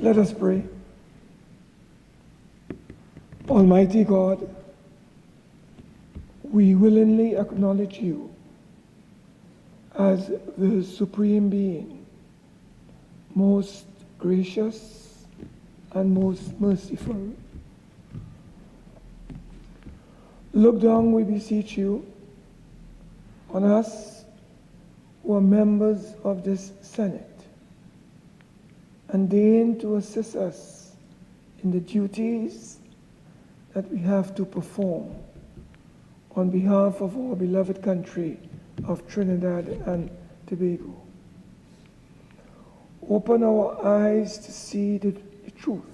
Let us pray. Almighty God, we willingly acknowledge you as the Supreme Being, most gracious and most merciful. Look down, we beseech you, on us who are members of this Senate, and deign to assist us in the duties that we have to perform on behalf of our beloved country of Trinidad and Tobago. Open our eyes to see the truth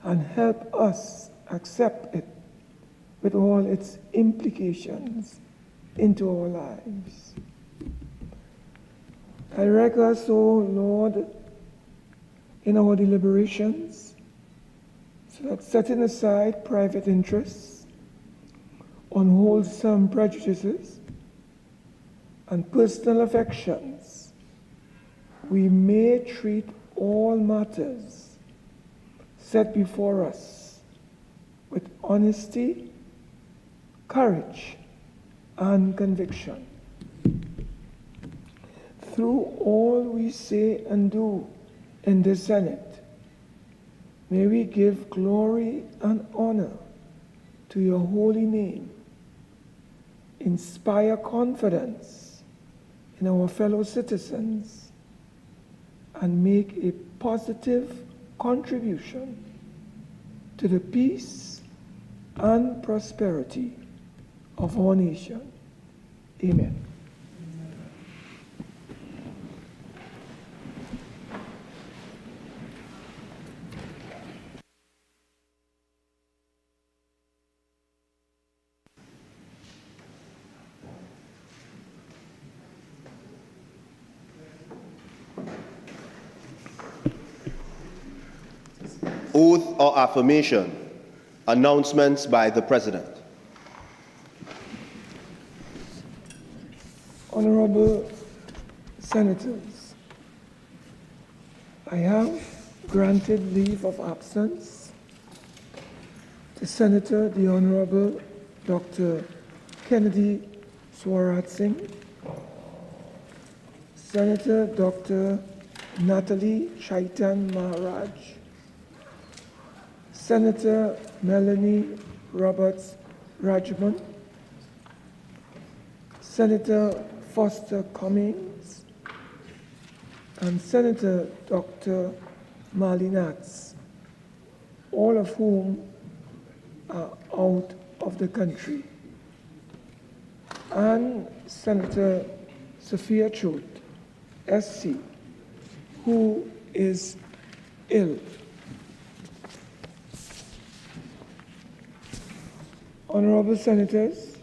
and help us accept it with all its implications into our lives. Direct us, O Lord, in our deliberations, so that setting aside private interests, unwholesome prejudices, and personal affections, we may treat all matters set before us with honesty, courage, and conviction. Through all we say and do in the Senate, may we give glory and honor to your holy name, inspire confidence in our fellow citizens, and make a positive contribution to the peace and prosperity of our nation. Amen. Oath or affirmation. Announcements by the President. Honorable Senators, I have granted leave of absence to Senator the Honorable Dr. Kennedy Swarat Singh, Senator Dr. Natalie Chaitan Maharaj, Senator Melanie Roberts Rajman, Senator Foster Cummings, and Senator Dr. Marley Nats, all of whom are out of the country, and Senator Sophia Choate, SC, who is ill. Honorable Senators,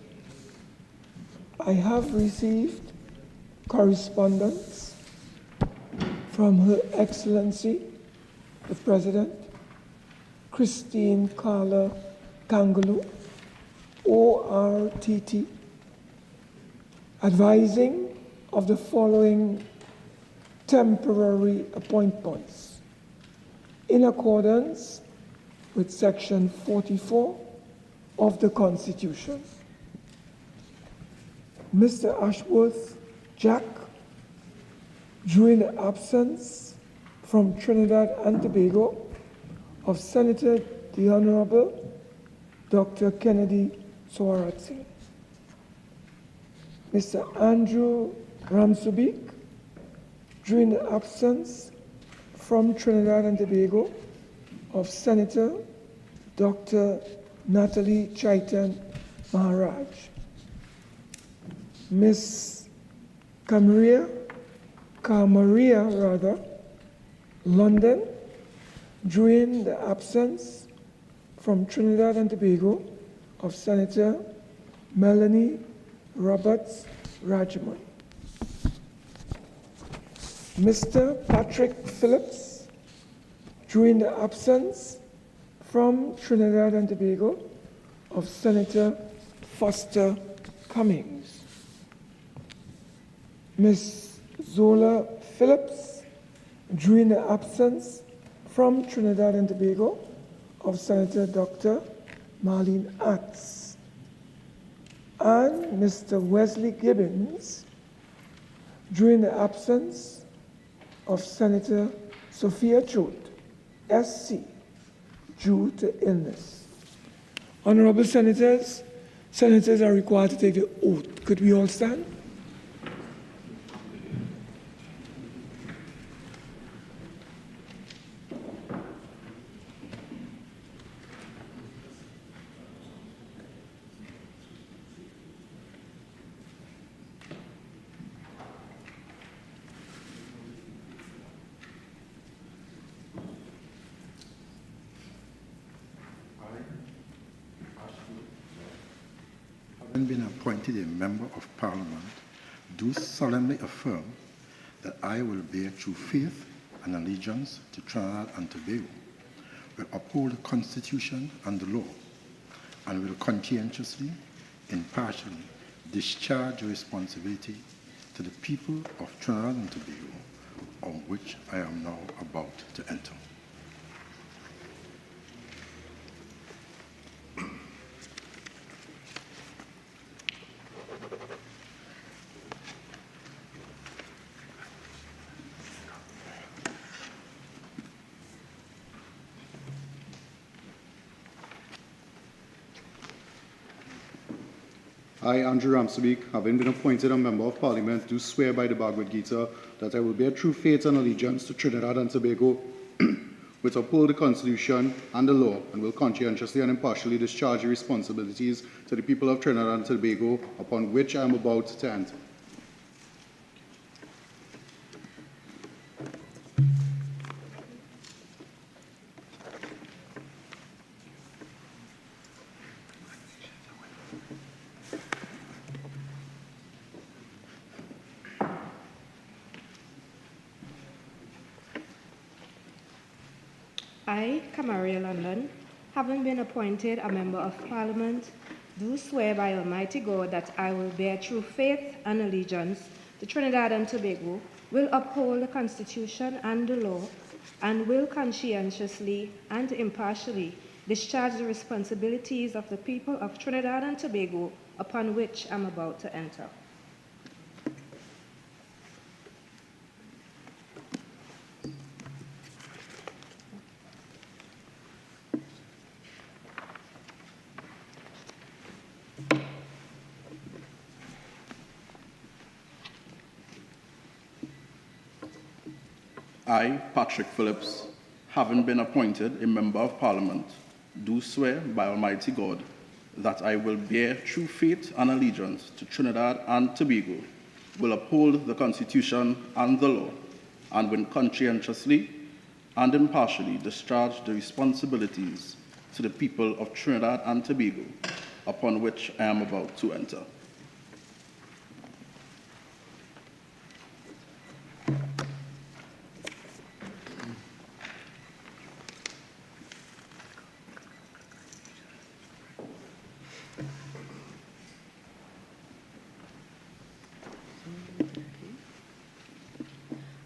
I have received correspondence from Her Excellency, the President, Christine Carla Kangaloo, ORTT, advising of the following temporary appointments in accordance with Section 44 of the Constitution. Mr. Ashworth Jack, during the absence from Trinidad and Tobago of Senator the Honorable Dr. Kennedy Swarat Singh. Mr. Andrew Ramsubik, during the absence from Trinidad and Tobago of Senator Dr. Natalie Chaitan Maharaj. Ms. Kamaria London, during the absence from Trinidad and Tobago of Senator Melanie Roberts Rajman. Mr. Patrick Phillips, during the absence from Trinidad and Tobago of Senator Foster Cummings. Ms. Zola Phillips, during the absence from Trinidad and Tobago of Senator Dr. Marlene Atts and Mr. Wesley Gibbons during the absence of Senator Sophia Choate, SC, due to illness. Honorable Senators, Senators are required to take the oath. Could we all stand? Having been appointed a member of Parliament, do solemnly affirm that I will bear true faith and allegiance to Trinidad and Tobago, will uphold the Constitution and the law, and will conscientiously, impartially discharge the responsibility to the people of Trinidad and Tobago, on which I am now about to enter. I, Andrew Ramsabik, having been appointed a Member of Parliament, do swear by the Bhagavad Gita that I will bear true faith and allegiance to Trinidad and Tobago, which uphold the Constitution and the law, and will conscientiously and impartially discharge the responsibilities to the people of Trinidad and Tobago upon which I am about to enter. I, Kamaria London, having been appointed a Member of Parliament, do swear by Almighty God that I will bear true faith and allegiance to Trinidad and Tobago, will uphold the Constitution and the law, and will conscientiously and impartially discharge the responsibilities of the people of Trinidad and Tobago upon which I am about to enter. I, Patrick Phillips, having been appointed a Member of Parliament, do swear by Almighty God that I will bear true faith and allegiance to Trinidad and Tobago, will uphold the Constitution and the law, and will conscientiously and impartially discharge the responsibilities to the people of Trinidad and Tobago, upon which I am about to enter.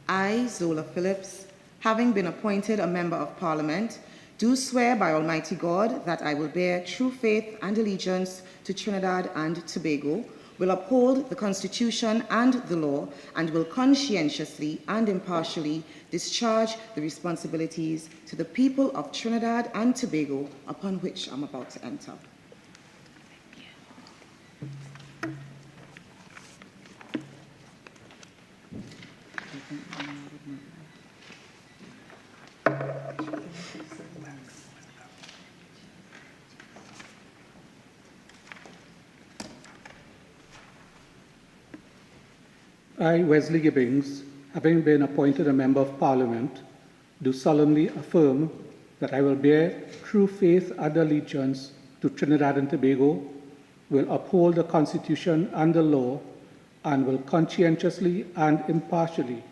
I, Zola Phillips, having been appointed a Member of Parliament, do swear by Almighty God that I will bear true faith and allegiance to Trinidad and Tobago, will uphold the Constitution and the law, and will conscientiously and impartially discharge the responsibilities to the people of Trinidad and Tobago upon which I'm about to enter. I, Wesley Gibbons, having been appointed a Member of Parliament, do solemnly affirm that I will bear true faith and allegiance to Trinidad and Tobago, will uphold the Constitution and the law, and will conscientiously and impartially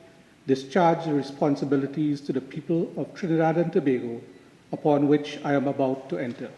discharge the responsibilities to the people of Trinidad and Tobago upon which I am about to enter.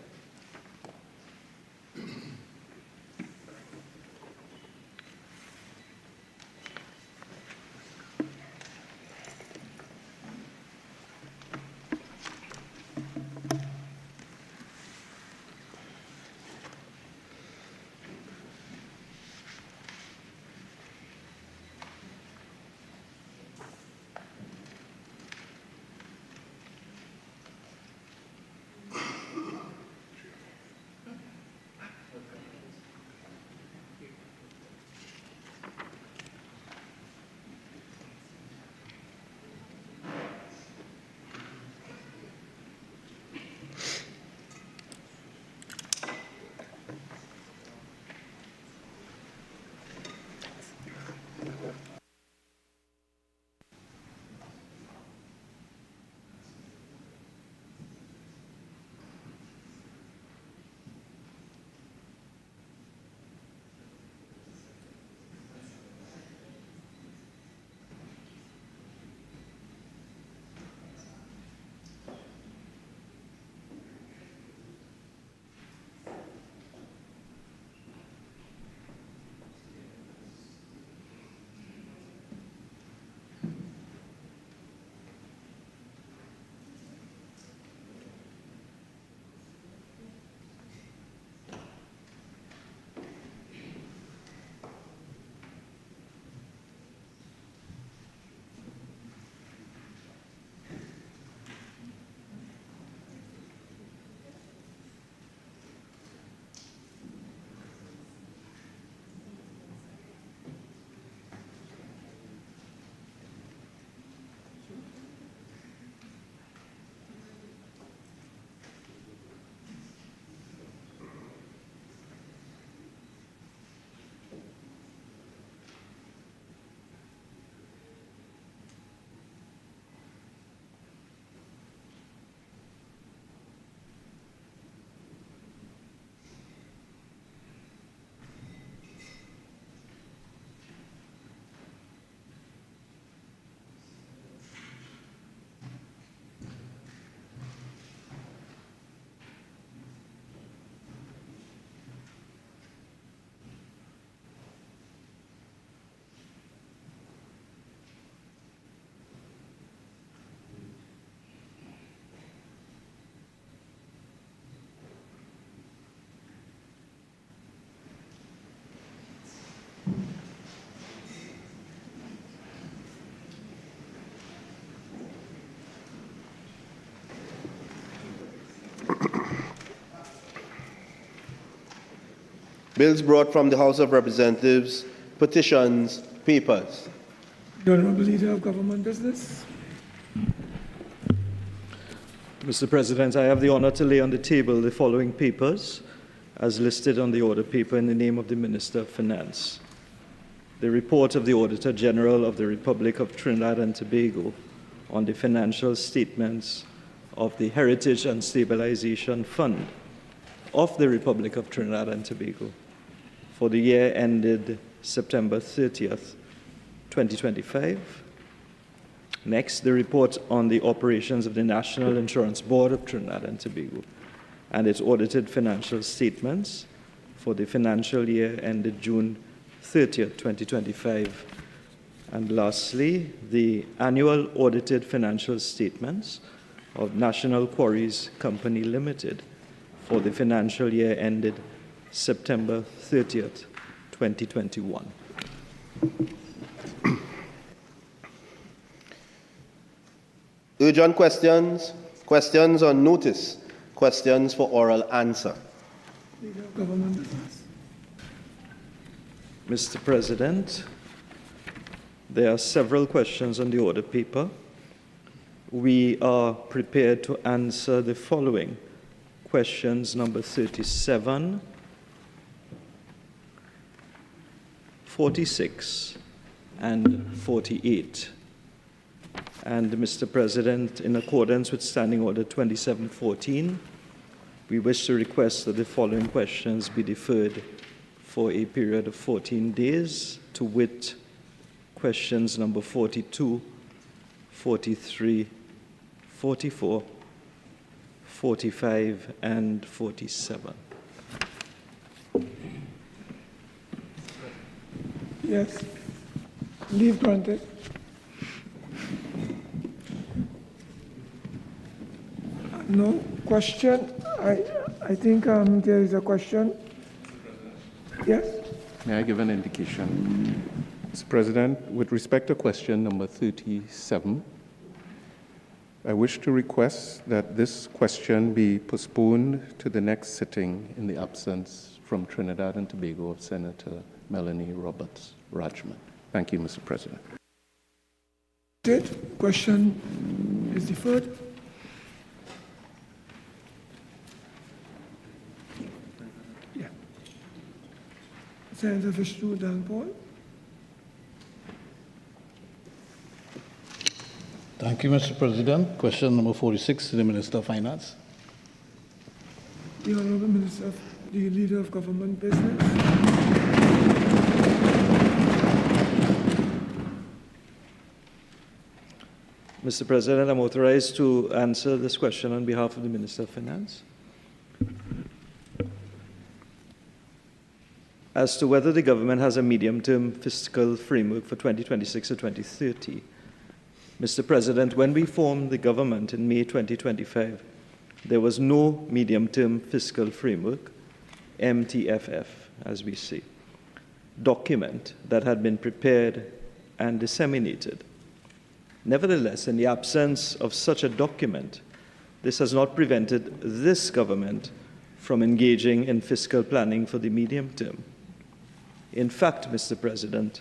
Bills brought from the House of Representatives, petitions, papers. The Honourable Leader of Government Business. Mr. President, I have the honor to lay on the table the following papers as listed on the order paper in the name of the Minister of Finance. The report of the Auditor General of the Republic of Trinidad and Tobago on the financial statements of the Heritage and Stabilization Fund of the Republic of Trinidad and Tobago for the year ended September 30th, 2025. Next, the report on the operations of the National Insurance Board of Trinidad and Tobago and its audited financial statements for the financial year ended June 30th, 2025. And lastly, the annual audited financial statements of National Quarries Company Limited for the financial year ended September 30th, 2021. Urgent questions, questions on notice, questions for oral answer. Leader of Government Business. Mr. President, there are several questions on the order paper. We are prepared to answer the following questions: number 37, 46, and 48. And Mr. President, in accordance with Standing Order 2714, we wish to request that the following questions be deferred for a period of 14 days, to wit, questions number 42, 43, 44, 45, and 47. Yes. Leave granted. No question. I think there is a question. Yes. May I give an indication? Mr. President, with respect to question number 37, I wish to request that this question be postponed to the next sitting in the absence from Trinidad and Tobago of Senator Melanie Roberts Rajman. Thank you, Mr. President. Question is deferred. Yeah. Senator Vishnu Dalpal. Thank you, Mr. President. Question number 46 to the Minister of Finance. The Honourable Minister, the Leader of Government Business. Mr. President, I'm authorized to answer this question on behalf of the Minister of Finance. As to whether the government has a medium-term fiscal framework for 2026 or 2030, Mr. President, when we formed the government in May 2025, there was no medium-term fiscal framework, MTFF, as we say, document that had been prepared and disseminated. Nevertheless, in the absence of such a document, this has not prevented this government from engaging in fiscal planning for the medium term. In fact, Mr. President,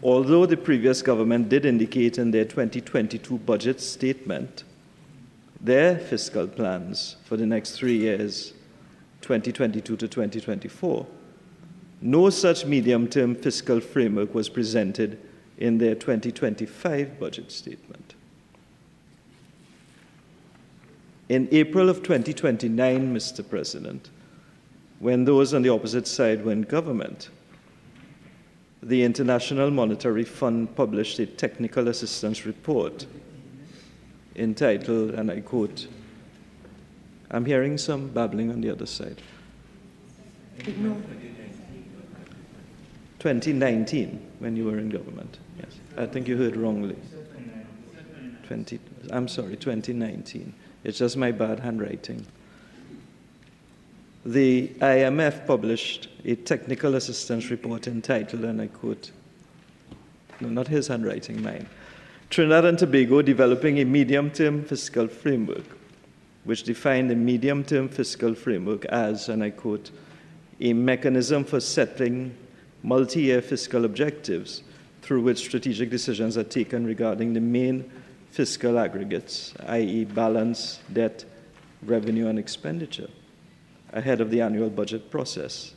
although the previous government did indicate in their 2022 budget statement their fiscal plans for the next 3 years, 2022 to 2024, no such medium-term fiscal framework was presented in their 2025 budget statement. In April of 2029, Mr. President, when those on the opposite side were in government, the International Monetary Fund published a technical assistance report entitled, and I quote, I'm hearing some babbling on the other side. No. 2019, when you were in government. Yes, I think you heard wrongly. 2019. It's just my bad handwriting. The IMF published a technical assistance report entitled, and I quote, no, not his handwriting, mine, Trinidad and Tobago developing a medium-term fiscal framework, which defined the medium-term fiscal framework as, and I quote, a mechanism for setting multi-year fiscal objectives through which strategic decisions are taken regarding the main fiscal aggregates, i.e. balance, debt, revenue, and expenditure, ahead of the annual budget process.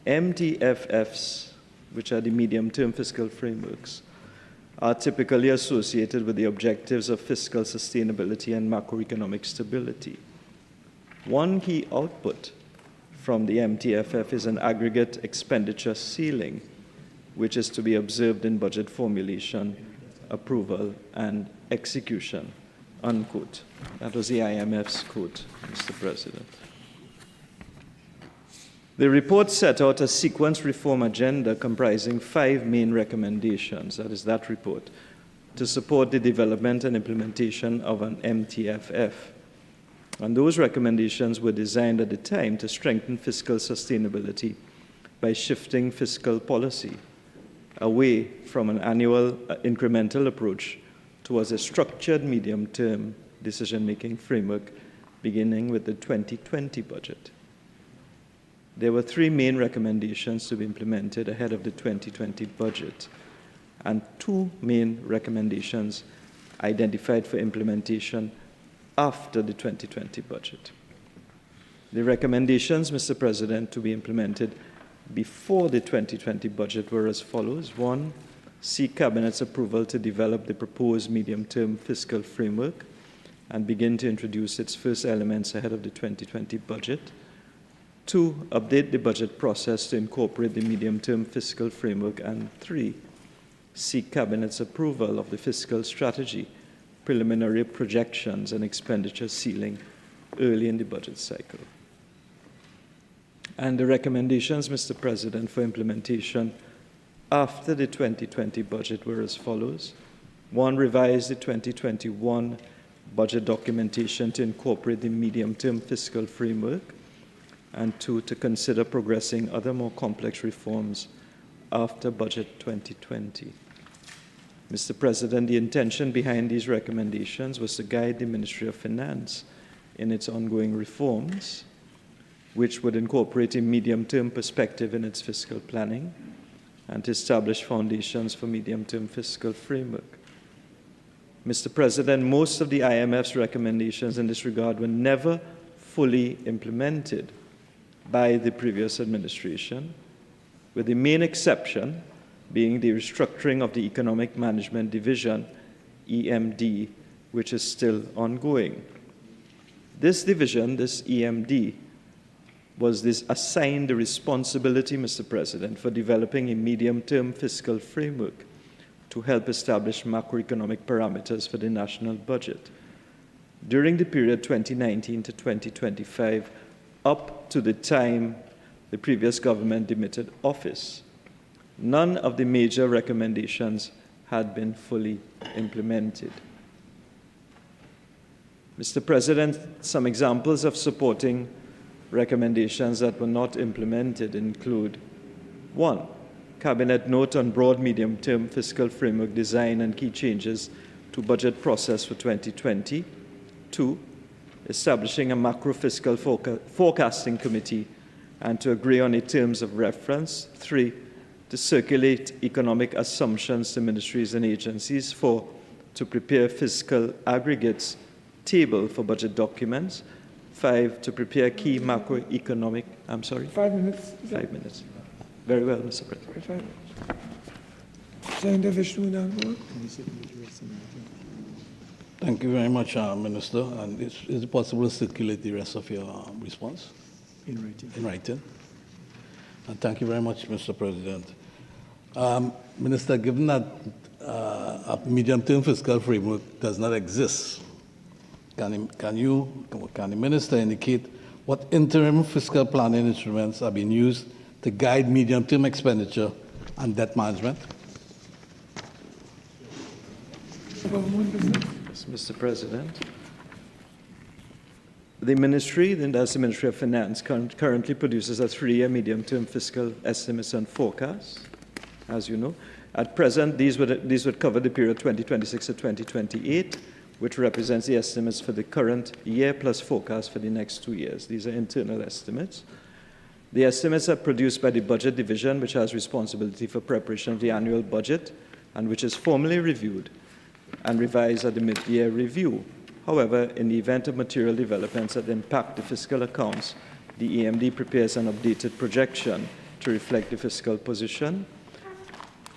MTFFs, which are the medium-term fiscal frameworks, are typically associated with the objectives of fiscal sustainability and macroeconomic stability. One key output from the MTFF is an aggregate expenditure ceiling, which is to be observed in budget formulation, approval, and execution, unquote. That was the IMF's quote, Mr. President. The report set out a sequence reform agenda comprising 5 main recommendations, that is that report, to support the development and implementation of an MTFF. And those recommendations were designed at the time to strengthen fiscal sustainability by shifting fiscal policy away from an annual incremental approach towards a structured medium-term decision-making framework beginning with the 2020 budget. There were 3 main recommendations to be implemented ahead of the 2020 budget, and 2 main recommendations identified for implementation after the 2020 budget. The recommendations, Mr. President, to be implemented before the 2020 budget were as follows. 1, seek Cabinet's approval to develop the proposed medium-term fiscal framework and begin to introduce its first elements ahead of the 2020 budget. 2, update the budget process to incorporate the medium-term fiscal framework. And 3, seek Cabinet's approval of the fiscal strategy, preliminary projections, and expenditure ceiling early in the budget cycle. And the recommendations, Mr. President, for implementation after the 2020 budget were as follows. 1, revise the 2021 budget documentation to incorporate the medium-term fiscal framework. And 2, to consider progressing other more complex reforms after Budget 2020. Mr. President, the intention behind these recommendations was to guide the Ministry of Finance in its ongoing reforms, which would incorporate a medium-term perspective in its fiscal planning and to establish foundations for medium-term fiscal framework. Mr. President, most of the IMF's recommendations in this regard were never fully implemented by the previous administration, with the main exception being the restructuring of the Economic Management Division, EMD, which is still ongoing. This division, this EMD, was assigned the responsibility, Mr. President, for developing a medium-term fiscal framework to help establish macroeconomic parameters for the national budget. During the period 2019 to 2025, up to the time the previous government demitted office, none of the major recommendations had been fully implemented. Mr. President, some examples of supporting recommendations that were not implemented include: 1, Cabinet note on broad medium-term fiscal framework design and key changes to budget process for 2020. 2, establishing a macro-fiscal forecasting committee and to agree on the terms of reference. 3, to circulate economic assumptions to ministries and agencies. 4, to prepare fiscal aggregates table for budget documents. 5, to prepare key macroeconomic, 5 minutes. 5 minutes. Very well, Mr. President. 5 minutes. Senator Vishnu Nagpur. Thank you very much, Minister. And is it possible to circulate the rest of your response? In writing. In writing. And thank you very much, Mr. President. Minister, given that a medium-term fiscal framework does not exist, can the Minister indicate what interim fiscal planning instruments are being used to guide medium-term expenditure and debt management? Yes, Mr. President. The ministry, that's the Ministry of Finance, currently produces a 3-year medium-term fiscal estimates and forecasts, as you know. At present, these would cover the period 2026 to 2028, which represents the estimates for the current year plus forecast for the next 2 years. These are internal estimates. The estimates are produced by the Budget Division, which has responsibility for preparation of the annual budget and which is formally reviewed and revised at the mid-year review. However, in the event of material developments that impact the fiscal accounts, the EMD prepares an updated projection to reflect the fiscal position.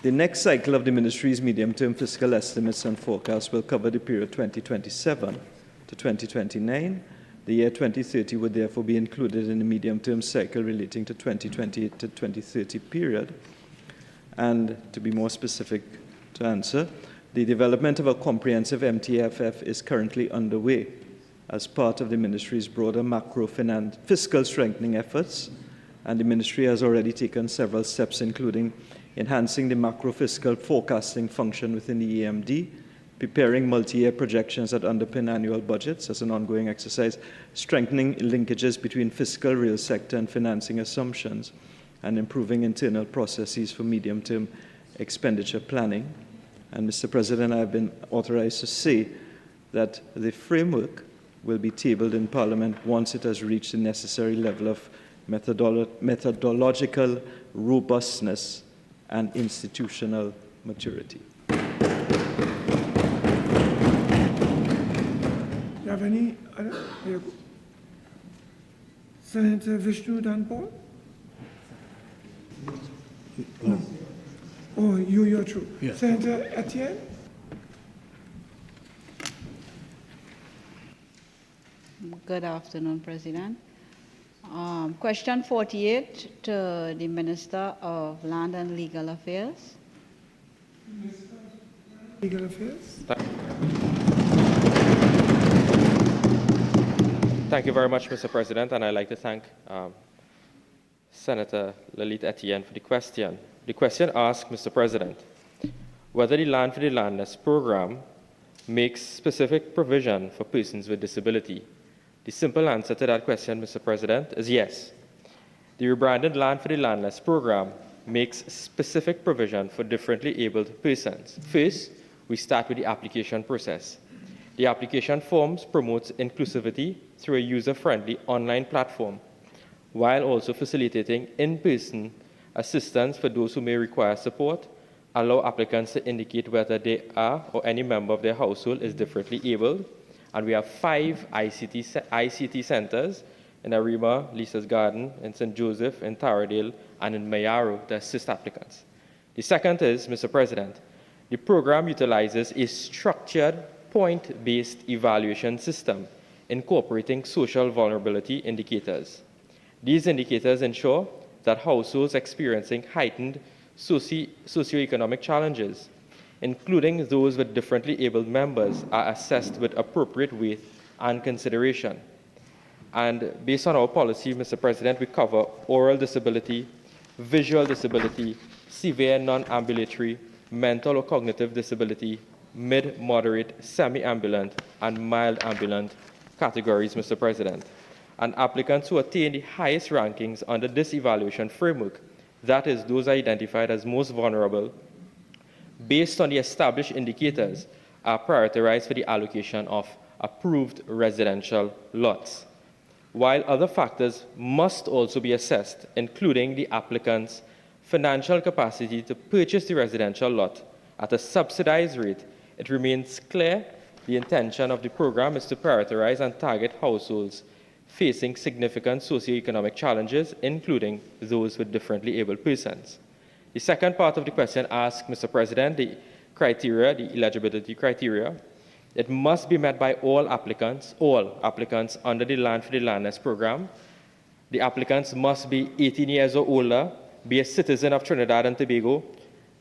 The next cycle of the Ministry's medium-term fiscal estimates and forecasts will cover the period 2027 to 2029. The year 2030 would therefore be included in the medium-term cycle relating to 2028 to 2030 period. And to be more specific to answer, the development of a comprehensive MTFF is currently underway as part of the Ministry's broader fiscal strengthening efforts, and the Ministry has already taken several steps, including enhancing the macro-fiscal forecasting function within the EMD, preparing multi-year projections that underpin annual budgets as an ongoing exercise, strengthening linkages between fiscal, real sector, and financing assumptions, and improving internal processes for medium-term expenditure planning. And Mr. President, I have been authorized to say that the framework will be tabled in Parliament once it has reached the necessary level of methodological robustness and institutional maturity. You have any other? Senator Vishnu Danpal? No. Oh, you're true. Yes. Senator Etienne? Good afternoon, President. Question 48 to the Minister of Land and Legal Affairs. Legal Affairs? Thank you very much, Mr. President, and I'd like to thank Senator Lalit Etienne for the question. The question asks, Mr. President, whether the Land for the Landless program makes specific provision for persons with disability. The simple answer to that question, Mr. President, is yes. The rebranded Land for the Landless program makes specific provision for differently abled persons. First, we start with the application process. The application forms promotes inclusivity through a user-friendly online platform, while also facilitating in-person assistance for those who may require support, allow applicants to indicate whether they are or any member of their household is differently abled. And we have 5 ICT centers in Arima, Lisa's Garden, in St. Joseph, in Taradale, and in Mayaro to assist applicants. The second is, Mr. President, the program utilizes a structured point-based evaluation system incorporating social vulnerability indicators. These indicators ensure that households experiencing heightened socioeconomic challenges, including those with differently abled members, are assessed with appropriate weight and consideration. And based on our policy, Mr. President, we cover oral disability, visual disability, severe non-ambulatory, mental or cognitive disability, mid, moderate, semi-ambulant, and mild ambulant categories, Mr. President. And applicants who attain the highest rankings under this evaluation framework, that is, those identified as most vulnerable, based on the established indicators, are prioritized for the allocation of approved residential lots, while other factors must also be assessed, including the applicant's financial capacity to purchase the residential lot at a subsidized rate. It remains clear the intention of the program is to prioritize and target households facing significant socioeconomic challenges, including those with differently abled persons. The second part of the question asks, Mr. President, the criteria, the eligibility criteria. It must be met by all applicants under the Land for the Landless program. The applicants must be 18 years or older, be a citizen of Trinidad and Tobago,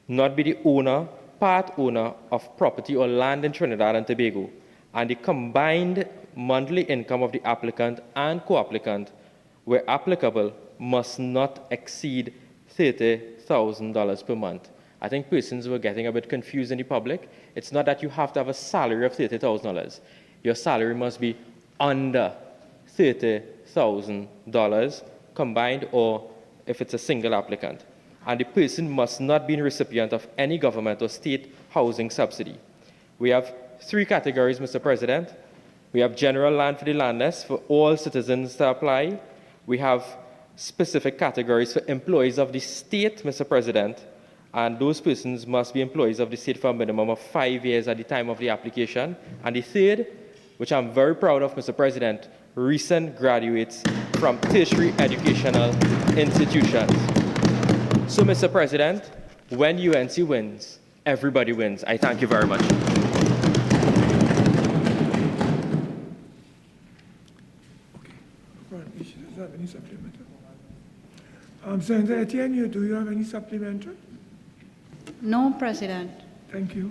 not be the owner, part owner of property or land in Trinidad and Tobago, and the combined monthly income of the applicant and co-applicant, where applicable, must not exceed $30,000 per month. I think persons were getting a bit confused in the public. It's not that you have to have a salary of $30,000. Your salary must be under $30,000 combined, or if it's a single applicant. And the person must not be a recipient of any government or state housing subsidy. We have 3 categories, Mr. President. We have general land for the landless for all citizens to apply. We have specific categories for employees of the state, Mr. President, and those persons must be employees of the state for a minimum of 5 years at the time of the application. And the third, which I'm very proud of, Mr. President, recent graduates from tertiary educational institutions. So, Mr. President, when UNC wins, everybody wins. I thank you very much. Any supplementary? Senator Etienne, do you have any supplementary? No, President. Thank you.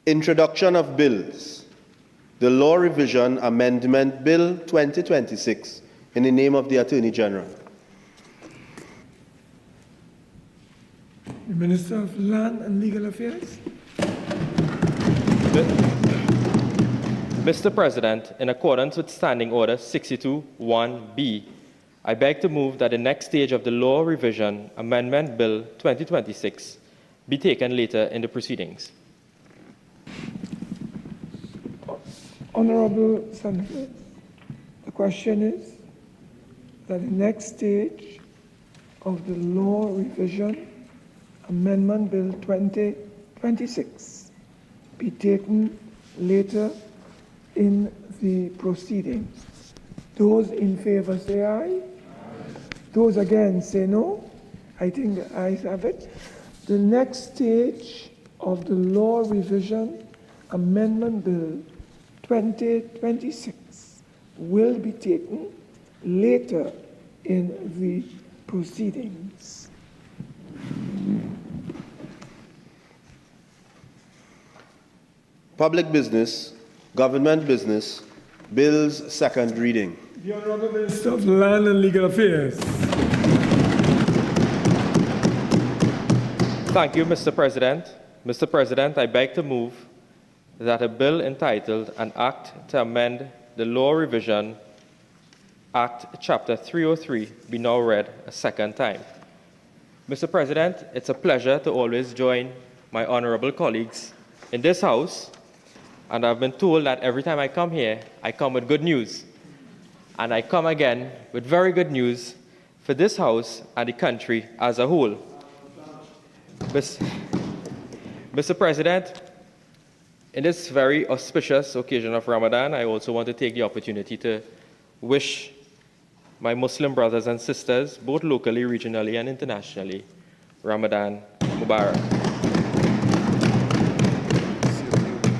Introduction of bills. The Law Revision Amendment Bill 2026 in the name of the Attorney General. The Minister of Land and Legal Affairs. Mr. President, in accordance with Standing Order 62(1)B, I beg to move that the next stage of the Law Revision Amendment Bill 2026 be taken later in the proceedings. Honorable Senator, the question is that the next stage of the Law Revision Amendment Bill 2026 be taken later in the proceedings. Those in favor say aye. Those against say no. I think the ayes have it. The next stage of the Law Revision Amendment Bill 2026 will be taken later in the proceedings. Public business, government business, bills second reading. The Honorable Minister of Land and Legal Affairs. Thank you, Mr. President. Mr. President, I beg to move that a bill entitled An Act to Amend the Law Revision Act, Chapter 303, be now read a second time. Mr. President, it's a pleasure to always join my honorable colleagues in this House, and I've been told that every time I come here, I come with good news. And I come again with very good news for this House and the country as a whole. Mr. President, in this very auspicious occasion of Ramadan, I also want to take the opportunity to wish my Muslim brothers and sisters, both locally, regionally, and internationally, Ramadan Mubarak.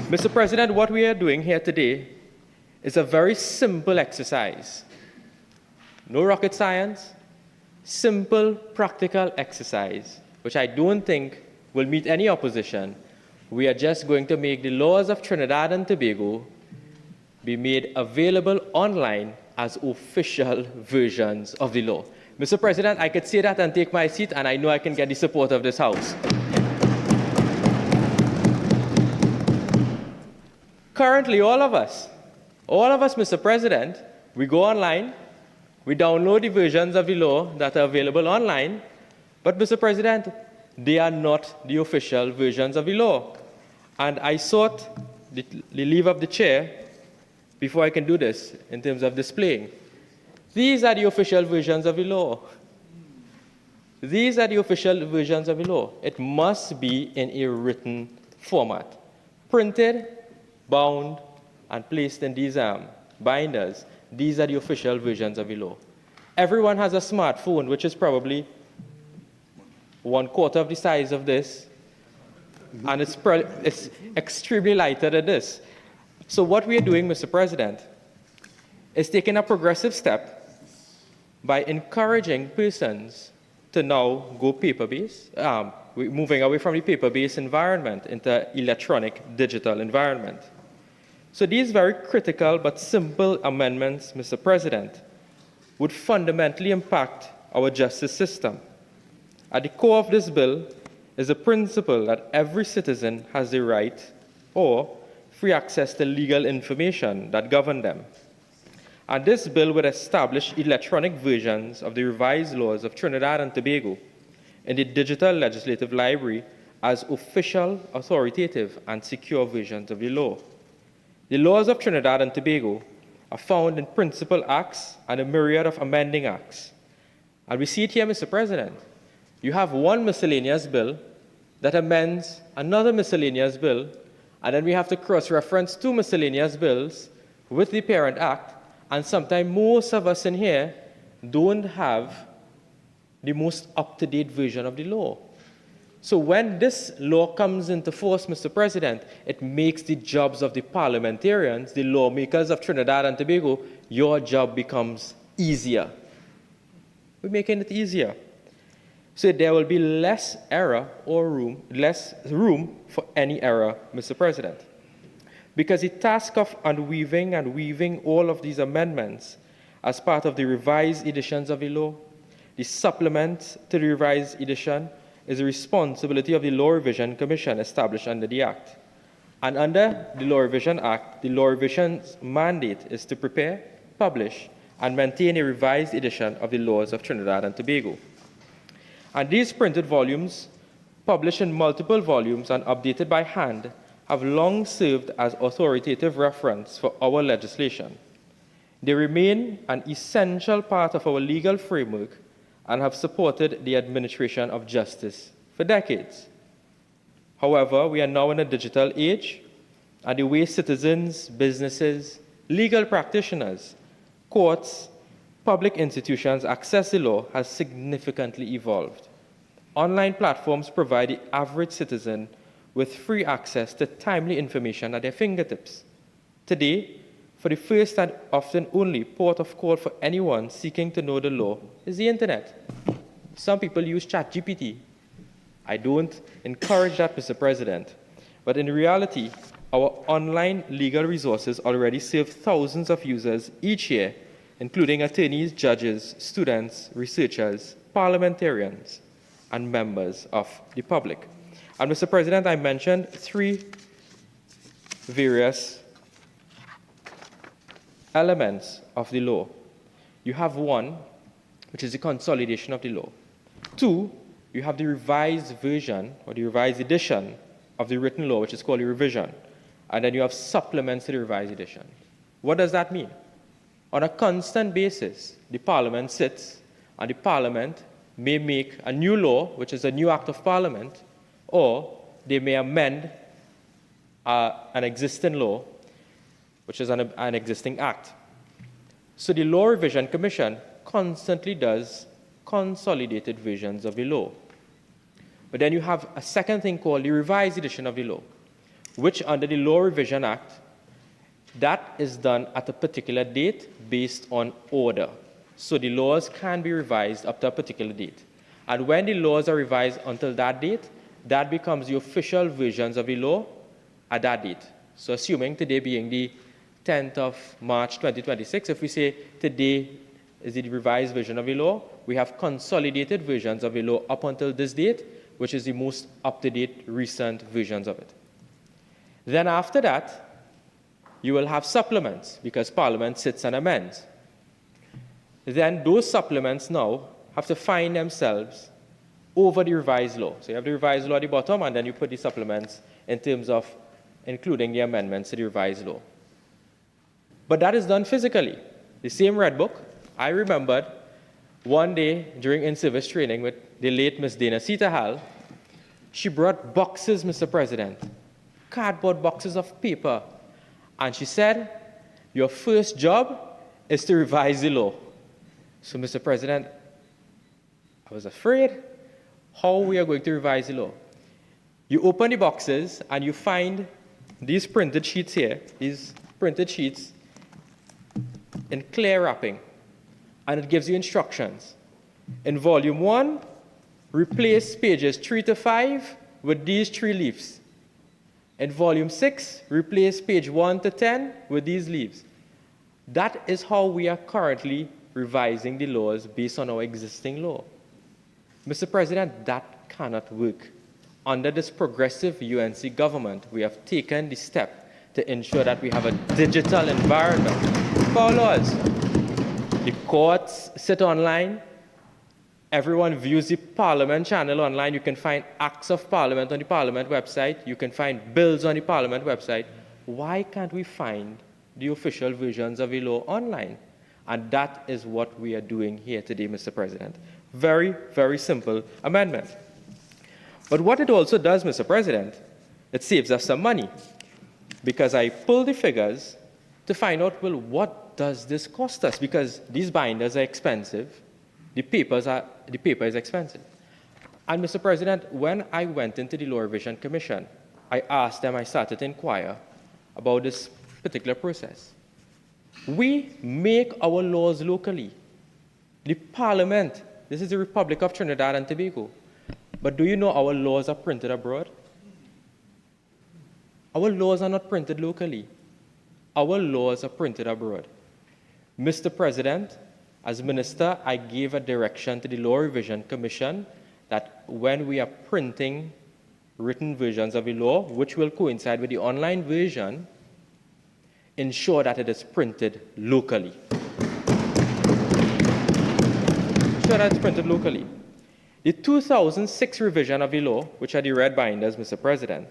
Mr. President, what we are doing here today is a very simple exercise. No rocket science, simple, practical exercise, which I don't think will meet any opposition. We are just going to make the laws of Trinidad and Tobago be made available online as official versions of the law. Mr. President, I could say that and take my seat, and I know I can get the support of this House. Currently, all of us, Mr. President, we go online, we download the versions of the law that are available online, but Mr. President, they are not the official versions of the law. And I sought the leave of the chair before I can do this in terms of displaying. These are the official versions of the law. These are the official versions of the law. It must be in a written format, printed, bound, and placed in these binders. These are the official versions of the law. Everyone has a smartphone, which is probably 1/4 of the size of this, and it's extremely lighter than this. So what we are doing, Mr. President, is taking a progressive step by encouraging persons to now go paper-based, moving away from the paper-based environment into electronic digital environment. So these very critical but simple amendments, Mr. President, would fundamentally impact our justice system. At the core of this bill is the principle that every citizen has the right or free access to legal information that govern them. And this bill would establish electronic versions of the revised laws of Trinidad and Tobago in the Digital Legislative Library as official, authoritative, and secure versions of the law. The laws of Trinidad and Tobago are found in principal acts and a myriad of amending acts. And we see it here, Mr. President. You have one miscellaneous bill that amends another miscellaneous bill, and then we have to cross-reference two miscellaneous bills with the parent act, and sometimes most of us in here don't have the most up-to-date version of the law. So when this law comes into force, Mr. President, it makes the jobs of the parliamentarians, the lawmakers of Trinidad and Tobago, your job becomes easier. We're making it easier. So there will be less error or less room for any error, Mr. President. Because the task of unweaving and weaving all of these amendments as part of the revised editions of the law, the supplement to the revised edition, is the responsibility of the Law Revision Commission established under the Act. And under the Law Revision Act, the Law Revision's mandate is to prepare, publish, and maintain a revised edition of the laws of Trinidad and Tobago. And these printed volumes, published in multiple volumes and updated by hand, have long served as authoritative reference for our legislation. They remain an essential part of our legal framework and have supported the administration of justice for decades. However, we are now in a digital age, and the way citizens, businesses, legal practitioners, courts, public institutions access the law has significantly evolved. Online platforms provide the average citizen with free access to timely information at their fingertips. Today, for the first and often only port of call for anyone seeking to know the law is the internet. Some people use ChatGPT. I don't encourage that, Mr. President. But in reality, our online legal resources already serve thousands of users each year, including attorneys, judges, students, researchers, parliamentarians, and members of the public. And Mr. President, I mentioned three various elements of the law. You have one, which is the consolidation of the law. Two, you have the revised version or the revised edition of the written law, which is called a revision. And then you have supplements to the revised edition. What does that mean? On a constant basis, the Parliament sits, and the Parliament may make a new law, which is a new act of Parliament, or they may amend an existing law, which is an existing act. So the Law Revision Commission constantly does consolidated versions of the law. But then you have a second thing called the revised edition of the law, which under the Law Revision Act, that is done at a particular date based on order. So the laws can be revised up to a particular date. And when the laws are revised until that date, that becomes the official versions of the law at that date. So assuming today being the 10th of March 2026, if we say today is the revised version of the law, we have consolidated versions of the law up until this date, which is the most up-to-date recent versions of it. Then after that, you will have supplements because Parliament sits and amends. Then those supplements now have to find themselves over the revised law. So you have the revised law at the bottom, and then you put the supplements in terms of including the amendments to the revised law. But that is done physically. The same Red Book, I remembered one day during in-service training with the late Miss Dana Sitahal, she brought boxes, Mr. President, cardboard boxes of paper, and she said, your first job is to revise the law. So, Mr. President, I was afraid how we are going to revise the law. You open the boxes and you find these printed sheets here, these printed sheets in clear wrapping, and it gives you instructions. In volume 1, replace pages 3 to 5 with these 3 leaves. In volume 6, replace page 1 to 10 with these leaves. That is how we are currently revising the laws based on our existing law. Mr. President, that cannot work. Under this progressive UNC government, we have taken the step to ensure that we have a digital environment for our laws. The courts sit online. Everyone views the Parliament channel online. You can find acts of Parliament on the Parliament website. You can find bills on the Parliament website. why can't we find the official versions of the law online? And that is what we are doing here today, Mr. President. Very, very simple amendment. But what it also does, Mr. President, it saves us some money, because I pulled the figures to find out, well, what does this cost us? Because these binders are expensive, the paper is expensive. And Mr. President, when I went into the Law Revision Commission, I asked them, I started to inquire about this particular process. We make our laws locally. The Parliament, this is the Republic of Trinidad and Tobago. But do you know our laws are printed abroad? Our laws are not printed locally. Our laws are printed abroad. Mr. President, as Minister, I gave a direction to the Law Revision Commission that when we are printing written versions of the law, which will coincide with the online version, ensure that it is printed locally. Ensure that it's printed locally. The 2006 revision of the law, which are the red binders, Mr. President,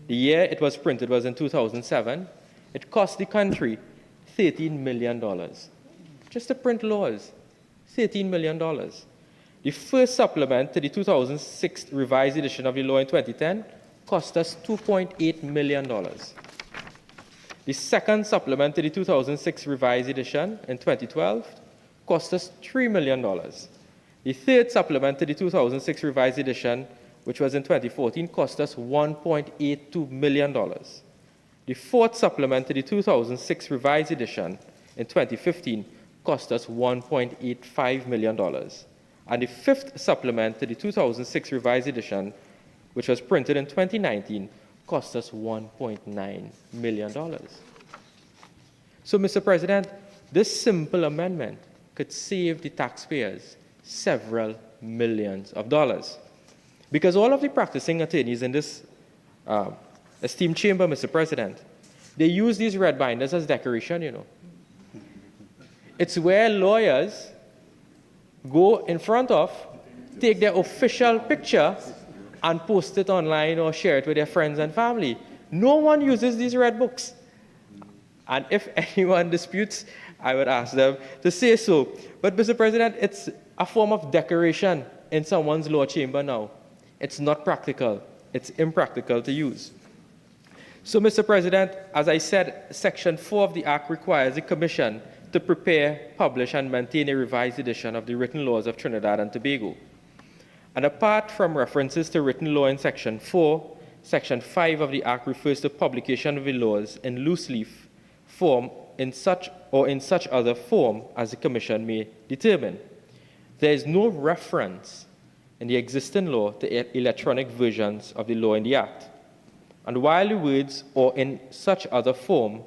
the year it was printed was in 2007. It cost the country $13 million. Just to print laws, $13 million. The first supplement to the 2006 revised edition of the law in 2010 cost us $2.8 million. The second supplement to the 2006 revised edition in 2012 cost us $3 million. The third supplement to the 2006 revised edition, which was in 2014, cost us $1.82 million. The fourth supplement to the 2006 revised edition in 2015 cost us $1.85 million. And the fifth supplement to the 2006 revised edition, which was printed in 2019, cost us $1.9 million. So, Mr. President, this simple amendment could save the taxpayers several millions of dollars. Because all of the practicing attorneys in this esteemed chamber, Mr. President, they use these red binders as decoration, you know. It's where lawyers go in front of, take their official picture, and post it online or share it with their friends and family. No one uses these red books. And if anyone disputes, I would ask them to say so. But, Mr. President, it's a form of decoration in someone's law chamber now. It's not practical. It's impractical to use. So, Mr. President, as I said, Section 4 of the Act requires the Commission to prepare, publish, and maintain a revised edition of the written laws of Trinidad and Tobago. And apart from references to written law in Section 4, Section 5 of the Act refers to publication of the laws in loose leaf form in such other form as the Commission may determine. There is no reference in the existing law to electronic versions of the law in the Act. And while the words "or in such other form"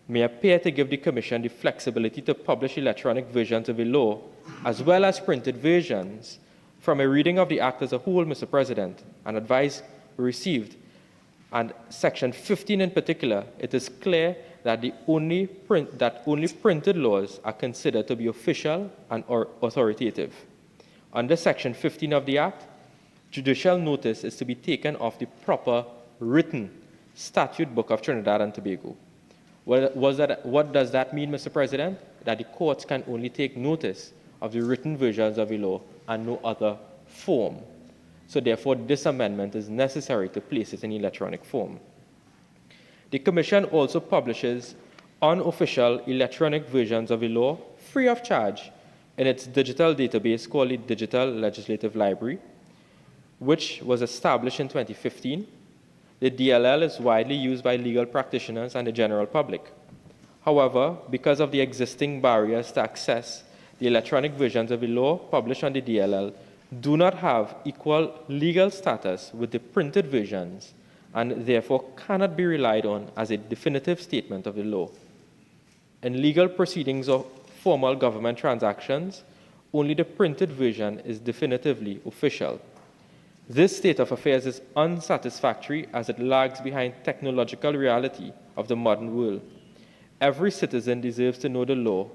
may appear to give the Commission the flexibility to publish electronic versions of the law, as well as printed versions, from a reading of the Act as a whole, Mr. President, and advice we received, and Section 15 in particular, it is clear that only printed laws are considered to be official and or authoritative. Under Section 15 of the Act, judicial notice is to be taken of the proper written statute book of Trinidad and Tobago. What does that mean, Mr. President? That the courts can only take notice of the written versions of the law and no other form. So therefore, this amendment is necessary to place it in electronic form. The Commission also publishes unofficial electronic versions of the law free of charge in its digital database called the Digital Legislative Library, which was established in 2015. The DLL is widely used by legal practitioners and the general public. However, because of the existing barriers to access, the electronic versions of the law published on the DLL do not have equal legal status with the printed versions and therefore cannot be relied on as a definitive statement of the law. In legal proceedings or formal government transactions, only the printed version is definitively official. This state of affairs is unsatisfactory as it lags behind technological reality of the modern world. Every citizen deserves to know the law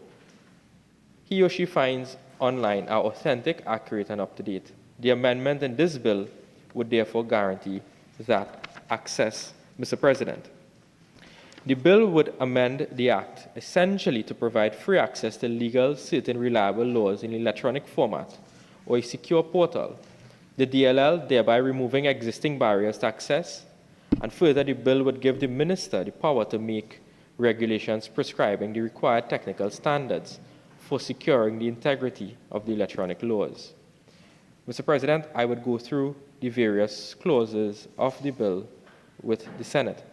he or she finds online are authentic, accurate, and up to date. The amendment in this bill would therefore guarantee that access, Mr. President. The bill would amend the Act essentially to provide free access to legal, certain, reliable laws in electronic format or a secure portal, the DLL thereby removing existing barriers to access, and further the bill would give the Minister the power to make regulations prescribing the required technical standards for securing the integrity of the electronic laws. Mr. President, I would go through the various clauses of the bill with the Senate.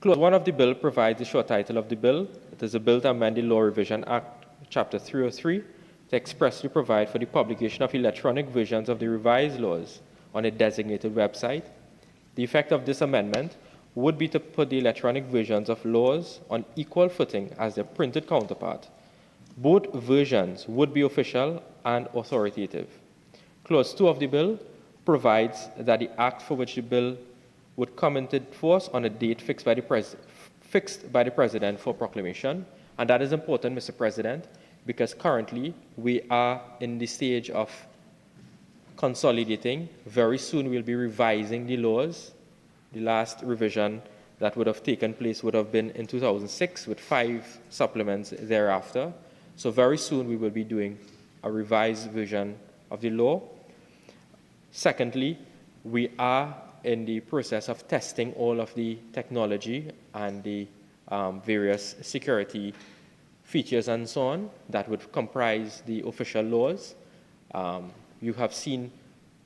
Clause 1 of the bill provides the short title of the bill. It is a bill to amend the Law Revision Act, Chapter 303, to expressly provide for the publication of electronic versions of the revised laws on a designated website. The effect of this amendment would be to put the electronic versions of laws on equal footing as their printed counterpart. Both versions would be official and authoritative. Clause 2 of the bill provides that the act for which the bill would come into force on a date fixed by the President for proclamation. And that is important, Mr. President, because currently we are in the stage of consolidating. Very soon we'll be revising the laws. The last revision that would have taken place would have been in 2006 with 5 supplements thereafter. So very soon we will be doing a revised version of the law. Secondly, we are in the process of testing all of the technology and the various security features and so on that would comprise the official laws. You have seen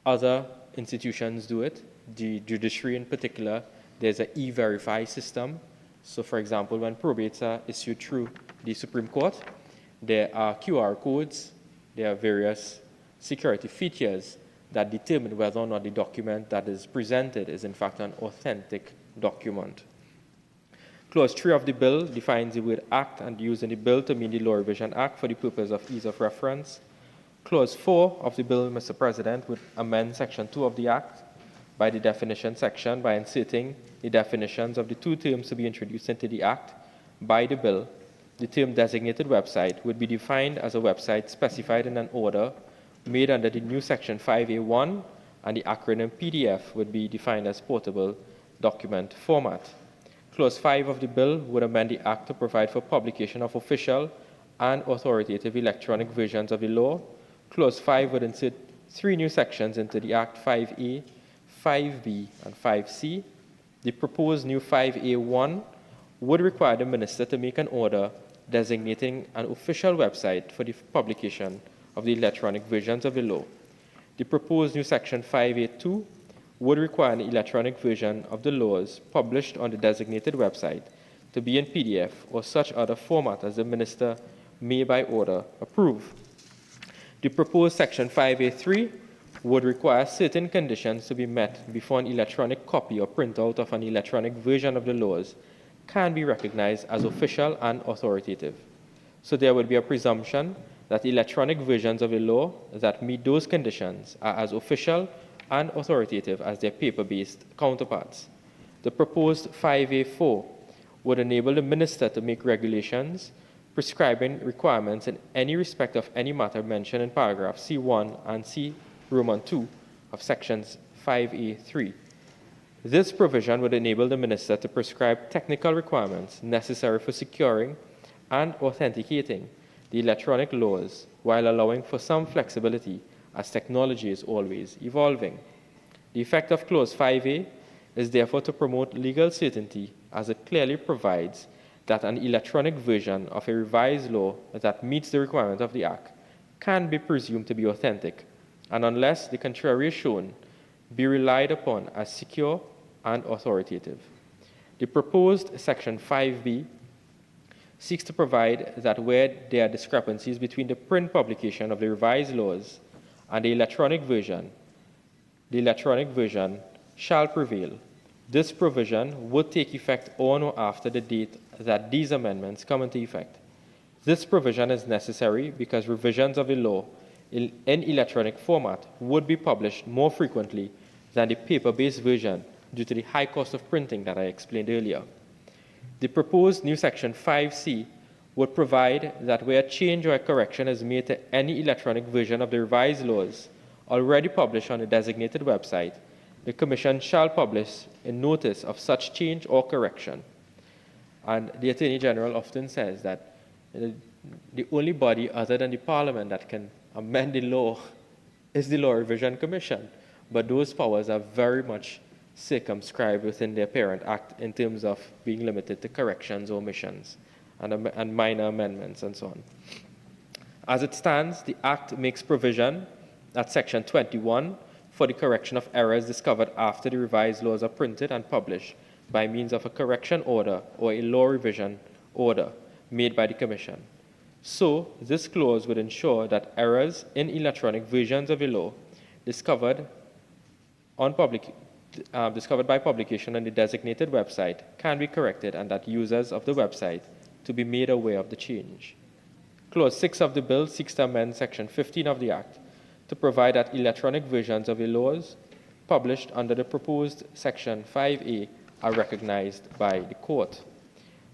other institutions do it. The judiciary in particular, there's an e-verify system. So for example, when probates are issued through the Supreme Court, there are QR codes, there are various security features that determine whether or not the document that is presented is in fact an authentic document. Clause 3 of the bill defines the word act and used in the bill to mean the Law Revision Act for the purpose of ease of reference. Clause 4 of the bill, Mr. President, would amend Section 2 of the Act by the definition section by inserting the definitions of the 2 terms to be introduced into the Act by the bill. The term designated website would be defined as a website specified in an order made under the new Section 5A1, and the acronym PDF would be defined as portable document format. Clause 5 of the bill would amend the Act to provide for publication of official and authoritative electronic versions of the law. Clause 5 would insert 3 new sections into the Act: 5A, 5B, and 5C. The proposed new 5A1 would require the Minister to make an order designating an official website for the publication of the electronic versions of the law. The proposed new Section 5A2 would require an electronic version of the laws published on the designated website to be in PDF or such other format as the Minister may by order approve. The proposed Section 5A3 would require certain conditions to be met before an electronic copy or printout of an electronic version of the laws can be recognized as official and authoritative. So there would be a presumption that electronic versions of the law that meet those conditions are as official and authoritative as their paper-based counterparts. The proposed 5A4 would enable the Minister to make regulations prescribing requirements in any respect of any matter mentioned in paragraph C1 and C Roman 2 of sections 5A3. This provision would enable the Minister to prescribe technical requirements necessary for securing and authenticating the electronic laws while allowing for some flexibility as technology is always evolving. The effect of Clause 5A is therefore to promote legal certainty, as it clearly provides that an electronic version of a revised law that meets the requirement of the Act can be presumed to be authentic, and unless the contrary is shown, be relied upon as secure and authoritative. The proposed Section 5B seeks to provide that where there are discrepancies between the print publication of the revised laws and the electronic version shall prevail. This provision would take effect on or after the date that these amendments come into effect. This provision is necessary because revisions of the law in electronic format would be published more frequently than the paper-based version due to the high cost of printing that I explained earlier. The proposed new Section 5C would provide that where a change or a correction is made to any electronic version of the revised laws already published on a designated website, the Commission shall publish a notice of such change or correction. And the Attorney General often says that the only body other than the Parliament that can amend the law is the Law Revision Commission. But those powers are very much circumscribed within their parent act in terms of being limited to corrections, omissions, and minor amendments, and so on. As it stands, the Act makes provision at Section 21 for the correction of errors discovered after the revised laws are printed and published by means of a correction order or a law revision order made by the Commission. So, this clause would ensure that errors in electronic versions of a law discovered by publication on the designated website can be corrected, and that users of the website to be made aware of the change. Clause 6 of the bill seeks to amend Section 15 of the Act to provide that electronic versions of the laws published under the proposed Section 5A are recognized by the court.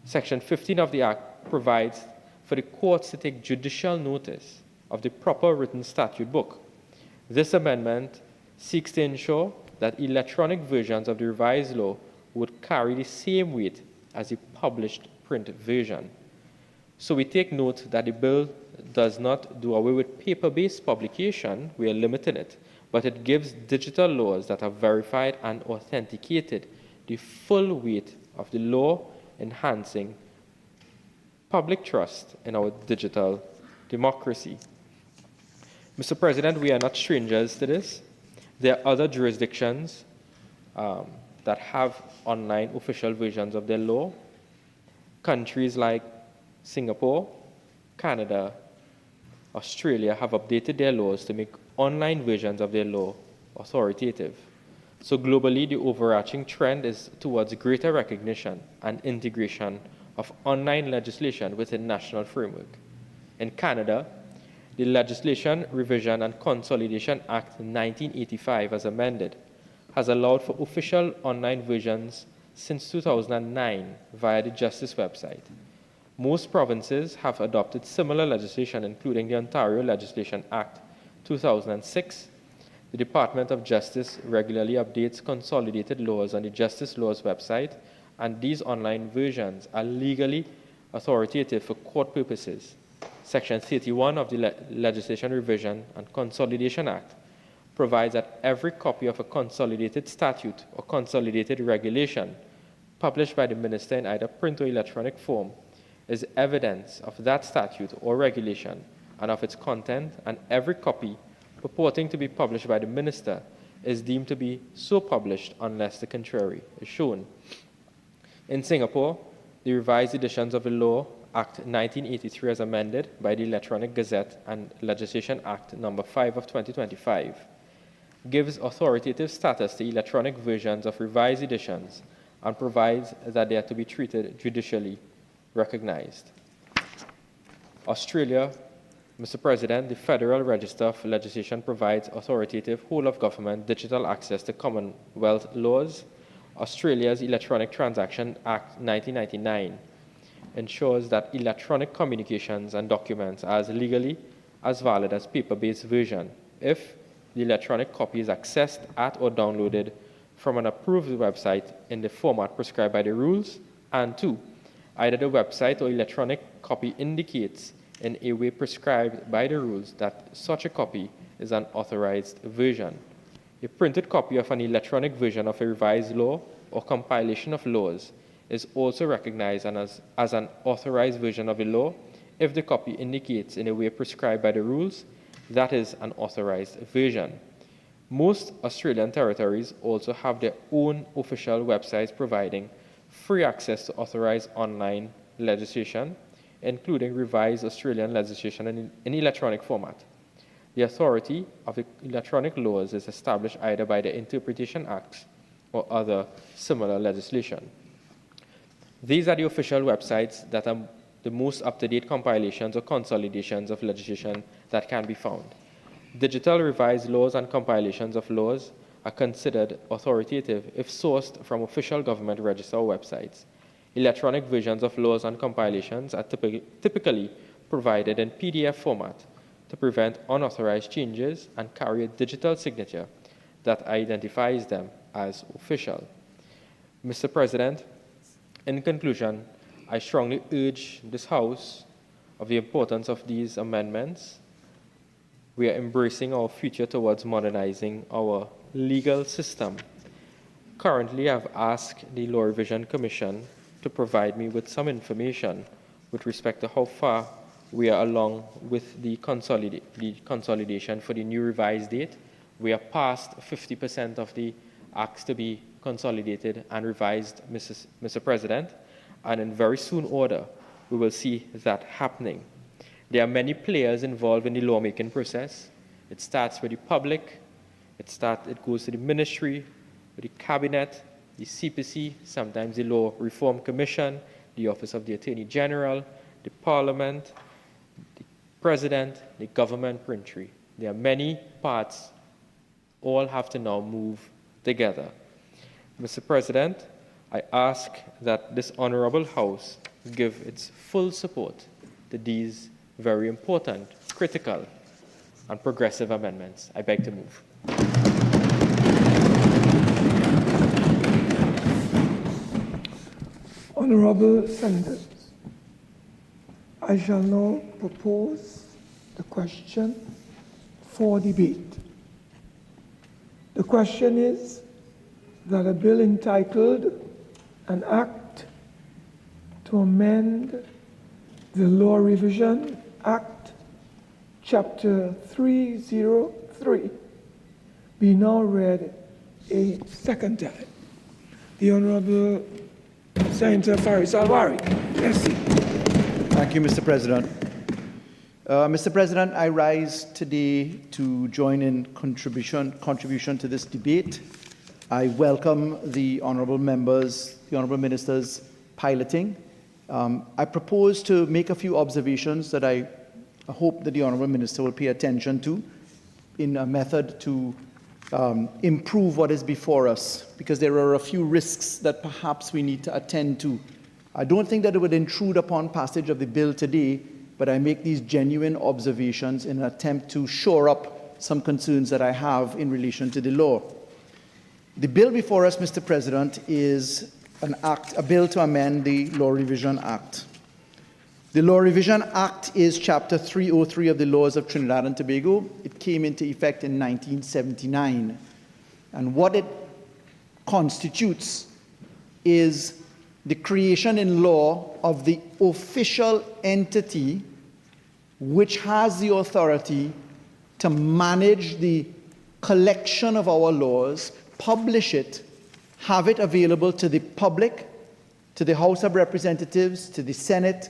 Section 15 of the Act provides for the courts to take judicial notice of the proper written statute book. This amendment seeks to ensure that electronic versions of the revised law would carry the same weight as the published print version. So we take note that the bill does not do away with paper-based publication, we are limiting it, but it gives digital laws that are verified and authenticated the full weight of the law, enhancing public trust in our digital democracy. Mr. President, we are not strangers to this. There are other jurisdictions that have online official versions of their law. Countries like Singapore, Canada, Australia have updated their laws to make online versions of their law authoritative. So globally, the overarching trend is towards greater recognition and integration of online legislation within national framework. In Canada, the Legislation Revision and Consolidation Act 1985, as amended, has allowed for official online versions since 2009 via the Justice website. Most provinces have adopted similar legislation, including the Ontario Legislation Act 2006. The Department of Justice regularly updates consolidated laws on the Justice Laws website, and these online versions are legally authoritative for court purposes. Section 31 of the Legislation Revision and Consolidation Act provides that every copy of a consolidated statute or consolidated regulation published by the minister in either print or electronic form is evidence of that statute or regulation and of its content, and every copy purporting to be published by the minister is deemed to be so published unless the contrary is shown. In Singapore, the revised editions of the Law Act 1983 as amended by the Electronic Gazette and Legislation Act No. 5 of 2025 gives authoritative status to electronic versions of revised editions and provides that they are to be treated judicially recognized. Australia, Mr. President, the Federal Register of Legislation provides authoritative whole-of-government digital access to Commonwealth laws. Australia's Electronic Transaction Act 1999 ensures that electronic communications and documents are as legally as valid as paper-based version if the electronic copy is accessed at or downloaded from an approved website in the format prescribed by the rules, and 2, either the website or electronic copy indicates in a way prescribed by the rules that such a copy is an authorized version. A printed copy of an electronic version of a revised law or compilation of laws is also recognized as an authorized version of a law if the copy indicates in a way prescribed by the rules that is an authorized version. Most Australian territories also have their own official websites providing free access to authorized online legislation, including revised Australian legislation in electronic format. The authority of the electronic laws is established either by the Interpretation Acts or other similar legislation. These are the official websites that are the most up-to-date compilations or consolidations of legislation that can be found. Digital revised laws and compilations of laws are considered authoritative if sourced from official government register websites. Electronic versions of laws and compilations are typically provided in PDF format to prevent unauthorized changes and carry a digital signature that identifies them as official. Mr. President, in conclusion, I strongly urge this House of the importance of these amendments. We are embracing our future towards modernizing our legal system. Currently, I've asked the Law Revision Commission to provide me with some information with respect to how far we are along with the consolidation for the new revised date. We are past 50% of the acts to be consolidated and revised, Mr. President, and in very soon order, we will see that happening. There are many players involved in the lawmaking process. It starts with the public, it goes to the ministry, with the cabinet, the CPC, sometimes the Law Reform Commission, the Office of the Attorney General, the Parliament, the President, the government branchery. There are many parts, all have to now move together. Mr. President, I ask that this Honorable House give its full support to these very important, critical, and progressive amendments. I beg to move. Honorable Senators, I shall now propose the question for debate. The question is that a bill entitled An Act to Amend the Law Revision Act, Chapter 303, be now read a second time. The Honorable Senator Faris Al-Rawi. Merci. Thank you, Mr. President. Mr. President, I rise today to join in contribution to this debate. I welcome the honourable members, the honourable ministers piloting. I propose to make a few observations that I hope that the honourable minister will pay attention to in a method to improve what is before us, because there are a few risks that perhaps we need to attend to. I don't think that it would intrude upon passage of the bill today, but I make these genuine observations in an attempt to shore up some concerns that I have in relation to the law. The bill before us, Mr. President, is a bill to amend the Law Revision Act. The Law Revision Act is Chapter 303 of the Laws of Trinidad and Tobago. It came into effect in 1979. And what it constitutes is the creation in law of the official entity which has the authority to manage the collection of our laws, publish it, have it available to the public, to the House of Representatives, to the Senate,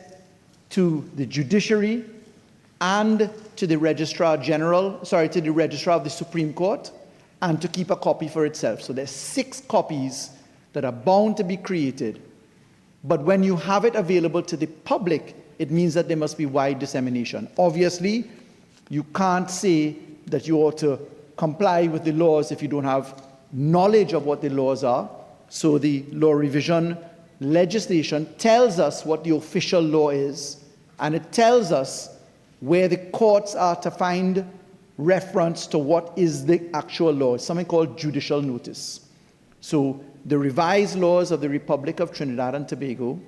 to the judiciary, and to the Registrar of the Supreme Court, and to keep a copy for itself. So there's 6 copies that are bound to be created. But when you have it available to the public, it means that there must be wide dissemination. Obviously, you can't say that you ought to comply with the laws if you don't have knowledge of what the laws are. So the law revision legislation tells us what the official law is, and it tells us where the courts are to find reference to what is the actual law. It's something called judicial notice. So the revised laws of the Republic of Trinidad and Tobago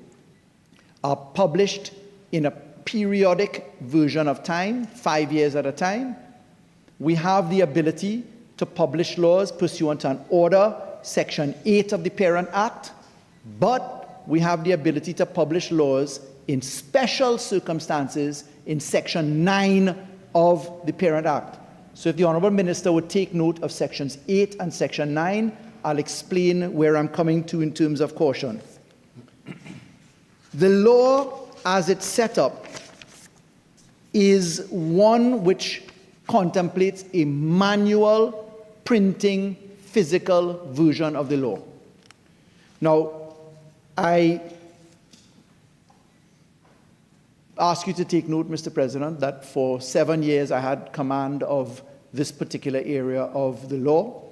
are published in a periodic version of time, 5 years at a time. We have the ability to publish laws pursuant to an order, Section 8 of the Parent Act, but we have the ability to publish laws in special circumstances in Section 9 of the Parent Act. So if the Honourable Minister would take note of Sections 8 and Section 9, I'll explain where I'm coming to in terms of caution. The law, as it's set up, is one which contemplates a manual printing physical version of the law. Now, I ask you to take note, Mr. President, that for 7 years I had command of this particular area of the law.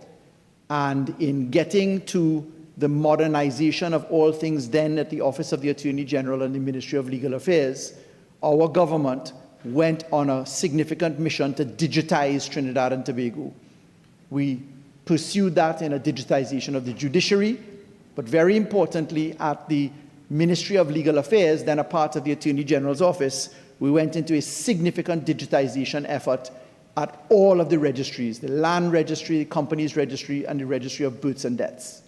And in getting to the modernization of all things then at the Office of the Attorney General and the Ministry of Legal Affairs, our government went on a significant mission to digitize Trinidad and Tobago. We pursued that in a digitization of the judiciary, but very importantly at the Ministry of Legal Affairs, then a part of the Attorney General's office, we went into a significant digitization effort at all of the registries, the land registry, the companies registry, and the registry of births and deaths.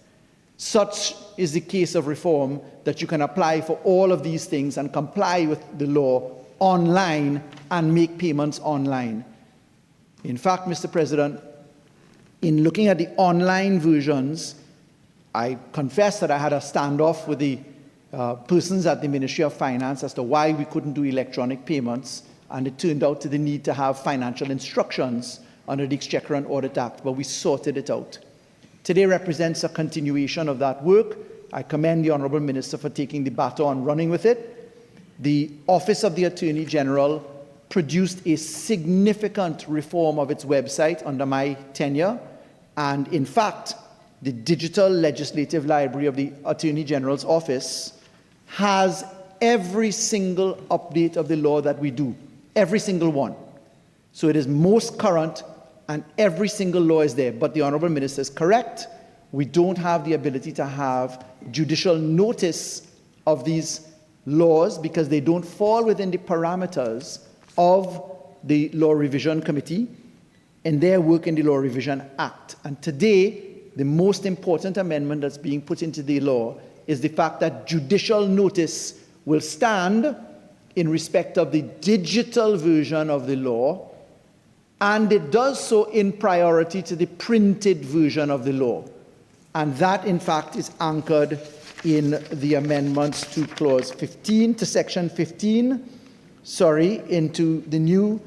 Such is the case of reform that you can apply for all of these things and comply with the law online and make payments online. In fact, Mr. President, in looking at the online versions, I confess that I had a standoff with the persons at the Ministry of Finance as to why we couldn't do electronic payments, and it turned out to the need to have financial instructions under the Exchequer and Audit Act, but we sorted it out. Today represents a continuation of that work. I commend the Honourable Minister for taking the baton and running with it. The Office of the Attorney General produced a significant reform of its website under my tenure, and in fact, the Digital Legislative Library of the Attorney General's office has every single update of the law that we do, every single one. So it is most current and every single law is there. But the Honourable Minister is correct. We don't have the ability to have judicial notice of these laws because they don't fall within the parameters of the Law Revision Committee and their work in the Law Revision Act. And today, the most important amendment that's being put into the law is the fact that judicial notice will stand in respect of the digital version of the law, and it does so in priority to the printed version of the law. And that, in fact, is anchored in the amendments to Clause 15, to Section 15, into the new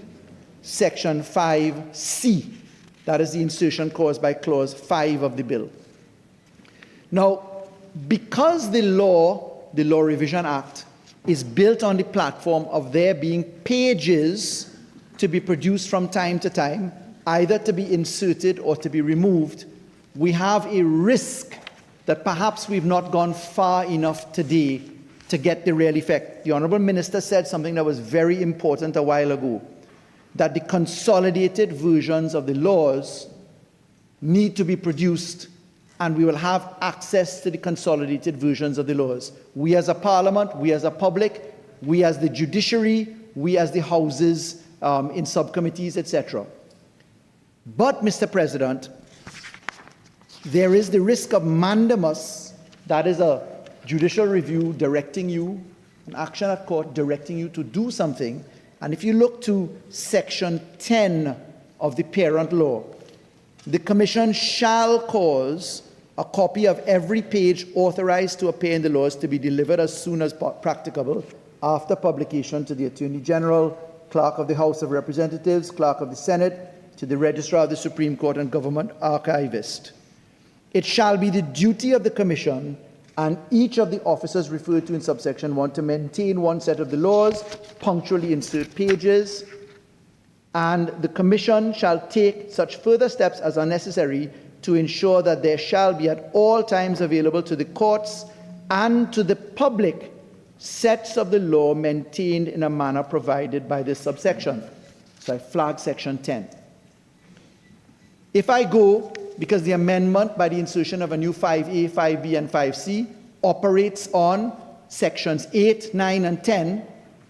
Section 5C. That is the insertion caused by Clause 5 of the bill. Now, because the Law Revision Act, is built on the platform of there being pages to be produced from time to time, either to be inserted or to be removed, we have a risk that perhaps we've not gone far enough today to get the real effect. The Honourable Minister said something that was very important a while ago, that the consolidated versions of the laws need to be produced, and we will have access to the consolidated versions of the laws. We as a parliament, we as a public, we as the judiciary, we as the houses in subcommittees, etc. But, Mr. President, there is the risk of mandamus, that is a judicial review directing you, an action at court directing you to do something. And if you look to Section 10 of the parent law, the Commission shall cause a copy of every page authorized to appear in the laws to be delivered as soon as practicable after publication to the Attorney General, Clerk of the House of Representatives, Clerk of the Senate, to the Registrar of the Supreme Court and Government Archivist. It shall be the duty of the Commission and each of the officers referred to in subsection 1 to maintain one set of the laws, punctually insert pages, and the Commission shall take such further steps as are necessary to ensure that there shall be at all times available to the courts and to the public sets of the law maintained in a manner provided by this subsection. So I flag Section 10. If I go, because the amendment by the insertion of a new 5A, 5B, and 5C operates on Sections 8, 9, and 10,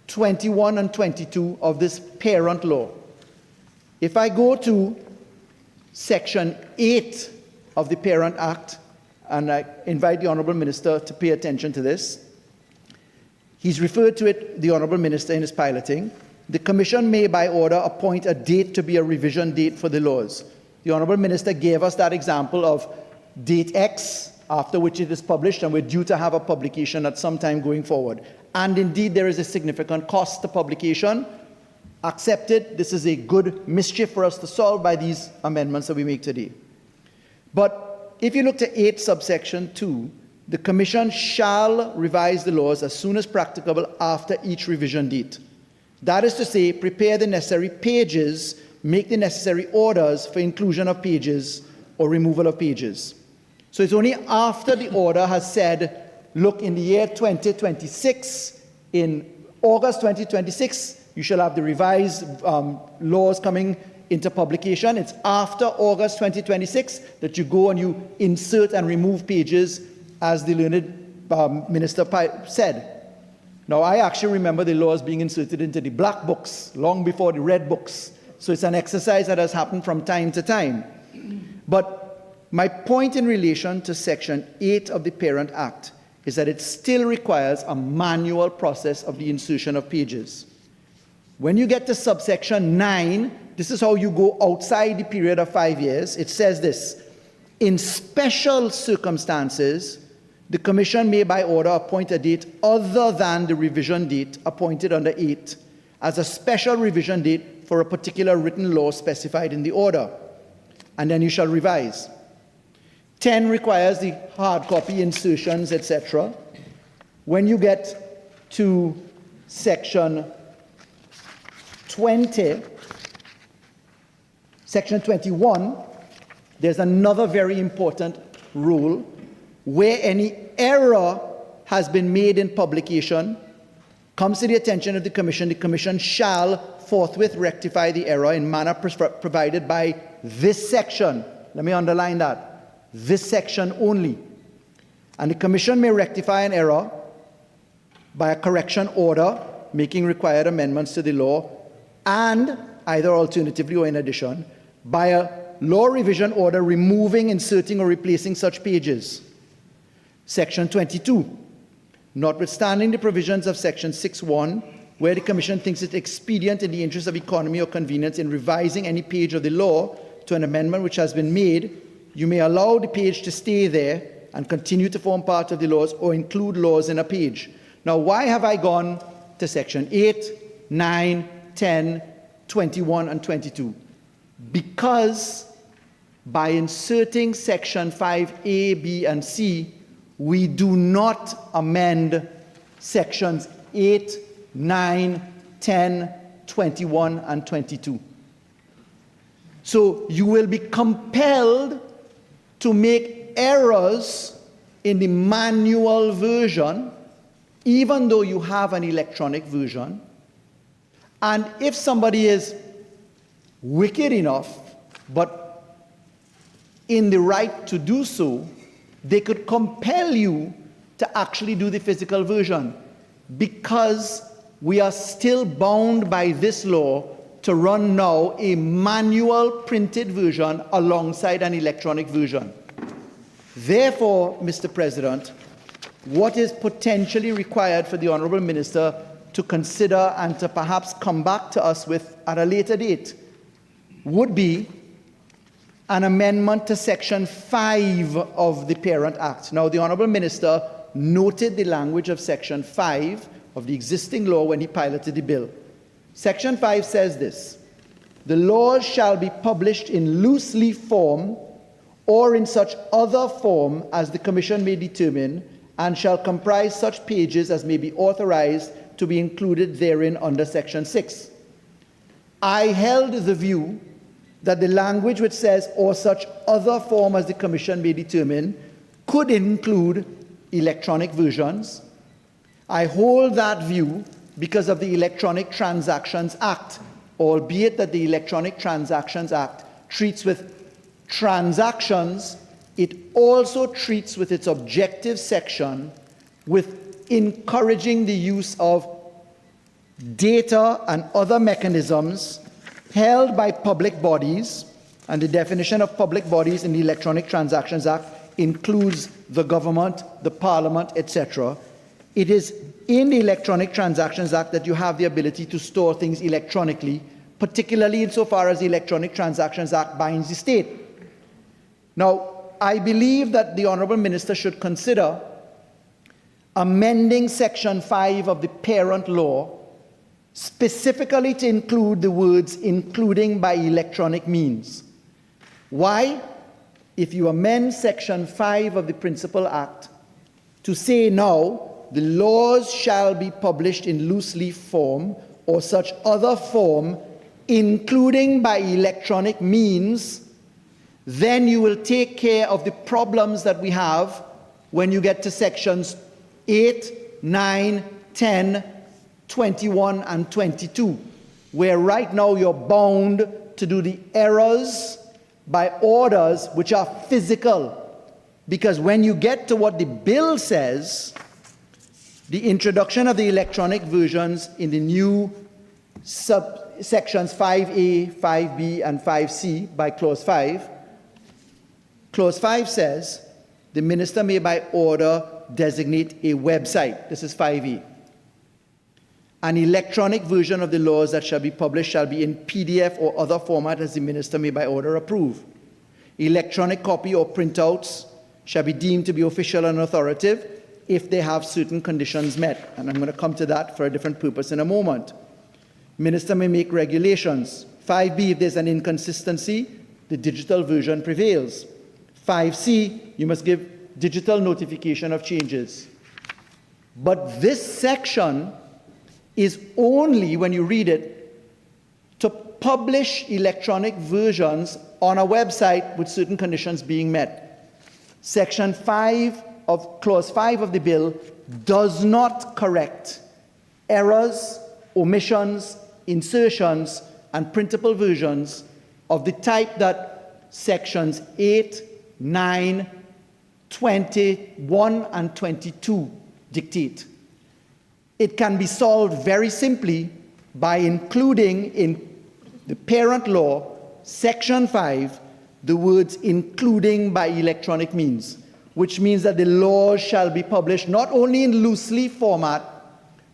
21 and 22 of this parent law. If I go to Section 8 of the Parent Act, and I invite the Honourable Minister to pay attention to this, he's referred to it, the Honourable Minister, in his piloting. The Commission may, by order, appoint a date to be a revision date for the laws. The Honourable Minister gave us that example of date X, after which it is published, and we're due to have a publication at some time going forward. And indeed, there is a significant cost to publication. Accepted. This is a good mischief for us to solve by these amendments that we make today. But if you look to 8 subsection 2, the Commission shall revise the laws as soon as practicable after each revision date. That is to say, prepare the necessary pages, make the necessary orders for inclusion of pages or removal of pages. So it's only after the order has said, look, in the year 2026, in August 2026, you shall have the revised laws coming into publication. It's after August 2026 that you go and you insert and remove pages, as the learned Minister said. Now, I actually remember the laws being inserted into the black books long before the red books. So it's an exercise that has happened from time to time. But my point in relation to Section 8 of the Parent Act is that it still requires a manual process of the insertion of pages. When you get to subsection 9, this is how you go outside the period of 5 years. It says this: in special circumstances, the Commission may by order appoint a date other than the revision date appointed under 8 as a special revision date for a particular written law specified in the order, and then you shall revise. 10 requires the hard copy insertions, etc. When you get to section 20, section 21, there's another very important rule where any error has been made in publication, comes to the attention of the Commission shall forthwith rectify the error in manner provided by this section. Let me underline that. This section only. And the Commission may rectify an error by a correction order, making required amendments to the law, and either alternatively or in addition, by a law revision order removing, inserting, or replacing such pages. Section 22. Notwithstanding the provisions of Section 6.1, where the Commission thinks it expedient in the interest of economy or convenience in revising any page of the law to an amendment which has been made, you may allow the page to stay there and continue to form part of the laws or include laws in a page. Now, why have I gone to Section 8, 9, 10, 21, and 22? Because by inserting Section 5A, B, and C, we do not amend Sections 8, 9, 10, 21, and 22. So you will be compelled to make errors in the manual version, even though you have an electronic version. And if somebody is wicked enough, but in the right to do so, they could compel you to actually do the physical version, because we are still bound by this law to run now a manual printed version alongside an electronic version. Therefore, Mr. President, what is potentially required for the Honourable Minister to consider and to perhaps come back to us with at a later date would be an amendment to Section 5 of the Parent Act. Now, the Honourable Minister noted the language of Section 5 of the existing law when he piloted the bill. Section 5 says this: the laws shall be published in loose leaf form or in such other form as the Commission may determine, and shall comprise such pages as may be authorized to be included therein under Section 6. I held the view that the language which says or such other form as the Commission may determine could include electronic versions. I hold that view because of the Electronic Transactions Act, albeit that the Electronic Transactions Act treats with transactions, it also treats with its objective section with encouraging the use of data and other mechanisms held by public bodies, and the definition of public bodies in the Electronic Transactions Act includes the government, the parliament, etc. It is in the Electronic Transactions Act that you have the ability to store things electronically, particularly insofar as the Electronic Transactions Act binds the state. Now, I believe that the Honourable Minister should consider amending Section 5 of the Parent Law specifically to include the words "including by electronic means." Why? If you amend Section 5 of the Principal Act to say now the laws shall be published in loose leaf form or such other form, including by electronic means, then you will take care of the problems that we have when you get to Sections 8, 9, 10, 21, and 22, where right now you're bound to do the errors by orders which are physical, Because when you get to what the bill says, the introduction of the electronic versions in the new subsections 5A, 5B, and 5C by Clause 5, Clause 5 says, the minister may by order designate a website. This is 5A. An electronic version of the laws that shall be published shall be in PDF or other format as the minister may by order approve. Electronic copy or printouts shall be deemed to be official and authoritative if they have certain conditions met. And I'm going to come to that for a different purpose in a moment. Minister may make regulations. 5B, if there's an inconsistency, the digital version prevails. 5C, you must give digital notification of changes. But this section is only, when you read it, to publish electronic versions on a website with certain conditions being met. Section 5 of Clause 5 of the bill does not correct errors, omissions, insertions, and printable versions of the type that Sections 8, 9, 21, and 22 dictate. It can be solved very simply by including in the parent law, Section 5, the words including by electronic means, which means that the laws shall be published not only in loose leaf format,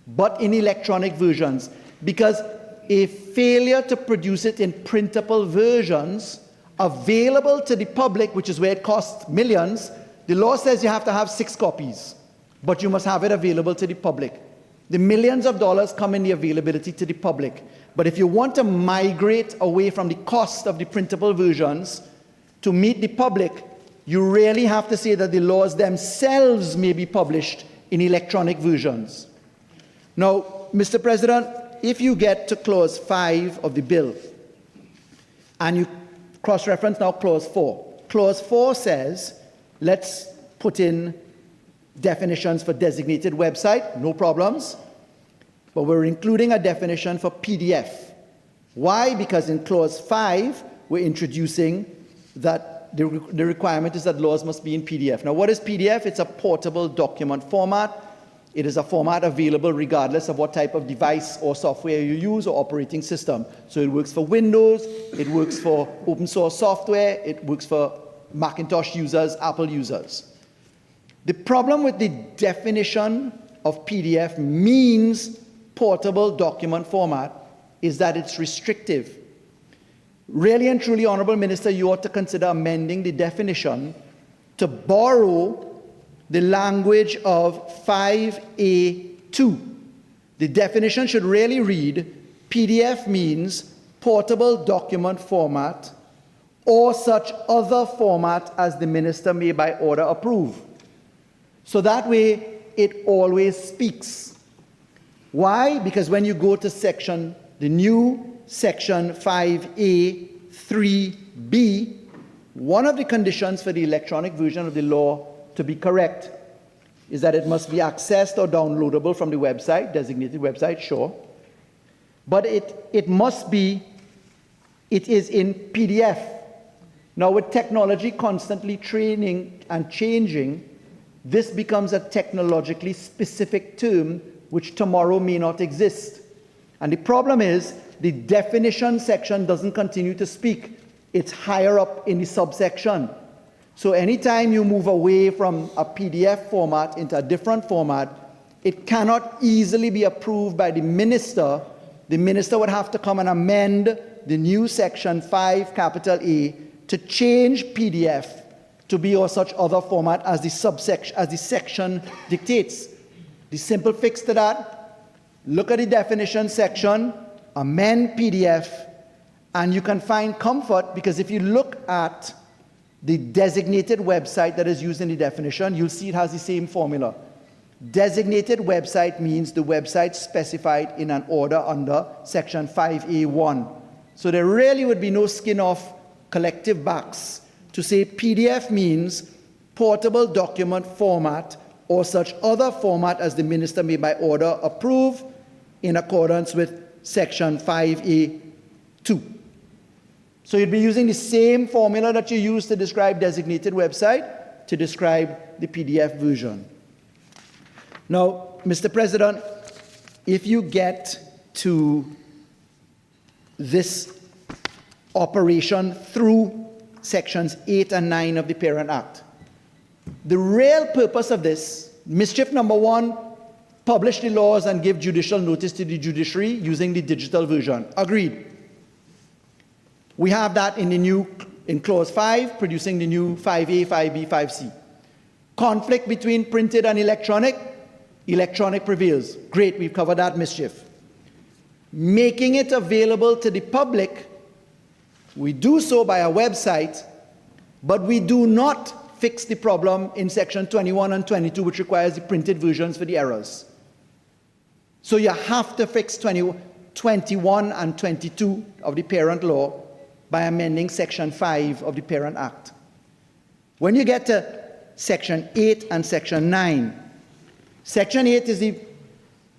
but in electronic versions. Because a failure to produce it in printable versions available to the public, which is where it costs millions, the law says you have to have 6 copies, but you must have it available to the public. The millions of dollars come in the availability to the public. But if you want to migrate away from the cost of the printable versions to meet the public, you really have to say that the laws themselves may be published in electronic versions. Now, Mr. President, if you get to Clause 5 of the bill, and you cross-reference now Clause 4. Clause 4 says, let's put in definitions for designated website, no problems, but we're including a definition for PDF. Why? Because in Clause 5, we're introducing that the requirement is that laws must be in PDF. Now, what is PDF? It's a portable document format. It is a format available regardless of what type of device or software you use or operating system. So it works for Windows, it works for open source software, it works for Macintosh users, Apple users. The problem with the definition of PDF means portable document format is that it's restrictive. Really and truly, Honorable Minister, you ought to consider amending the definition to borrow the language of 5A2. The definition should really read, PDF means portable document format or such other format as the minister may by order approve. So that way, it always speaks. Why? Because when you go to the new section 5A 3B, one of the conditions for the electronic version of the law to be correct is that it must be accessed or downloadable from the website, designated website, sure. But it is in PDF. Now, with technology constantly training and changing, this becomes a technologically specific term which tomorrow may not exist. And the problem is the definition section doesn't continue to speak. It's higher up in the subsection. So anytime you move away from a PDF format into a different format, it cannot easily be approved by the minister. The minister would have to come and amend the new section 5, capital A, to change PDF to be or such other format as the section dictates. The simple fix to that, look at the definition section, amend PDF, and you can find comfort, because if you look at the designated website that is used in the definition, you'll see it has the same formula. Designated website means the website specified in an order under section 5A1. So there really would be no skin off collective backs to say PDF means portable document format or such other format as the minister may by order approve in accordance with section 5A2. So you'd be using the same formula that you use to describe designated website, to describe the PDF version. Now, Mr. President, if you get to this operation through sections 8 and 9 of the Parent Act, the real purpose of this, mischief number 1, publish the laws and give judicial notice to the judiciary using the digital version. Agreed. We have that in clause 5, producing the new 5A, 5B, 5C. Conflict between printed and electronic prevails. Great, we've covered that mischief. Making it available to the public, we do so by a website, but we do not fix the problem in section 21 and 22, which requires the printed versions for the errors. So you have to fix 21 and 22 of the parent law by amending section 5 of the Parent Act. When you get to section 8 and section 9, section 8 is the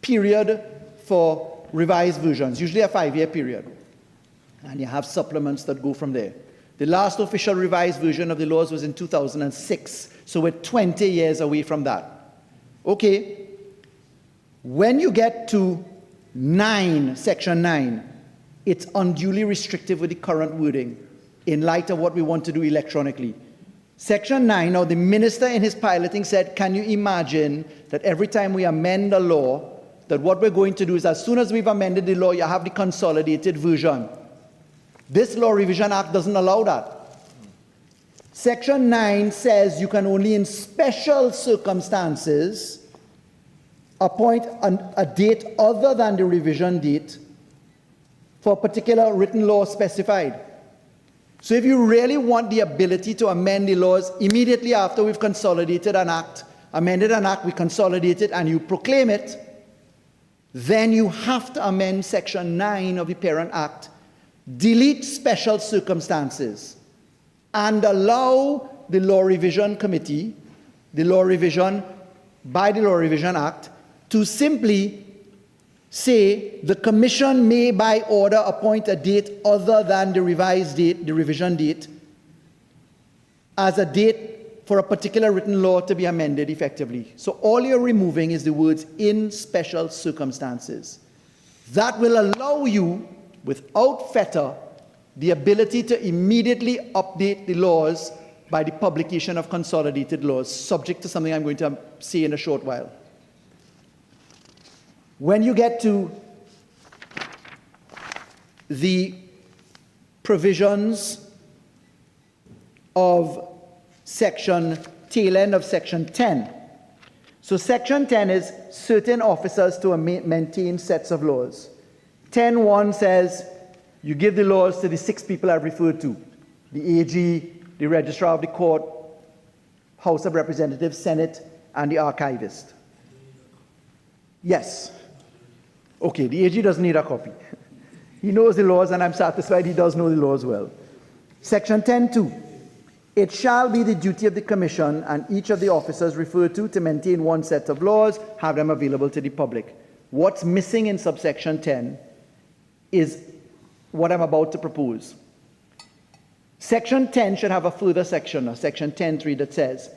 period for revised versions, usually a 5-year period. And you have supplements that go from there. The last official revised version of the laws was in 2006, so we're 20 years away from that. Okay, when you get to 9, section 9, it's unduly restrictive with the current wording in light of what we want to do electronically. Section 9, now the minister in his piloting said, can you imagine that every time we amend a law, that what we're going to do is as soon as we've amended the law, you have the consolidated version. This Law Revision Act doesn't allow that. Section 9 says you can only in special circumstances appoint a date other than the revision date for a particular written law specified. So if you really want the ability to amend the laws immediately after we've consolidated an act, amended an act, we consolidate it, and you proclaim it, then you have to amend section 9 of the Parent Act, delete special circumstances, and allow the Law Revision Committee, the Law Revision, by the Law Revision Act, to simply say the Commission may by order appoint a date other than the revised date, the revision date, as a date for a particular written law to be amended effectively. So all you're removing is the words in special circumstances. That will allow you, without fetter, the ability to immediately update the laws by the publication of consolidated laws, subject to something I'm going to say in a short while. When you get to the provisions of tail end of section 10. So section 10 is certain officers to maintain sets of laws. 10.1 says you give the laws to the 6 people I've referred to: the AG, the Registrar of the Court, House of Representatives, Senate, and the Archivist. Yes. Okay, the AG doesn't need a copy. He knows the laws, and I'm satisfied he does know the laws well. Section 10.2. It shall be the duty of the Commission and each of the officers referred to maintain one set of laws, have them available to the public. What's missing in subsection 10 is what I'm about to propose. Section 10 should have a further section, section 10.3, that says,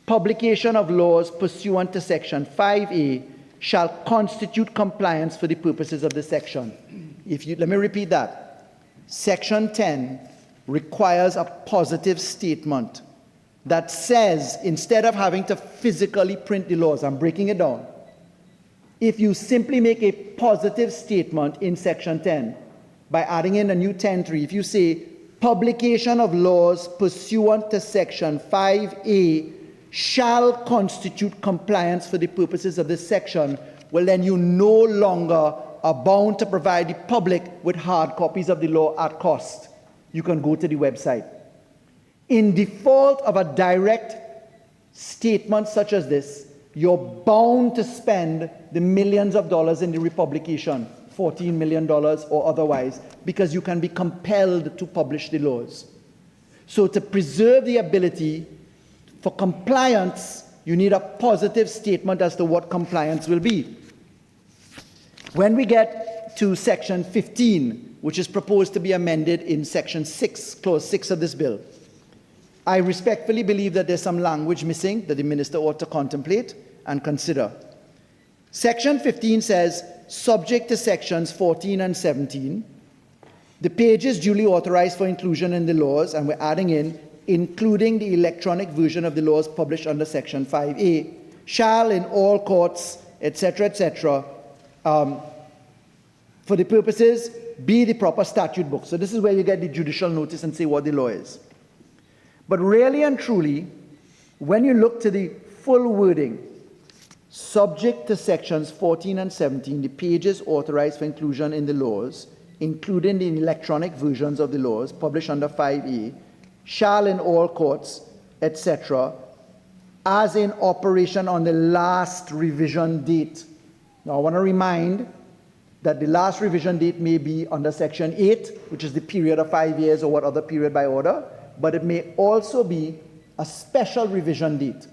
publication of laws pursuant to section 5A shall constitute compliance for the purposes of this section. Let me repeat that. Section 10 requires a positive statement that says, instead of having to physically print the laws, I'm breaking it down. If you simply make a positive statement in section 10 by adding in a new 10.3, if you say publication of laws pursuant to section 5A shall constitute compliance for the purposes of this section, well, then you no longer are bound to provide the public with hard copies of the law at cost. You can go to the website. In default of a direct statement such as this, you're bound to spend the millions of dollars in the republication, $14 million or otherwise, because you can be compelled to publish the laws. So to preserve the ability for compliance, you need a positive statement as to what compliance will be. When we get to section 15, which is proposed to be amended in section 6, clause 6 of this bill, I respectfully believe that there's some language missing that the minister ought to contemplate and consider. Section 15 says, subject to sections 14 and 17, the pages duly authorized for inclusion in the laws, and we're adding in, including the electronic version of the laws published under section 5A, shall in all courts, etc., for the purposes, be the proper statute book. So this is where you get the judicial notice and say what the law is. But really and truly, when you look to the full wording, subject to sections 14 and 17, the pages authorized for inclusion in the laws, including the electronic versions of the laws published under 5A, shall in all courts, etc., as in operation on the last revision date. Now, I want to remind that the last revision date may be under section 8, which is the period of 5 years or what other period by order, but it may also be a special revision date.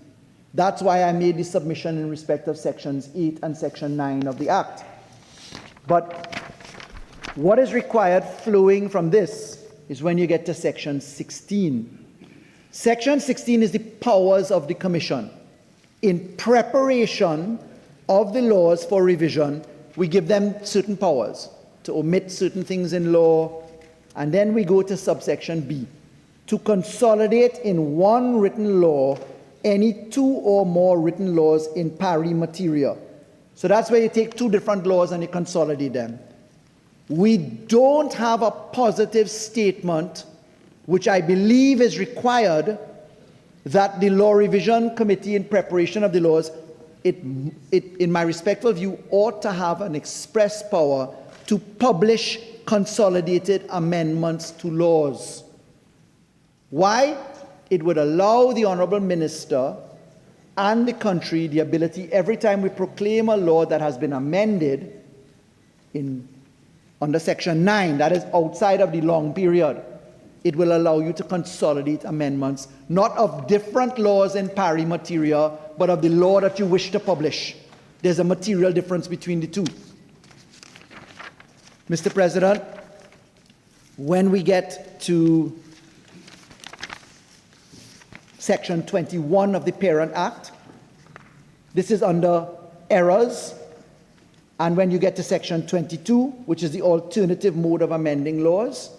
That's why I made the submission in respect of sections 8 and section 9 of the Act. But what is required flowing from this is when you get to section 16. Section 16 is the powers of the Commission. In preparation of the laws for revision, we give them certain powers to omit certain things in law, and then we go to subsection B, to consolidate in one written law any two or more written laws in pari materia. So that's where you take two different laws and you consolidate them. We don't have a positive statement, which I believe is required, that the Law Revision Committee in preparation of the laws, in my respectful view, ought to have an express power to publish consolidated amendments to laws. Why? It would allow the Honourable Minister and the country the ability, every time we proclaim a law that has been amended under Section 9, that is outside of the long period, it will allow you to consolidate amendments, not of different laws in pari materia, but of the law that you wish to publish. There's a material difference between the two. Mr. President, when we get to Section 21 of the Parent Act, this is under errors, and when you get to Section 22, which is the alternative mode of amending laws,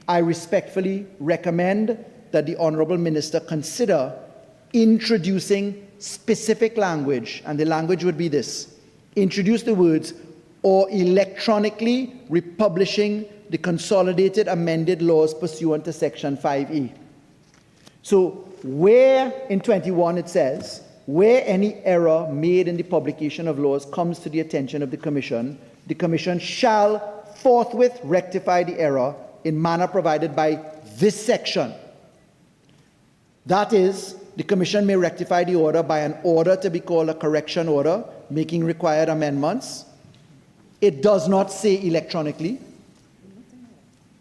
I respectfully recommend that the Honourable Minister consider introducing specific language, and the language would be this: introduce the words, or electronically republishing the consolidated amended laws pursuant to Section 5E. So where in 21 it says, where any error made in the publication of laws comes to the attention of the Commission shall forthwith rectify the error in manner provided by this section. That is, the Commission may rectify the order by an order to be called a correction order, making required amendments. It does not say electronically.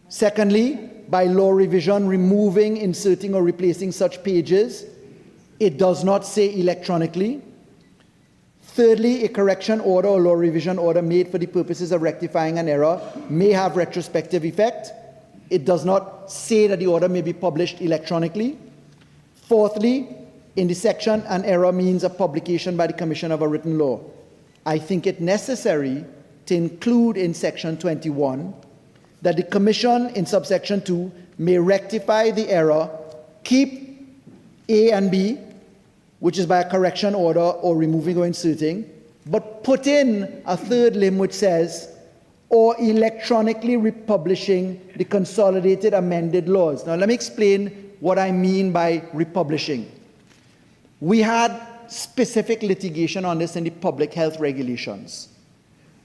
Secondly, by law revision, removing, inserting, or replacing such pages. It does not say electronically. Thirdly, a correction order or law revision order made for the purposes of rectifying an error may have retrospective effect. It does not say that the order may be published electronically. Fourthly, in the section, an error means a publication by the Commission of a written law. I think it necessary to include in Section 21 that the Commission in subsection 2 may rectify the error, keep A and B, which is by a correction order or removing or inserting, but put in a third limb which says, or electronically republishing the consolidated amended laws. Now let me explain what I mean by republishing. We had specific litigation on this in the public health regulations.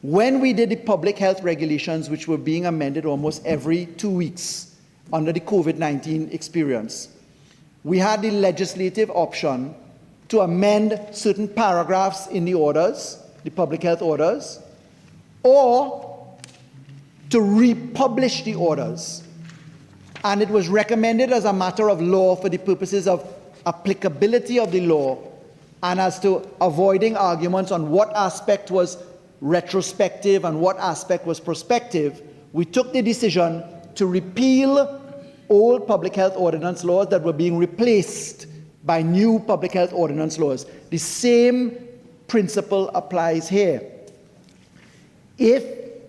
When we did the public health regulations, which were being amended almost every 2 weeks under the COVID-19 experience, we had the legislative option to amend certain paragraphs in the orders, the public health orders, or to republish the orders. And it was recommended as a matter of law for the purposes of applicability of the law and as to avoiding arguments on what aspect was retrospective and what aspect was prospective. We took the decision to repeal old public health ordinance laws that were being replaced by new public health ordinance laws. The same principle applies here. If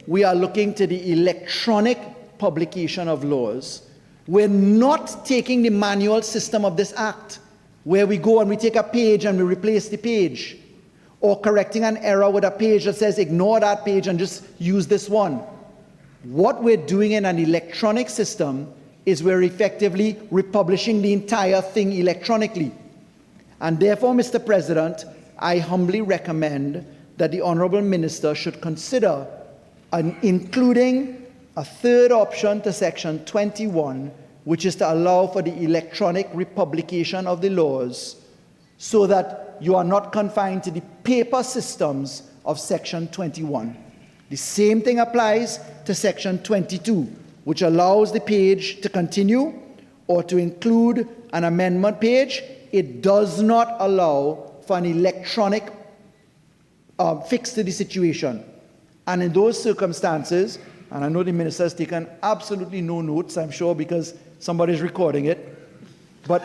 we are looking to the electronic publication of laws, we're not taking the manual system of this act, where we go and we take a page and we replace the page, or correcting an error with a page that says ignore that page and just use this one. What we're doing in an electronic system is we're effectively republishing the entire thing electronically. And therefore, Mr. President, I humbly recommend that the Honourable Minister should consider including a third option to Section 21, which is to allow for the electronic republication of the laws, so that you are not confined to the paper systems of Section 21. The same thing applies to Section 22, which allows the page to continue or to include an amendment page. It does not allow for an electronic fix to the situation. And in those circumstances, and I know the minister has taken absolutely no notes, I'm sure, because somebody's recording it, but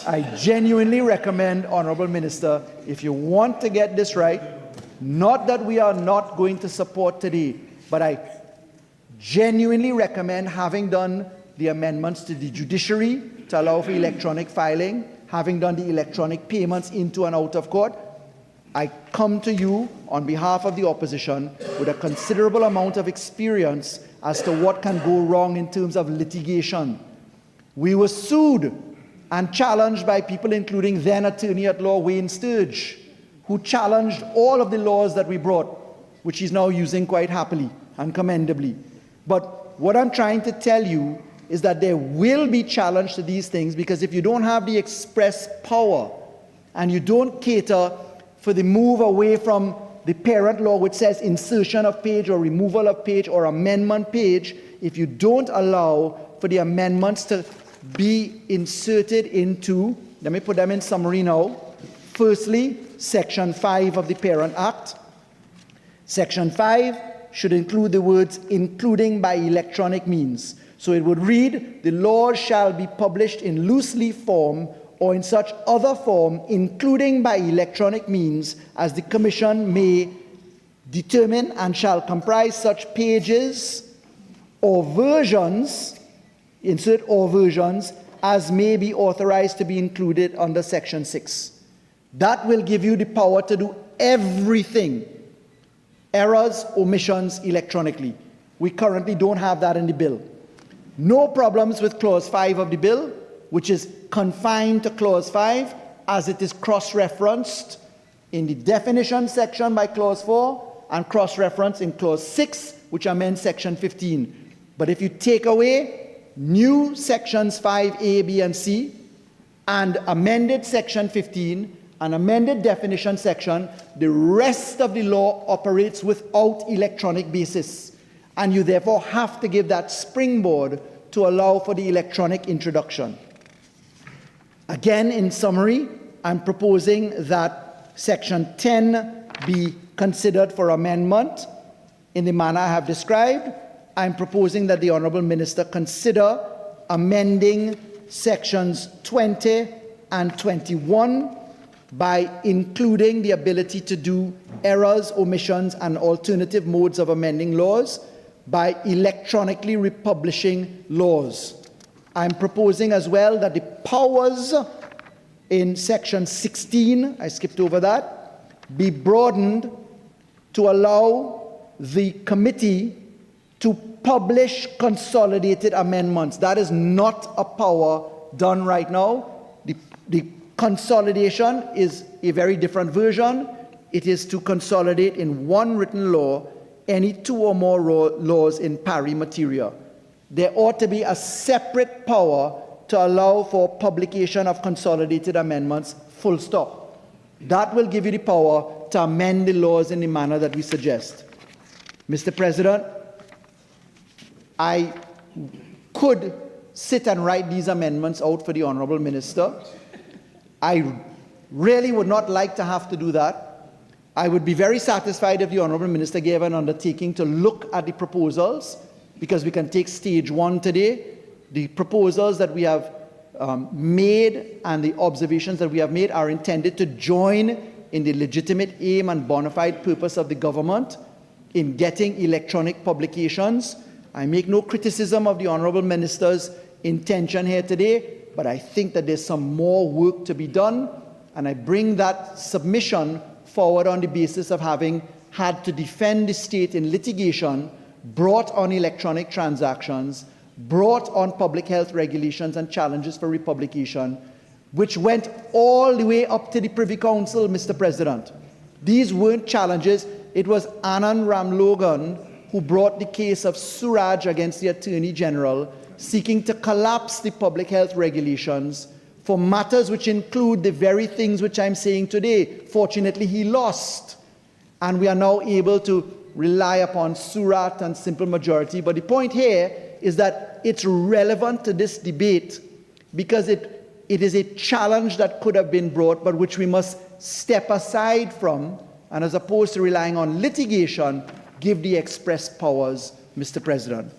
I genuinely recommend, Honourable Minister, if you want to get this right, not that we are not going to support today, but I genuinely recommend, having done the amendments to the judiciary to allow for electronic filing, having done the electronic payments into and out of court, I come to you on behalf of the opposition with a considerable amount of experience as to what can go wrong in terms of litigation. We were sued and challenged by people including then Attorney at Law Wayne Sturge, who challenged all of the laws that we brought, which he's now using quite happily and commendably. But what I'm trying to tell you is that there will be challenge to these things, because if you don't have the express power and you don't cater for the move away from the parent law, which says insertion of page or removal of page or amendment page, if you don't allow for the amendments to be inserted into, let me put them in summary now. Firstly, Section 5 of the Parent Act. Section 5 should include the words including by electronic means. So it would read, the laws shall be published in loose leaf form or in such other form, including by electronic means, as the Commission may determine, and shall comprise such pages or versions, insert or versions, as may be authorized to be included under Section 6. That will give you the power to do everything, errors, omissions, electronically. We currently don't have that in the bill. No problems with Clause 5 of the bill, which is confined to Clause 5, as it is cross-referenced in the definition section by Clause 4 and cross-referenced in Clause 6, which amends Section 15. But if you take away new Sections 5A, B, and C, and amended Section 15, an amended definition section, the rest of the law operates without electronic basis. And you therefore have to give that springboard to allow for the electronic introduction. Again, in summary, I'm proposing that Section 10 be considered for amendment in the manner I have described. I'm proposing that the Honourable Minister consider amending Sections 20 and 21 by including the ability to do errors, omissions, and alternative modes of amending laws by electronically republishing laws. I'm proposing as well that the powers in Section 16, I skipped over that, be broadened to allow the committee to publish consolidated amendments. That is not a power done right now. The consolidation is a very different version. It is to consolidate in one written law any two or more laws in pari materia. There ought to be a separate power to allow for publication of consolidated amendments, full stop. That will give you the power to amend the laws in the manner that we suggest. Mr. President, I could sit and write these amendments out for the Honourable Minister. I really would not like to have to do that. I would be very satisfied if the Honourable Minister gave an undertaking to look at the proposals, because we can take stage 1 today, The proposals that we have made and the observations that we have made are intended to join in the legitimate aim and bona fide purpose of the government in getting electronic publications. I make no criticism of the Honourable Minister's intention here today, but I think that there's some more work to be done, and I bring that submission forward on the basis of having had to defend the state in litigation brought on electronic transactions, brought on public health regulations and challenges for republication, which went all the way up to the Privy Council, Mr. President. These weren't challenges. It was Anand Ramlogan who brought the case of Suraj against the Attorney General, seeking to collapse the public health regulations for matters which include the very things which I'm saying today. Fortunately, he lost, and we are now able to rely upon Surat and simple majority. But the point here is that it's relevant to this debate because it is a challenge that could have been brought, but which we must step aside from, and as opposed to relying on litigation, give the express powers, Mr. President.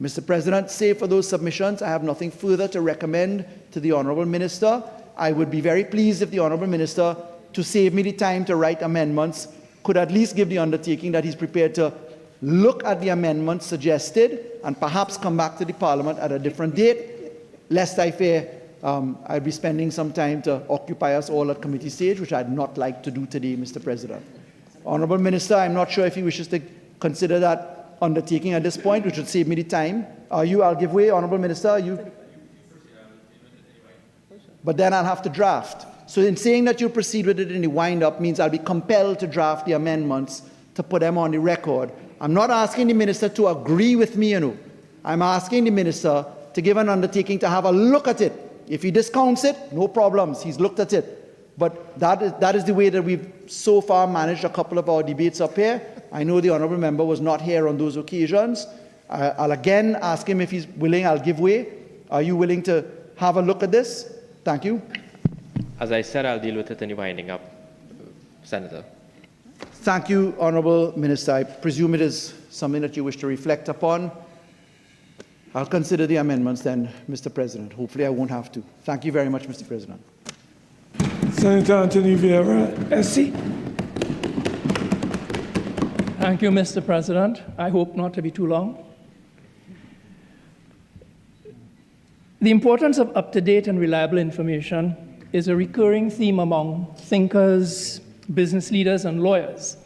Mr. President, save for those submissions, I have nothing further to recommend to the Honourable Minister. I would be very pleased if the Honourable Minister, to save me the time to write amendments, could at least give the undertaking that he's prepared to look at the amendments suggested and perhaps come back to the Parliament at a different date, lest I fear I'll be spending some time to occupy us all at committee stage, which I'd not like to do today, Mr. President. Honourable Minister, I'm not sure if he wishes to consider that undertaking at this point, which would save me the time. I'll give way, Honourable Minister. But then I'll have to draft. So in saying that you proceed with it in the wind-up means I'll be compelled to draft the amendments to put them on the record. I'm not asking the Minister to agree with me, I'm asking the Minister to give an undertaking to have a look at it. If he discounts it, no problems. He's looked at it. But that is the way that we've so far managed a couple of our debates up here. I know the Honourable Member was not here on those occasions. I'll again ask him if he's willing. I'll give way. Are you willing to have a look at this? Thank you. As I said, I'll deal with it in the winding up, Senator. Thank you, Honourable Minister. I presume it is something that you wish to reflect upon. I'll consider the amendments then, Mr. President. Hopefully I won't have to. Thank you very much, Mr. President. Senator Anthony Vieira, SC. Thank you, Mr. President. I hope not to be too long. The importance of up-to-date and reliable information is a recurring theme among thinkers, business leaders, and lawyers,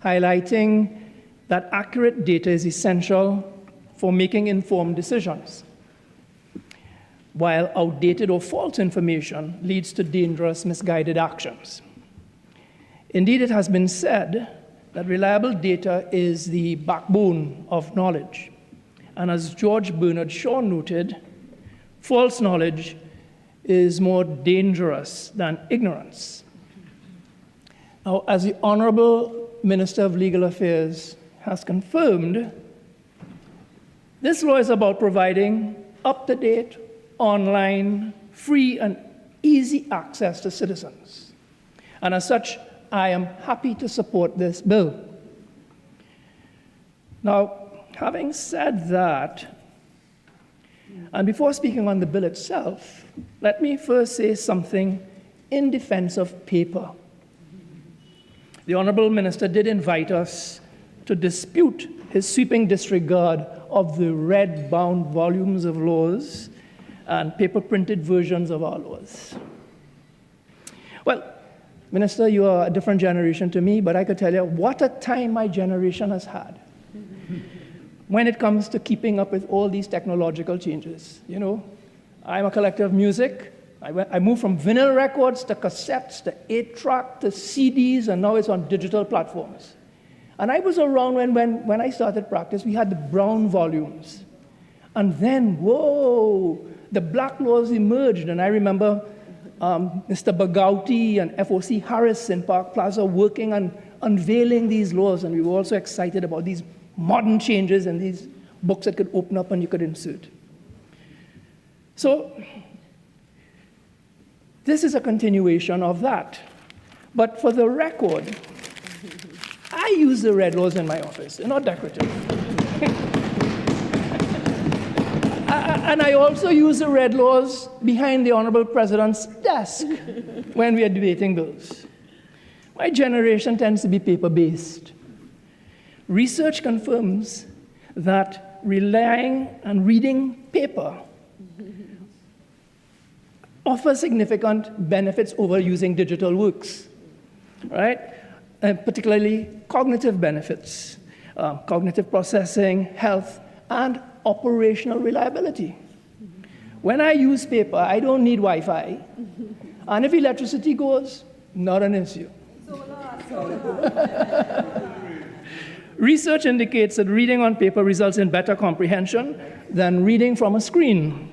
highlighting that accurate data is essential for making informed decisions, while outdated or false information leads to dangerous, misguided actions. Indeed, it has been said that reliable data is the backbone of knowledge. And as George Bernard Shaw noted, false knowledge is more dangerous than ignorance. Now, as the Honourable Minister of Legal Affairs has confirmed, this law is about providing up-to-date, online, free, and easy access to citizens. And as such, I am happy to support this bill. Now, having said that, and before speaking on the bill itself, let me first say something in defense of paper. The Honourable Minister did invite us to dispute his sweeping disregard of the red-bound volumes of laws and paper-printed versions of our laws. Well, Minister, you are a different generation to me, but I could tell you what a time my generation has had when it comes to keeping up with all these technological changes. I'm a collector of music. I moved from vinyl records to cassettes to 8-track to CDs, and now it's on digital platforms. And I was around when I started practice, we had the brown volumes. And then, whoa, the black laws emerged. And I remember Mr. Bagauti and FOC Harris in Park Plaza working on unveiling these laws. And we were also excited about these modern changes and these books that could open up and you could insert. So this is a continuation of that. But for the record, I use the red laws in my office. They're not decorative. And I also use the red laws behind the Honorable President's desk when we are debating bills. My generation tends to be paper-based. Research confirms that relying on reading paper offers significant benefits over using digital works, right? Particularly cognitive benefits, cognitive processing, health, and operational reliability. When I use paper, I don't need Wi-Fi. And if electricity goes, not an issue. Research indicates that reading on paper results in better comprehension than reading from a screen.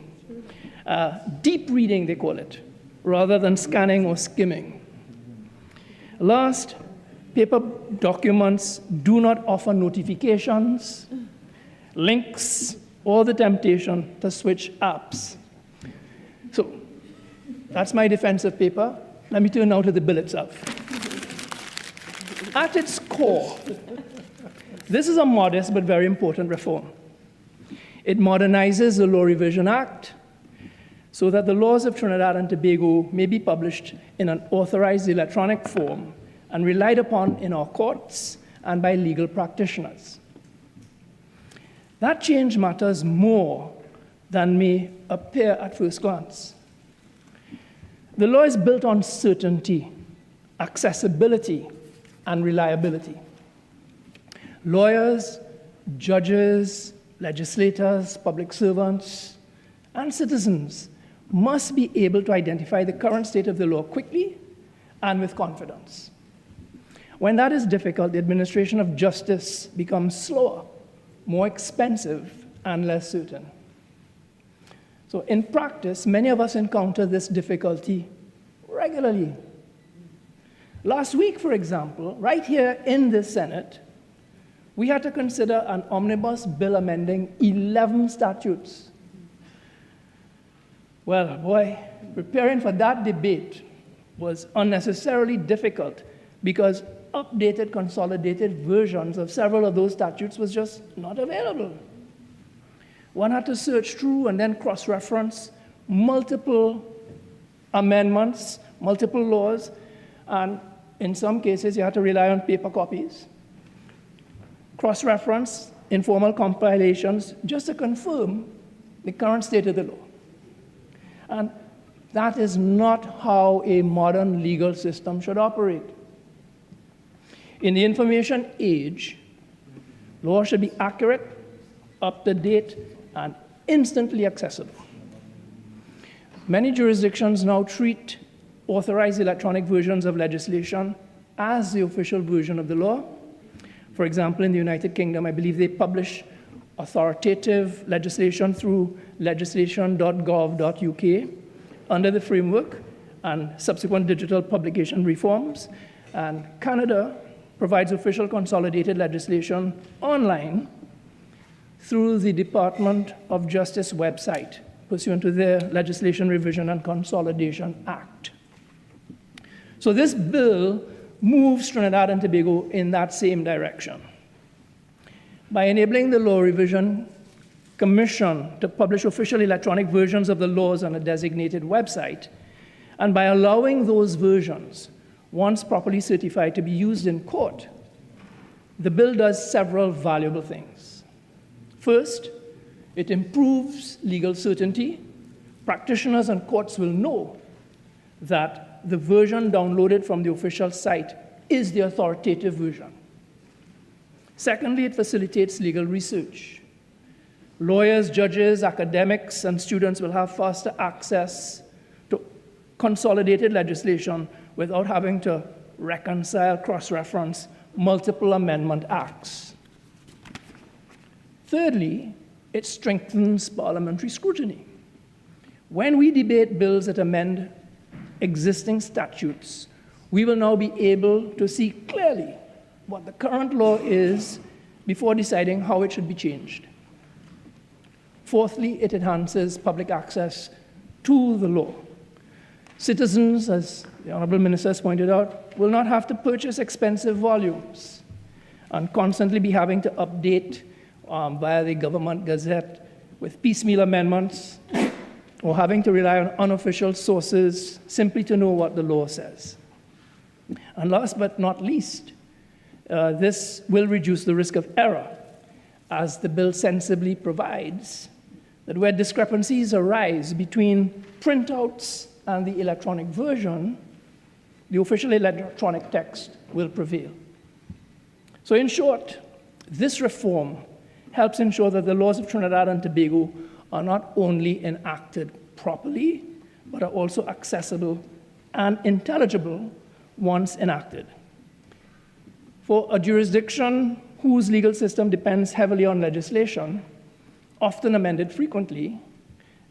Deep reading, they call it, rather than scanning or skimming. Last, paper documents do not offer notifications, links, or the temptation to switch apps. So that's my defense of paper. Let me turn now to the bill itself. At its core, this is a modest but very important reform. It modernizes the Law Revision Act so that the laws of Trinidad and Tobago may be published in an authorized electronic form and relied upon in our courts and by legal practitioners. That change matters more than may appear at first glance. The law is built on certainty, accessibility, and reliability. Lawyers, judges, legislators, public servants, and citizens must be able to identify the current state of the law quickly and with confidence. When that is difficult, the administration of justice becomes slower, more expensive, and less certain. So in practice, many of us encounter this difficulty regularly. Last week, for example, right here in the Senate, we had to consider an omnibus bill amending 11 statutes. Well, boy, preparing for that debate was unnecessarily difficult because updated, consolidated versions of several of those statutes was just not available. One had to search through and then cross-reference multiple amendments, multiple laws, and in some cases, you had to rely on paper copies, cross-reference, informal compilations, just to confirm the current state of the law. And that is not how a modern legal system should operate. In the information age, law should be accurate, up-to-date, and instantly accessible. Many jurisdictions now treat authorized electronic versions of legislation as the official version of the law. For example, in the United Kingdom, I believe they publish authoritative legislation through legislation.gov.uk under the framework and subsequent digital publication reforms. And Canada provides official consolidated legislation online through the Department of Justice website, pursuant to their Legislation Revision and Consolidation Act. So this bill moves Trinidad and Tobago in that same direction. By enabling the Law Revision Commission to publish official electronic versions of the laws on a designated website, and by allowing those versions, once properly certified, to be used in court, the bill does several valuable things. First, it improves legal certainty. Practitioners and courts will know that the version downloaded from the official site is the authoritative version. Secondly, it facilitates legal research. Lawyers, judges, academics, and students will have faster access to consolidated legislation without having to reconcile, cross-reference multiple amendment acts. Thirdly, it strengthens parliamentary scrutiny. When we debate bills that amend existing statutes, we will now be able to see clearly what the current law is before deciding how it should be changed. Fourthly, it enhances public access to the law. Citizens, as the Honorable Minister has pointed out, will not have to purchase expensive volumes and constantly be having to update via the government gazette with piecemeal amendments or having to rely on unofficial sources simply to know what the law says. And last but not least, this will reduce the risk of error, as the bill sensibly provides that where discrepancies arise between printouts and the electronic version, the official electronic text will prevail. So in short, this reform helps ensure that the laws of Trinidad and Tobago are not only enacted properly, but are also accessible and intelligible once enacted. For a jurisdiction whose legal system depends heavily on legislation, often amended frequently,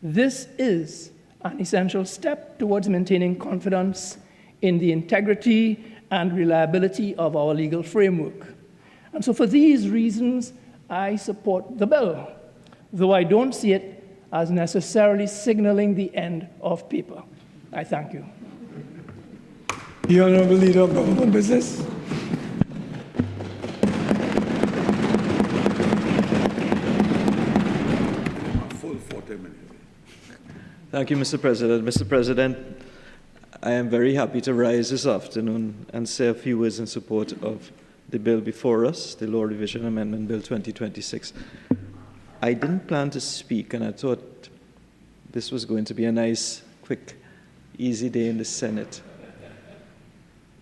this is an essential step towards maintaining confidence in the integrity and reliability of our legal framework. And so for these reasons, I support the bill, though I don't see it as necessarily signaling the end of paper. I thank you. The Honorable Leader of Government Business. Thank you, Mr. President. Mr. President, I am very happy to rise this afternoon and say a few words in support of the bill before us, the Law Revision Amendment Bill 2026. I didn't plan to speak, and I thought this was going to be a nice, quick, easy day in the Senate.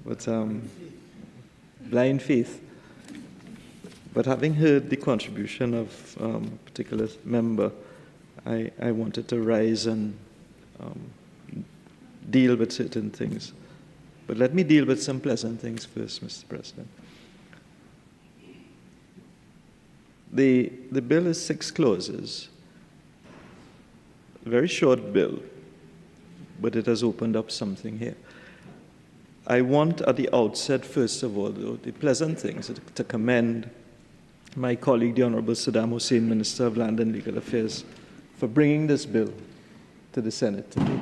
But blind faith. But having heard the contribution of a particular member, I wanted to rise and deal with certain things. But let me deal with some pleasant things first, Mr. President. The bill is 6 clauses. A very short bill, but it has opened up something here. I want at the outset, first of all, though, the pleasant things, to commend my colleague, the Honorable Saddam Hosein, Minister of Land and Legal Affairs, for bringing this bill to the Senate today.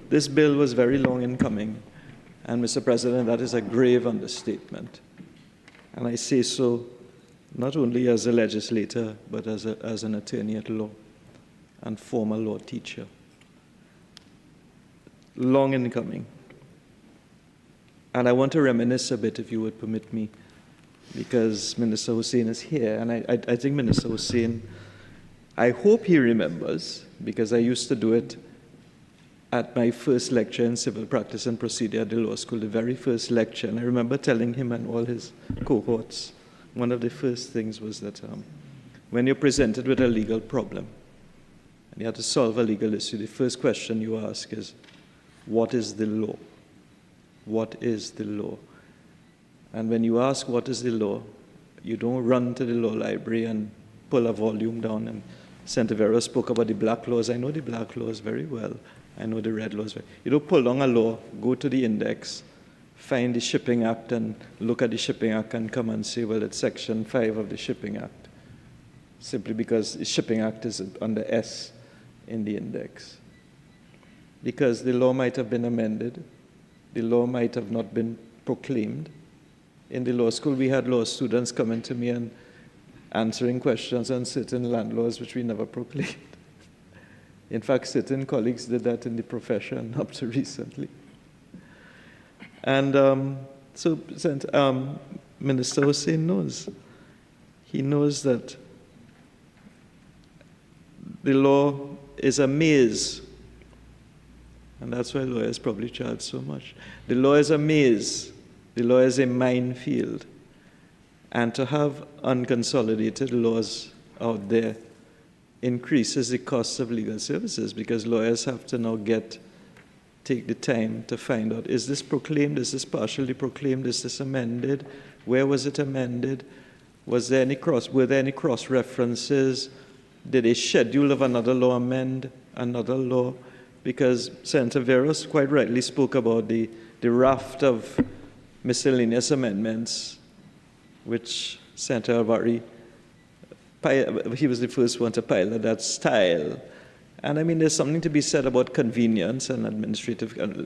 This bill was very long in coming, and Mr. President, that is a grave understatement. And I say so not only as a legislator, but as an attorney at law and former law teacher. Long in coming. And I want to reminisce a bit, if you would permit me, because Minister Hosein is here, and I think Minister Hosein, I hope he remembers, because I used to do it at my first lecture in civil practice and procedure at the law school, the very first lecture, and I remember telling him and all his cohorts, one of the first things was that when you're presented with a legal problem, and you have to solve a legal issue, the first question you ask is, what is the law? What is the law? And when you ask what is the law, you don't run to the law library and pull a volume down. And Senator Vieira spoke about the black laws. I know the black laws very well. I know the red laws very well. You don't pull down a law, go to the index, find the Shipping Act and look at the Shipping Act and come and say, well, it's Section 5 of the Shipping Act, simply because the Shipping Act is under S in the index. Because the law might have been amended, the law might have not been proclaimed. In the law school, we had law students coming to me and answering questions on certain land laws which we never proclaimed. In fact, certain colleagues did that in the profession up to recently. And so Minister Hosein knows. He knows that the law is a maze. And that's why lawyers probably charge so much. The law is a maze. The law is a minefield. And to have unconsolidated laws out there increases the cost of legal services, because lawyers have to now take the time to find out, is this proclaimed, is this partially proclaimed, is this amended, where was it amended, were there any cross references, did a schedule of another law amend another law? Because Senator Vieira quite rightly spoke about the raft of miscellaneous amendments, which Senator Al-Rawi, he was the first one to pilot that style. And I mean, there's something to be said about convenience and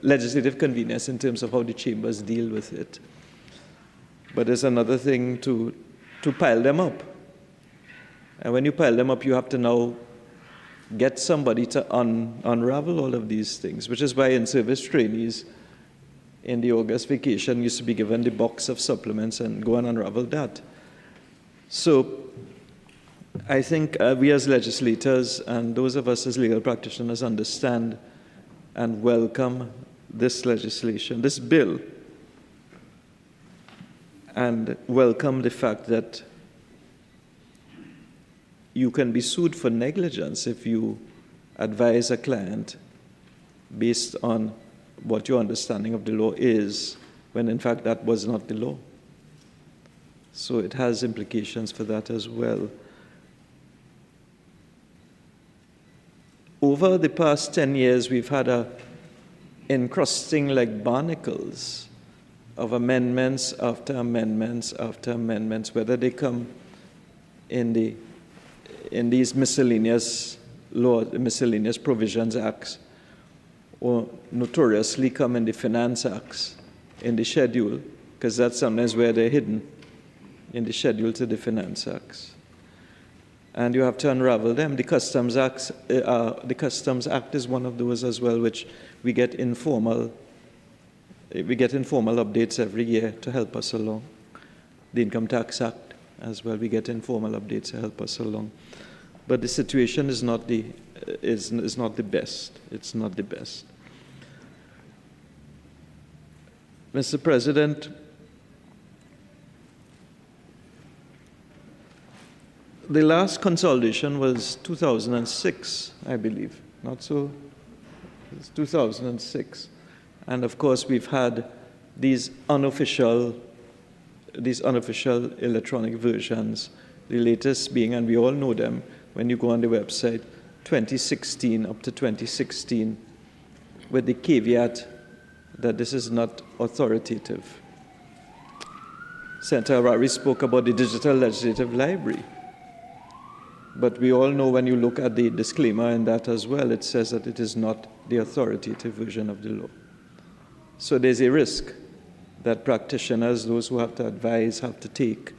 legislative convenience in terms of how the chambers deal with it. But there's another thing to to pile them up. And when you pile them up, you have to now get somebody to unravel all of these things, which is why in-service trainees in the August vacation used to be given the box of supplements and go and unravel that. So I think we as legislators and those of us as legal practitioners understand and welcome this legislation, this bill, and welcome the fact that you can be sued for negligence if you advise a client based on what your understanding of the law is, when in fact that was not the law. So it has implications for that as well. Over the past 10 years, we've had a encrusting like barnacles of amendments after amendments after amendments, whether they come in these miscellaneous miscellaneous provisions acts, or notoriously come in the finance acts, in the schedule, because that's sometimes where they're hidden, in the schedule to the finance acts. And you have to unravel them. The Customs Act is one of those as well, which we get informal updates every year to help us along. The Income Tax Act as well, we get informal updates to help us along. But the situation is not the best. It's not the best. Mr. President, the last consolidation was 2006, I believe. Not so. It's 2006. And of course, we've had these unofficial electronic versions, the latest being, and we all know them, when you go on the website, 2016 up to 2016, with the caveat that this is not authoritative. Senator Al-Rawi spoke about the Digital Legislative Library. But we all know when you look at the disclaimer in that as well, it says that it is not the authoritative version of the law. So there's a risk that practitioners, those who have to advise, have to take,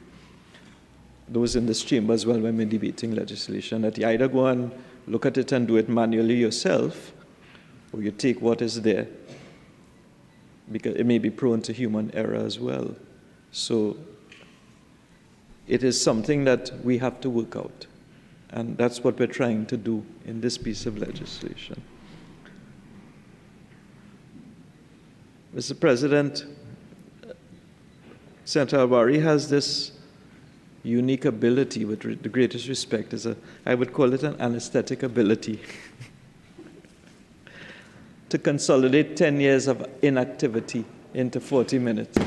those in this chamber as well when we're debating legislation, that you either go and look at it and do it manually yourself, or you take what is there, because it may be prone to human error as well. So it is something that we have to work out. And that's what we're trying to do in this piece of legislation. Mr. President, Senator Al-Rawi has this unique ability, with the greatest respect, I would call it an anesthetic ability, to consolidate 10 years of inactivity into 40 minutes.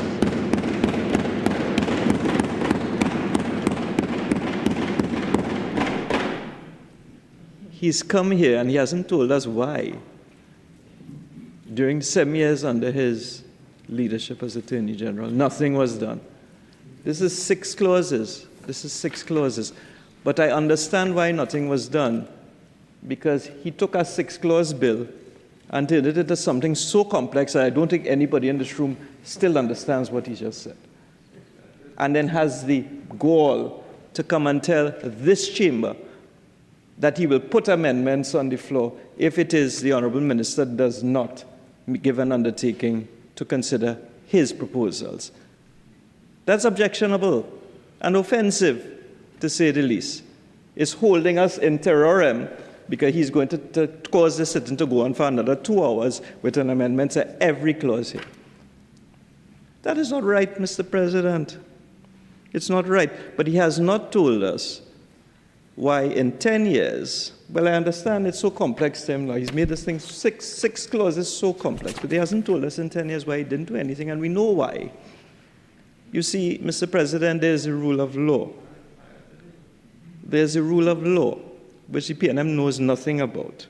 He's come here and he hasn't told us why. During 7 years under his leadership as Attorney General, nothing was done. This is 6 clauses. But I understand why nothing was done, because he took a 6-clause bill and turned it into something so complex that I don't think anybody in this room still understands what he just said. And then has the gall to come and tell this chamber that he will put amendments on the floor if it is the Honourable Minister does not give an undertaking to consider his proposals. That's objectionable and offensive, to say the least. It's holding us in terrorem, because he's going to cause the sitting to go on for another 2 hours with an amendment to every clause here. That is not right, Mr. President. It's not right. But he has not told us why in 10 years, well, I understand it's so complex to him now. He's made this thing, six clauses so complex, but he hasn't told us in 10 years why he didn't do anything, and we know why. You see, Mr. President, there's a rule of law. There's a rule of law, which the PNM knows nothing about.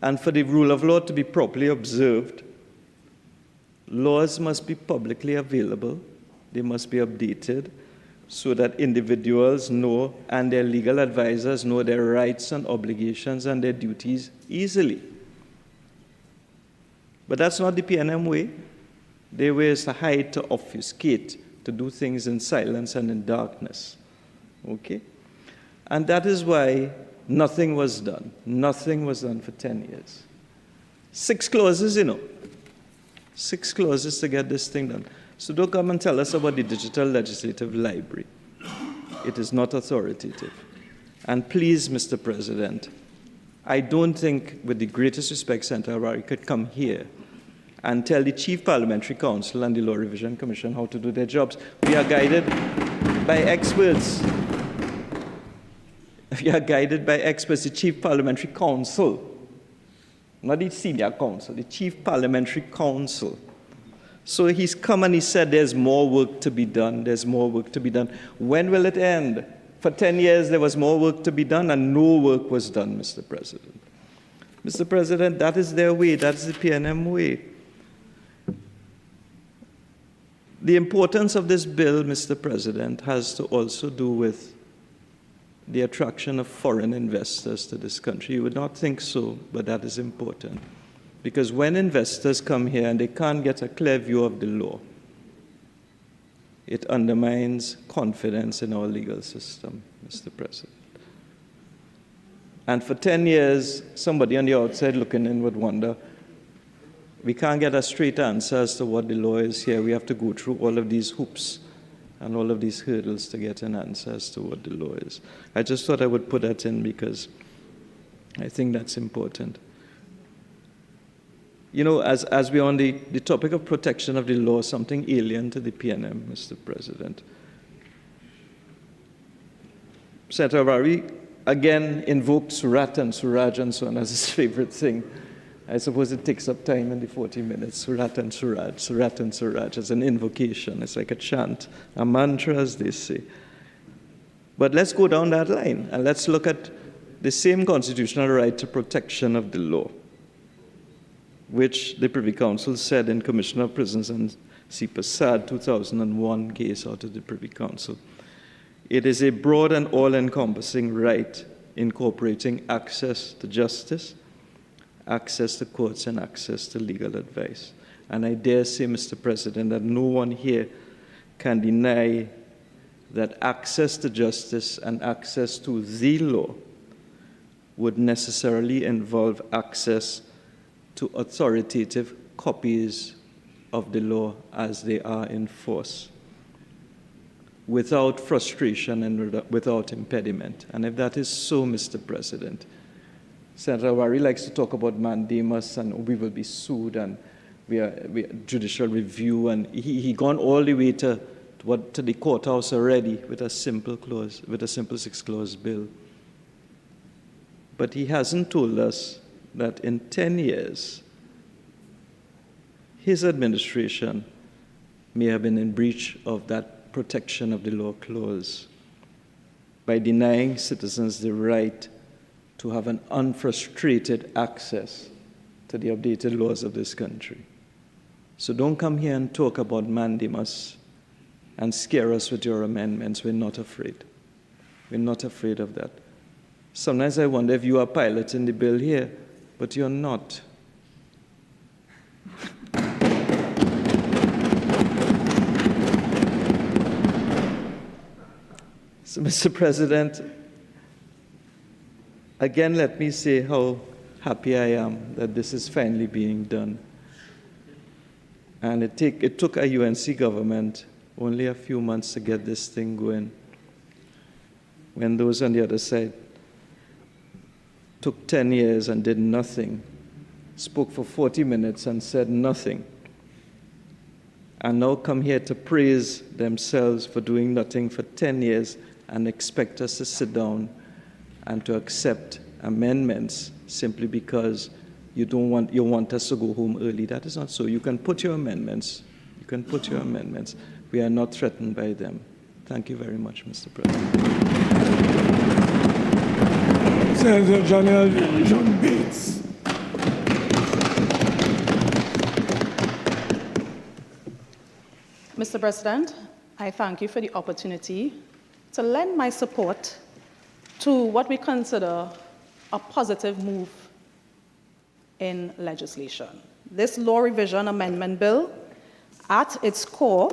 And for the rule of law to be properly observed, laws must be publicly available. They must be updated, so that individuals know and their legal advisors know their rights and obligations and their duties easily. But that's not the PNM way. Their way is to hide, to obfuscate, to do things in silence and in darkness. Okay? And that is why nothing was done. Nothing was done for 10 years. 6 clauses, 6 clauses to get this thing done. So don't come and tell us about the Digital Legislative Library. It is not authoritative. And please, Mr. President, I don't think, with the greatest respect, Senator Al-Rawi could come here and tell the Chief Parliamentary Council and the Law Revision Commission how to do their jobs. We are guided by experts. We are guided by experts, the Chief Parliamentary Council, not the Senior Council, the Chief Parliamentary Council. So he's come and he said there's more work to be done, there's more work to be done. When will it end? For 10 years there was more work to be done and no work was done, Mr. President. Mr. President, that is their way, that is the PNM way. The importance of this bill, Mr. President, has to also do with the attraction of foreign investors to this country. You would not think so, but that is important. Because when investors come here and they can't get a clear view of the law, it undermines confidence in our legal system, Mr. President. And for 10 years, somebody on the outside looking in would wonder, we can't get a straight answer as to what the law is here. We have to go through all of these hoops and all of these hurdles to get an answer as to what the law is. I just thought I would put that in because I think that's important. As we're on the topic of protection of the law, something alien to the PNM, Mr. President. Senator Al-Rawi again invoked Surat and Suraj and so on as his favorite thing. I suppose it takes up time in the 40 minutes. Surat and Suraj as an invocation. It's like a chant, a mantra, as they say. But let's go down that line and let's look at the same constitutional right to protection of the law, which the Privy Council said in Commissioner of Prisons and C. Passad 2001 case out of the Privy Council. It is a broad and all-encompassing right incorporating access to justice, access to courts, and access to legal advice. And I dare say, Mr. President, that no one here can deny that access to justice and access to the law would necessarily involve access to authoritative copies of the law as they are in force, without frustration and without impediment. And if that is so, Mr. President, Senator Al-Rawi likes to talk about mandamus and we will be sued and we are judicial review, and he gone all the way to the courthouse already with a simple 6-clause bill. But he hasn't told us that in 10 years, his administration may have been in breach of that protection of the law clause by denying citizens the right to have an unfrustrated access to the updated laws of this country. So don't come here and talk about mandamus and scare us with your amendments. We're not afraid. We're not afraid of that. Sometimes I wonder if you are piloting the bill here, but you're not. So, Mr. President, again, let me say how happy I am that this is finally being done. And it took a UNC government only a few months to get this thing going, when those on the other side took 10 years and did nothing, spoke for 40 minutes and said nothing, and now come here to praise themselves for doing nothing for 10 years and expect us to sit down and to accept amendments simply because you want us to go home early. That is not so. You can put your amendments. We are not threatened by them. Thank you very much, Mr. President. Senator Janelle John Bates. Mr. President, I thank you for the opportunity to lend my support to what we consider a positive move in legislation. This law revision amendment bill, at its core,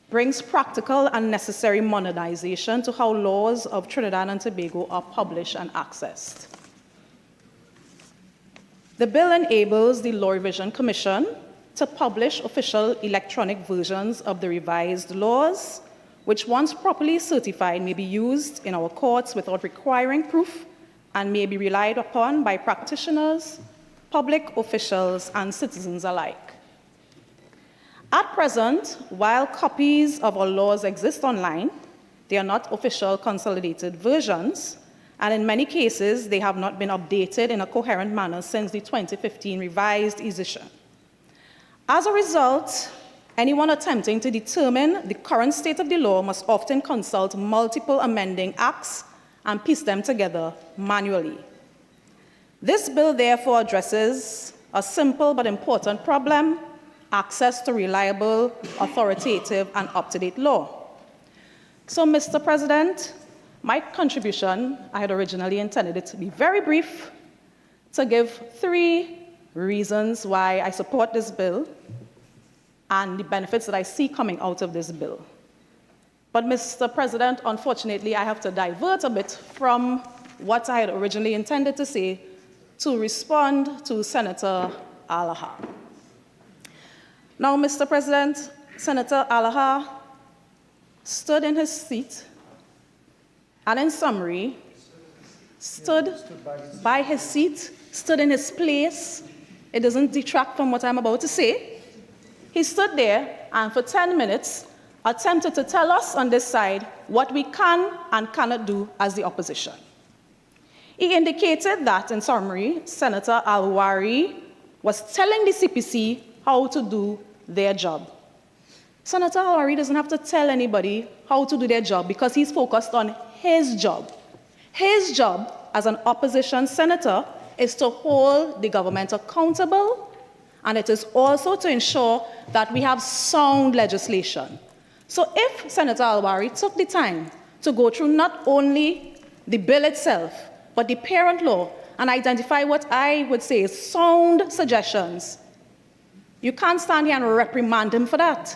brings practical and necessary modernization to how laws of Trinidad and Tobago are published and accessed. The bill enables the Law Revision Commission to publish official electronic versions of the revised laws, which once properly certified may be used in our courts without requiring proof and may be relied upon by practitioners, public officials, and citizens alike. At present, while copies of our laws exist online, they are not official consolidated versions, and in many cases, they have not been updated in a coherent manner since the 2015 revised edition. As a result, anyone attempting to determine the current state of the law must often consult multiple amending acts and piece them together manually. This bill therefore addresses a simple but important problem: access to reliable, authoritative, and up-to-date law. So, Mr. President, my contribution, I had originally intended it to be very brief, to give 3 reasons why I support this bill and the benefits that I see coming out of this bill. But, Mr. President, unfortunately, I have to divert a bit from what I had originally intended to say to respond to Senator Allahar. Now, Mr. President, Senator Allahar stood in his seat and, in summary, stood by his seat, stood in his place. It doesn't detract from what I'm about to say. He stood there and for 10 minutes attempted to tell us on this side what we can and cannot do as the opposition. He indicated that, in summary, Senator Al-Rawi was telling the CPC how to do their job. Senator Al-Rawi doesn't have to tell anybody how to do their job because he's focused on his job. His job as an opposition senator is to hold the government accountable, and it is also to ensure that we have sound legislation. So if Senator Al-Rawi took the time to go through not only the bill itself, but the parent law, and identify what I would say is sound suggestions, you can't stand here and reprimand him for that.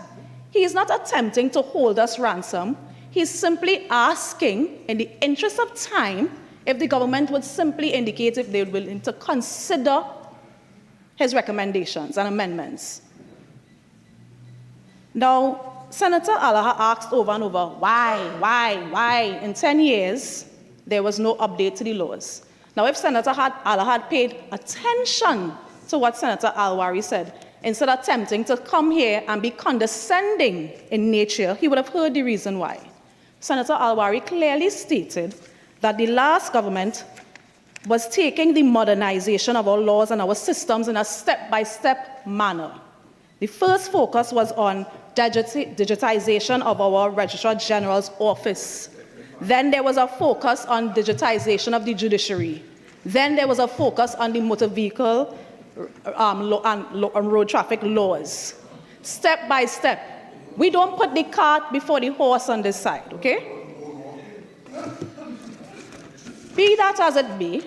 He is not attempting to hold us ransom. He's simply asking, in the interest of time, if the government would simply indicate if they're willing to consider his recommendations and amendments. Now, Senator Allahar asked over and over, why? In 10 years, there was no update to the laws. Now, if Senator Allahar had paid attention to what Senator Al-Rawi said, instead of attempting to come here and be condescending in nature, he would have heard the reason why. Senator Al-Rawi clearly stated that the last government was taking the modernization of our laws and our systems in a step-by-step manner. The first focus was on digitization of our Registrar General's office. Then there was a focus on digitization of the judiciary. Then there was a focus on the motor vehicle and road traffic laws. Step by step. We don't put the cart before the horse on this side, okay? Be that as it be,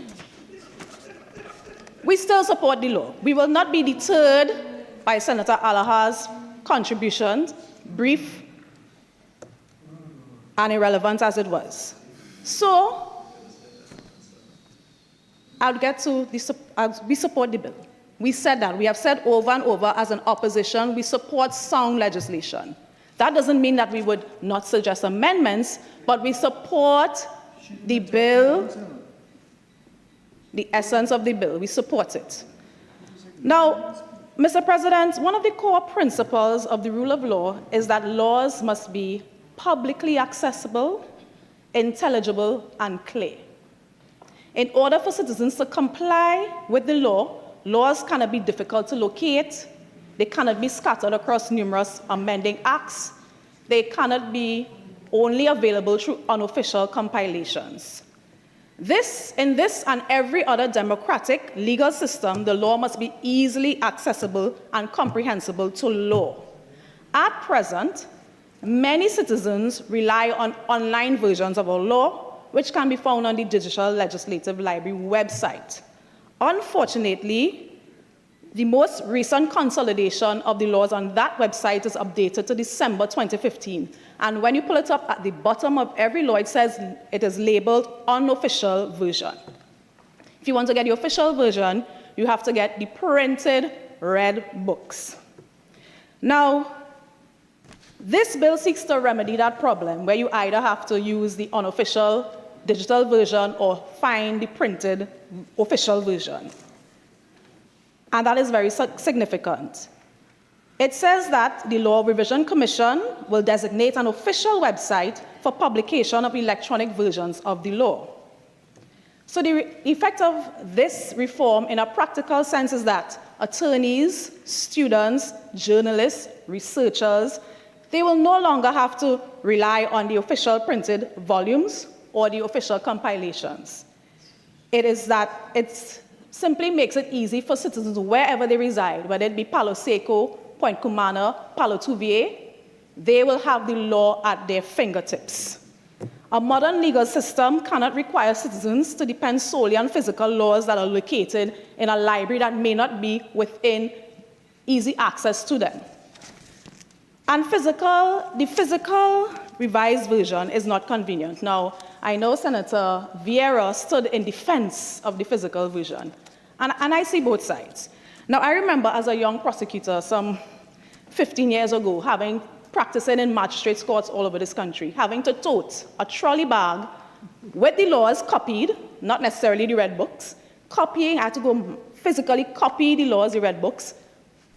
we still support the law. We will not be deterred by Senator Allahar's contributions, brief and irrelevant as it was. So, I'll get to we support the bill. We said that. We have said over and over as an opposition, we support sound legislation. That doesn't mean that we would not suggest amendments, but we support the bill, the essence of the bill. We support it. Now, Mr. President, one of the core principles of the rule of law is that laws must be publicly accessible, intelligible, and clear. In order for citizens to comply with the law, laws cannot be difficult to locate. They cannot be scattered across numerous amending acts. They cannot be only available through unofficial compilations. In this and every other democratic legal system, the law must be easily accessible and comprehensible to law. At present, many citizens rely on online versions of our law, which can be found on the Digital Legislative Library website. Unfortunately, The most recent consolidation of the laws on that website is updated to December 2015. And when you pull it up at the bottom of every law, it says it is labeled unofficial version. If you want to get the official version, you have to get the printed red books. Now, this bill seeks to remedy that problem where you either have to use the unofficial digital version or find the printed official version. And that is very significant. It says that the Law Revision Commission will designate an official website for publication of electronic versions of the law. So the effect of this reform in a practical sense is that attorneys, students, journalists, researchers, they will no longer have to rely on the official printed volumes or the official compilations. It simply makes it easy for citizens wherever they reside, whether it be Palo Seco, Point Cumana, Palo Touvier, they will have the law at their fingertips. A modern legal system cannot require citizens to depend solely on physical laws that are located in a library that may not be within easy access to them. And the physical revised version is not convenient. Now, I know Senator Vieira stood in defense of the physical version, and I see both sides. Now, I remember as a young prosecutor some 15 years ago, practicing in magistrates' courts all over this country, having to tote a trolley bag with the laws copied, not necessarily the red books, I had to go physically copy the laws, the red books,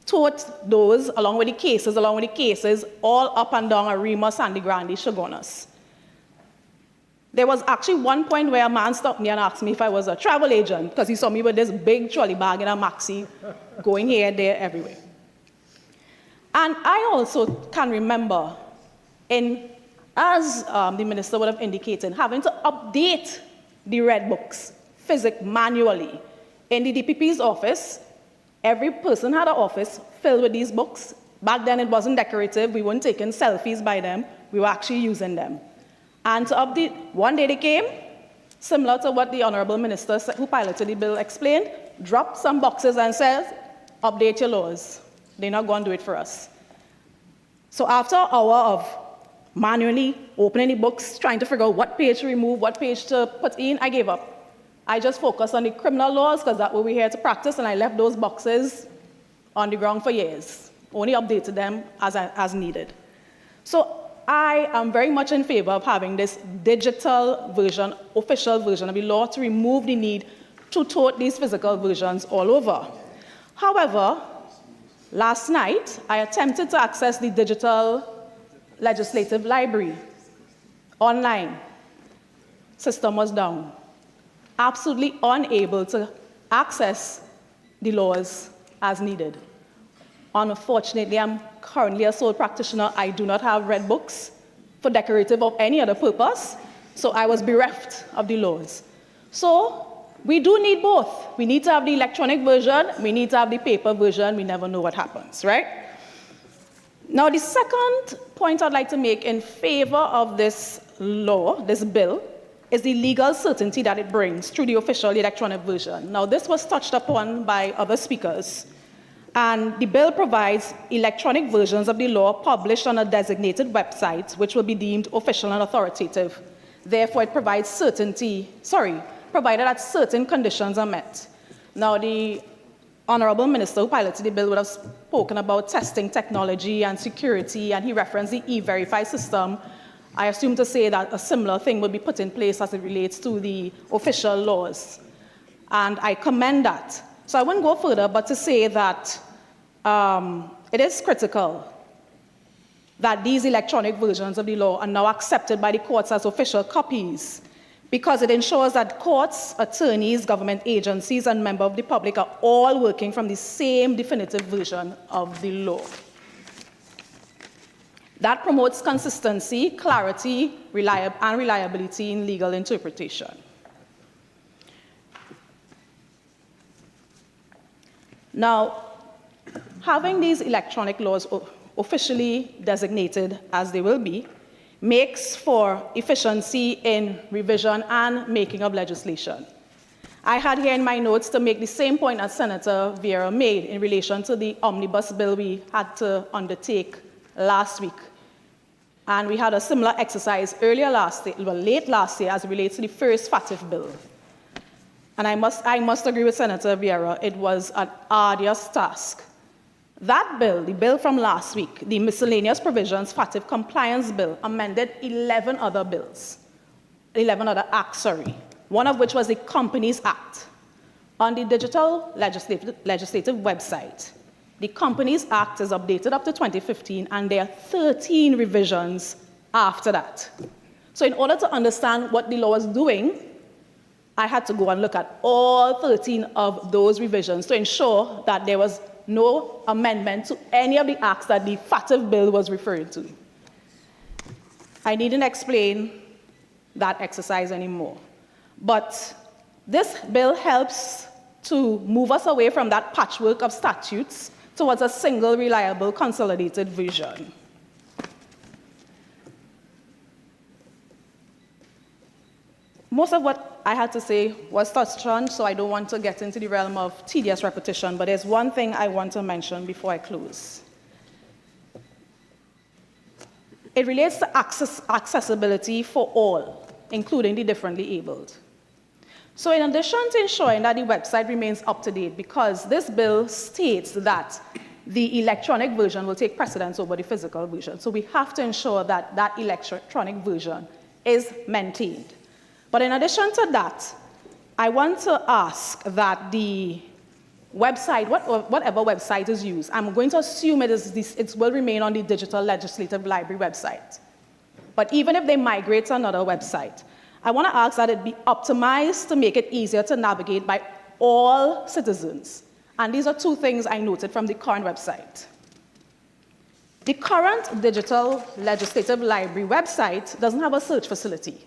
tote those along with the cases, all up and down Arima, Sandy Grande, Shogunas. There was actually one point where a man stopped me and asked me if I was a travel agent because he saw me with this big trolley bag in a maxi going here, there, everywhere. And I also can remember, as the minister would have indicated, having to update the red books manually. In the DPP's office, every person had an office filled with these books. Back then, it wasn't decorative. We weren't taking selfies by them. We were actually using them. And to update, one day they came, similar to what the Honorable Minister who piloted the bill explained, dropped some boxes and says, update your laws. They're not going to do it for us. So after an hour of manually opening the books, trying to figure out what page to remove, what page to put in, I gave up. I just focused on the criminal laws because that's what we're here to practice, and I left those boxes on the ground for years, only updated them as needed. So I am very much in favor of having this digital version, official version of the law to remove the need to tote these physical versions all over. However, last night, I attempted to access the digital legislative library online. System was down. Absolutely unable to access the laws as needed. Unfortunately, I'm currently a sole practitioner. I do not have red books for decorative or any other purpose, so I was bereft of the laws. So we do need both. We need to have the electronic version, we need to have the paper version, we never know what happens, right? Now, the second point I'd like to make in favor of this law, this bill, is the legal certainty that it brings through the official electronic version. Now, this was touched upon by other speakers, and the bill provides electronic versions of the law published on a designated website, which will be deemed official and authoritative. Therefore, it provides provided that certain conditions are met. Now, the Honorable Minister who piloted the bill would have spoken about testing technology and security, and he referenced the E-Verify system. I assume to say that a similar thing will be put in place as it relates to the official laws. And I commend that. So I wouldn't go further, but to say that it is critical that these electronic versions of the law are now accepted by the courts as official copies, because it ensures that courts, attorneys, government agencies, and members of the public are all working from the same definitive version of the law. That promotes consistency, clarity, and reliability in legal interpretation. Now, having these electronic laws officially designated as they will be makes for efficiency in revision and making of legislation. I had here in my notes to make the same point that Senator Vieira made in relation to the omnibus bill we had to undertake last week. And we had a similar exercise earlier last year, well, late last year, as it relates to the first FATF bill. And I must agree with Senator Vieira, it was an arduous task. That bill, the bill from last week, the Miscellaneous Provisions FATF Compliance Bill, amended 11 other bills, 11 other acts, sorry, one of which was the Companies Act. On the digital legislative website, the Companies Act is updated up to 2015, and there are 13 revisions after that. So in order to understand what the law was doing, I had to go and look at all 13 of those revisions to ensure that there was no amendment to any of the acts that the FATF bill was referring to. I needn't explain that exercise anymore. But this bill helps to move us away from that patchwork of statutes towards a single, reliable, consolidated vision. Most of what I had to say was touched on, so I don't want to get into the realm of tedious repetition, but there's one thing I want to mention before I close. It relates to accessibility for all, including the differently abled. So in addition to ensuring that the website remains up to date, because this bill states that the electronic version will take precedence over the physical version, so we have to ensure that that electronic version is maintained. But in addition to that, I want to ask that the website, whatever website is used, I'm going to assume it will remain on the Digital Legislative Library website. But even if they migrate to another website, I want to ask that it be optimized to make it easier to navigate by all citizens. And these are two things I noted from the current website. The current Digital Legislative Library website doesn't have a search facility.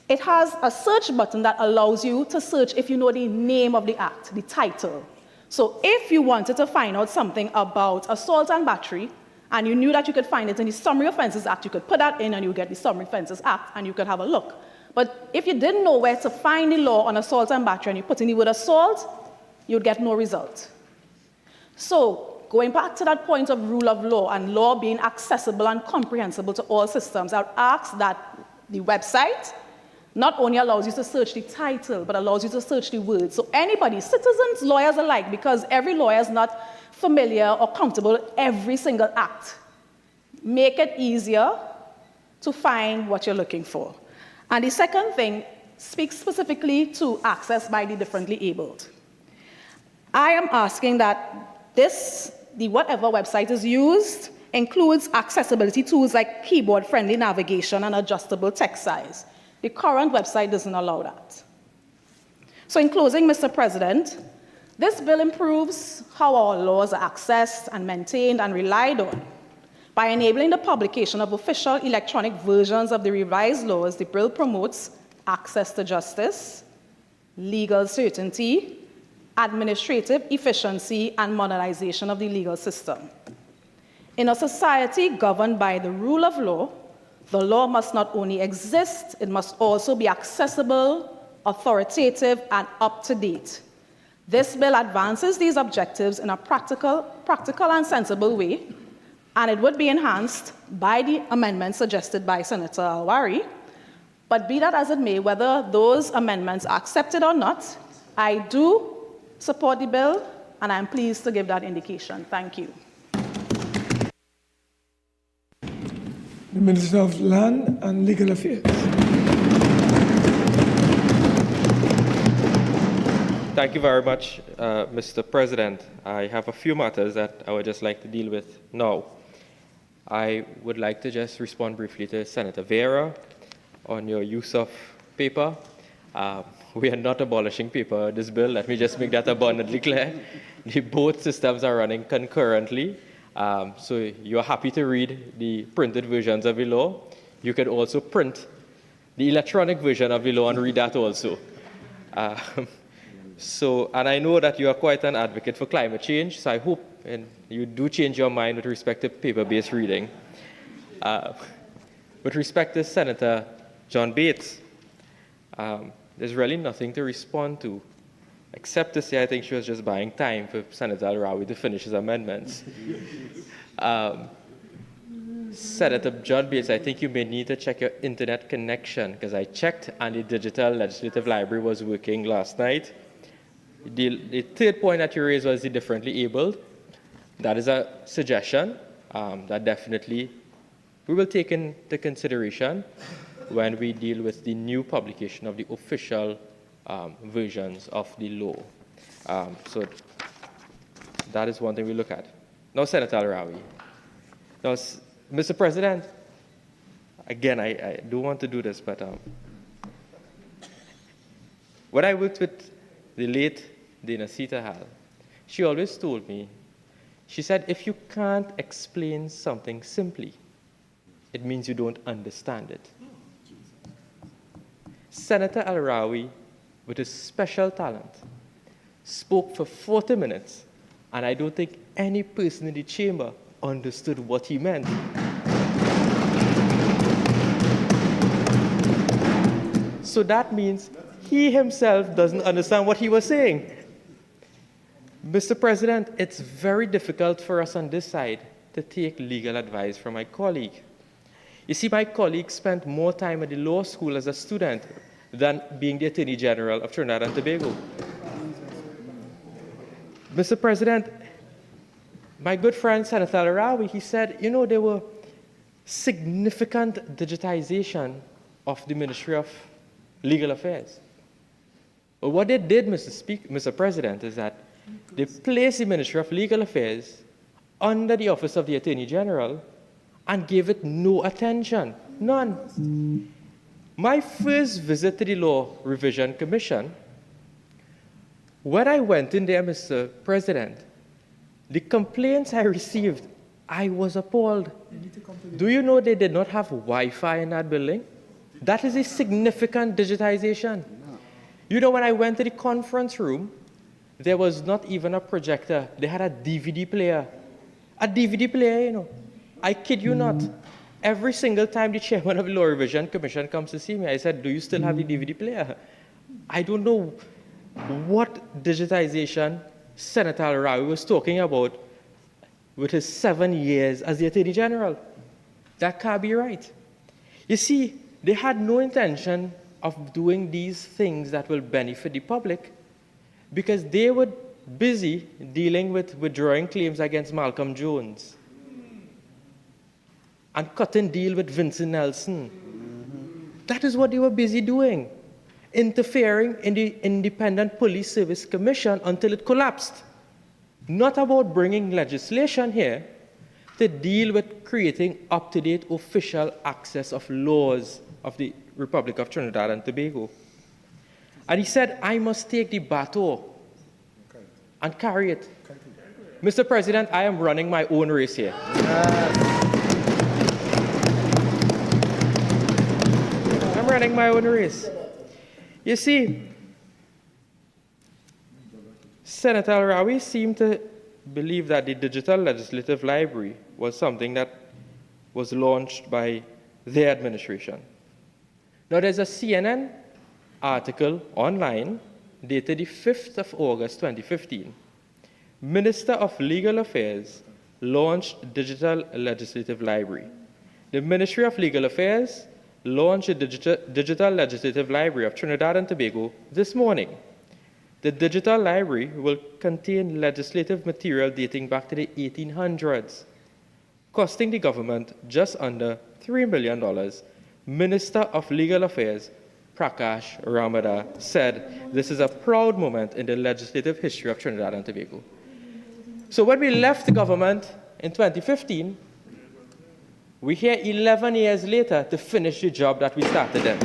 It has a search button that allows you to search if you know the name of the act, the title. So if you wanted to find out something about assault and battery, and you knew that you could find it in the Summary Offences Act, you could put that in and you get the Summary Offences Act and you could have a look. But if you didn't know where to find the law on assault and battery and you put in the word assault, you'd get no result. So going back to that point of rule of law and law being accessible and comprehensible to all systems, I would ask that the website not only allows you to search the title, but allows you to search the words. So anybody, citizens, lawyers alike, because every lawyer is not familiar or comfortable with every single act. Make it easier to find what you're looking for. And the second thing speaks specifically to access by the differently abled. I am asking that the whatever website is used includes accessibility tools like keyboard-friendly navigation and adjustable text size. The current website doesn't allow that. So in closing, Mr. President, this bill improves how our laws are accessed and maintained and relied on. By enabling the publication of official electronic versions of the revised laws, the bill promotes access to justice, legal certainty, administrative efficiency, and modernization of the legal system. In a society governed by the rule of law, the law must not only exist, it must also be accessible, authoritative, and up-to-date. This bill advances these objectives in a practical and sensible way, and it would be enhanced by the amendments suggested by Senator Al-Rawi. But be that as it may, whether those amendments are accepted or not, I do support the bill, and I'm pleased to give that indication. Thank you. The Minister of Land and Legal Affairs. Thank you very much, Mr. President. I have a few matters that I would just like to deal with now. I would like to just respond briefly to Senator Vieira on your use of paper. We are not abolishing paper in this bill. Let me just make that abundantly clear. Both systems are running concurrently. So you're happy to read the printed versions of the law. You could also print the electronic version of the law and read that also. And I know that you are quite an advocate for climate change, so I hope you do change your mind with respect to paper-based reading. With respect to Senator John Bates, the there's really nothing to respond to, except to say I think she was just buying time for Senator Al-Rawi to finish his amendments. Senator John Bates, I think you may need to check your internet connection, because I checked and the digital legislative library was working last night. The third point that you raised was the differently abled. That is a suggestion that definitely we will take into consideration when we deal with the new publication of the official versions of the law. So that is one thing we look at. Now, Senator Al-Rawi. Now, Mr. President, again, I do want to do this, but when I worked with the late Dana Sita-Hal, she always told me, she said, if you can't explain something simply, it means you don't understand it. Senator Al-Rawi, with his special talent, spoke for 40 minutes, and I don't think any person in the chamber understood what he meant. So that means he himself doesn't understand what he was saying. Mr. President, it's very difficult for us on this side to take legal advice from my colleague. You see, my colleague spent more time at the law school as a student than being the Attorney General of Trinidad and Tobago. Mr. President, my good friend Senator Al-Rawi, he said, you know, there were significant digitization of the Ministry of Legal Affairs. But what they did, Mr. President, is that they placed the Ministry of Legal Affairs under the Office of the Attorney General and gave it no attention, none. My first visit to the Law Revision Commission, when I went in there, Mr. President, the complaints I received, I was appalled. Do you know they did not have Wi-Fi in that building? That is a significant digitization. You know, when I went to the conference room, there was not even a projector. They had a DVD player. A DVD player, you know. I kid you not. Every single time the chairman of the Law Revision Commission comes to see me, I said, do you still have the DVD player? I don't know what digitization Senator Al-Rawi was talking about with his 7 years as the Attorney General. That can't be right. You see, they had no intention of doing these things that will benefit the public because they were busy dealing with withdrawing claims against Malcolm Jones and cutting deal with Vincent Nelson. That is what they were busy doing, interfering in the Independent Police Service Commission until it collapsed. Not about bringing legislation here to deal with creating up-to-date official access of laws of the Republic of Trinidad and Tobago. And he said, I must take the baton and carry it. Mr. President, I am running my own race here. I'm running my own race. You see, Senator Al-Rawi seemed to believe that the Digital Legislative Library was something that was launched by their administration. Now, there's a CNN article online dated the 5th of August 2015. Minister of Legal Affairs launched Digital Legislative Library. The Ministry of Legal Affairs launched the Digital Legislative Library of Trinidad and Tobago this morning. The digital library will contain legislative material dating back to the 1800s, costing the government just under $3 million. Minister of Legal Affairs, Prakash Ramada, said, this is a proud moment in the legislative history of Trinidad and Tobago. So when we left the government in 2015, we're here 11 years later to finish the job that we started then.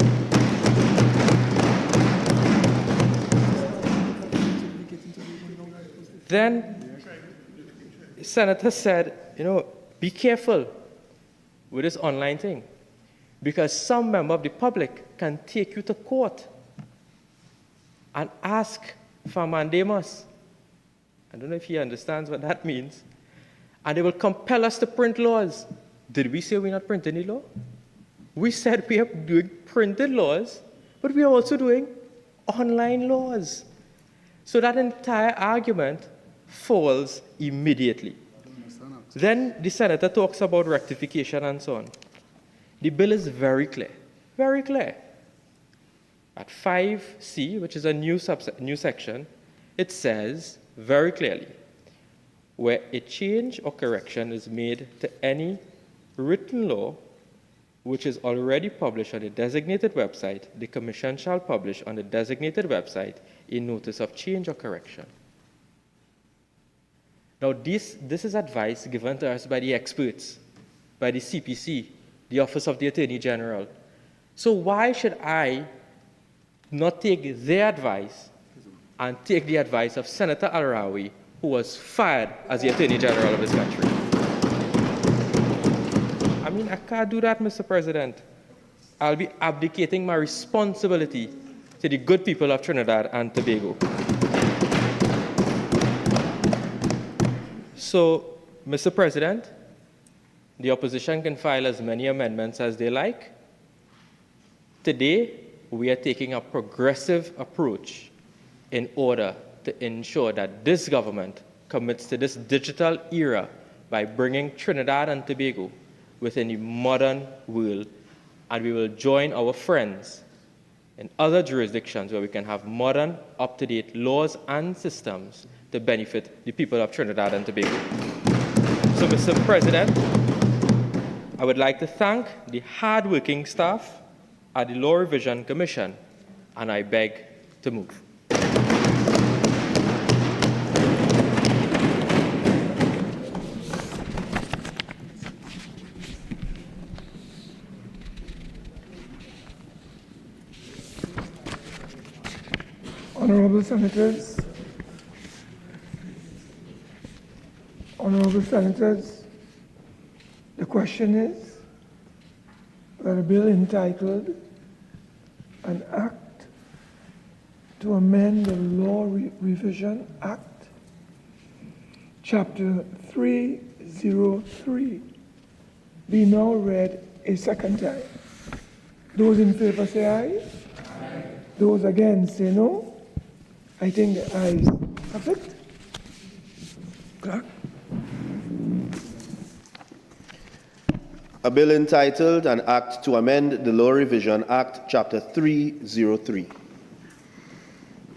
Then the senator said, you know, be careful with this online thing, because some member of the public can take you to court and ask for mandamus. I don't know if he understands what that means. And they will compel us to print laws. Did we say we're not printing the law? We said we are doing printed laws, but we are also doing online laws. So that entire argument falls immediately. Then the senator talks about rectification and so on. The bill is very clear, very clear. At 5C, which is a new section, it says very clearly, where a change or correction is made to any written law which is already published on the designated website, the Commission shall publish on the designated website a notice of change or correction. Now, this is advice given to us by the experts, by the CPC, the Office of the Attorney General. So why should I not take their advice and take the advice of Senator Al-Rawi, who was fired as the Attorney General of this country? I mean, I can't do that, Mr. President. I'll be abdicating my responsibility to the good people of Trinidad and Tobago. So, Mr. President, the opposition can file as many amendments as they like. Today, we are taking a progressive approach in order to ensure that this government commits to this digital era by bringing Trinidad and Tobago within the modern world, and we will join our friends in other jurisdictions where we can have modern, up-to-date laws and systems to benefit the people of Trinidad and Tobago. So, Mr. President, I would like to thank the hard-working staff at the Law Revision Commission, and I beg to move. Honorable Senators, the question is that a bill entitled An Act to Amend the Law Revision Act, Chapter 303, be now read a second time. Those in favor say aye. Aye. Those against say no. I think the ayes have it. Clerk. A bill entitled An Act to Amend the Law Revision Act, Chapter 303.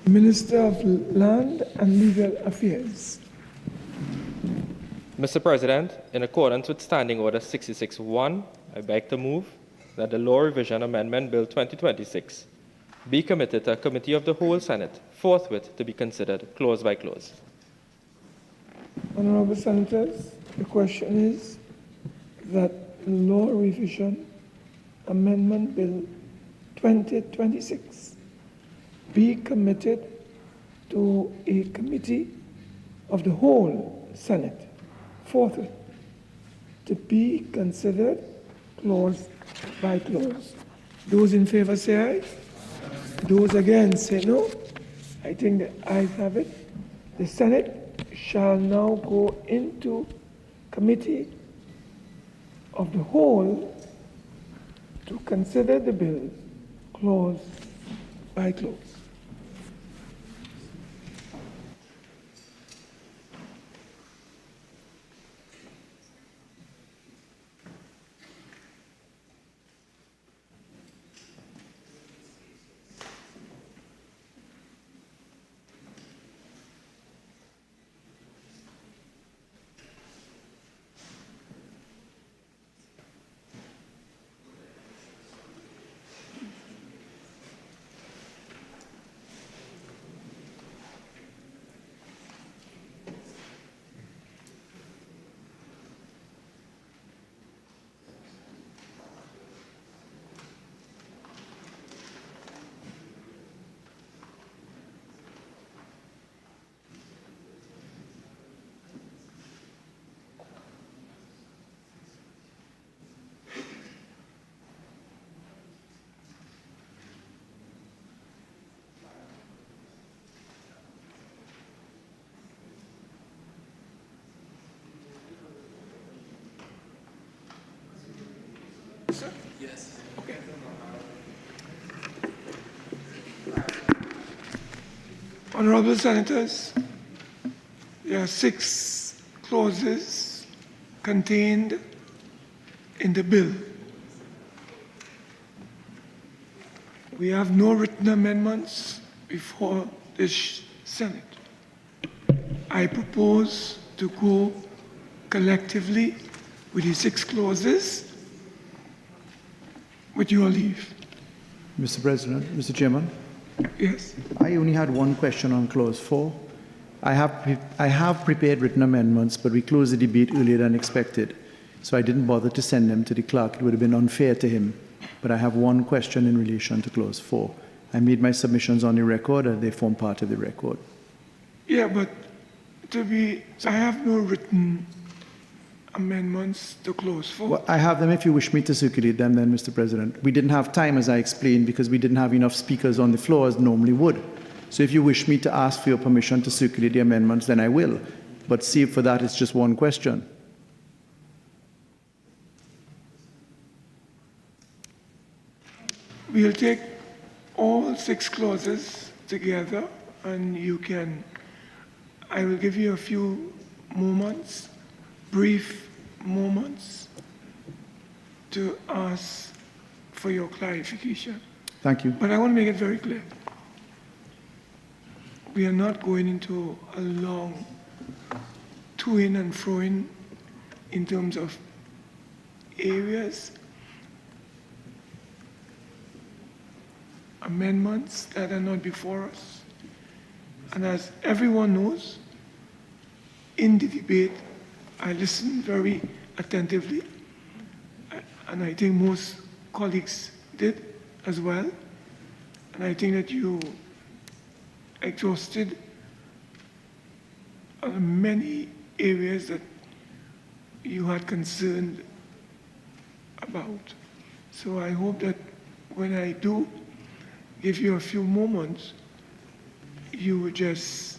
Minister of Land and Legal Affairs. Mr. President, in accordance with Standing Order 66-1, I beg to move that the Law Revision Amendment Bill 2026 be committed to a committee of the whole Senate forthwith to be considered clause by clause. Honorable Senators, the question is that the Law Revision Amendment Bill 2026 be committed to a committee of the whole Senate forthwith to be considered clause by clause. Those in favor say aye. Those against say no. I think the ayes have it. The Senate shall now go into committee of the whole to consider the bill clause by clause. Yes. Okay. Honorable Senators, there are 6 clauses contained in the bill. We have no written amendments before this Senate. I propose to go collectively with the 6 clauses with your leave. Mr. President, Mr. Chairman. Yes. I only had one question on clause 4. I have prepared written amendments, but we closed the debate earlier than expected, so I didn't bother to send them to the clerk. It would have been unfair to him. But I have one question in relation to clause 4. I made my submissions on the record, and they form part of the record. Yeah, but I have no written amendments to clause 4. Well, I have them if you wish me to circulate them then, Mr. President. We didn't have time, as I explained, because we didn't have enough speakers on the floor as normally would. So if you wish me to ask for your permission to circulate the amendments, then I will. But save for that, it's just one question. We'll take all 6 clauses together, and I will give you a few moments, brief moments, to ask for your clarification. Thank you. But I want to make it very clear. We are not going into a long to-in and fro-in in terms of areas, amendments that are not before us. And as everyone knows, in the debate, I listened very attentively, and I think most colleagues did as well. And I think that you exhausted many areas that you had concerned about. So I hope that when I do give you a few moments, you will just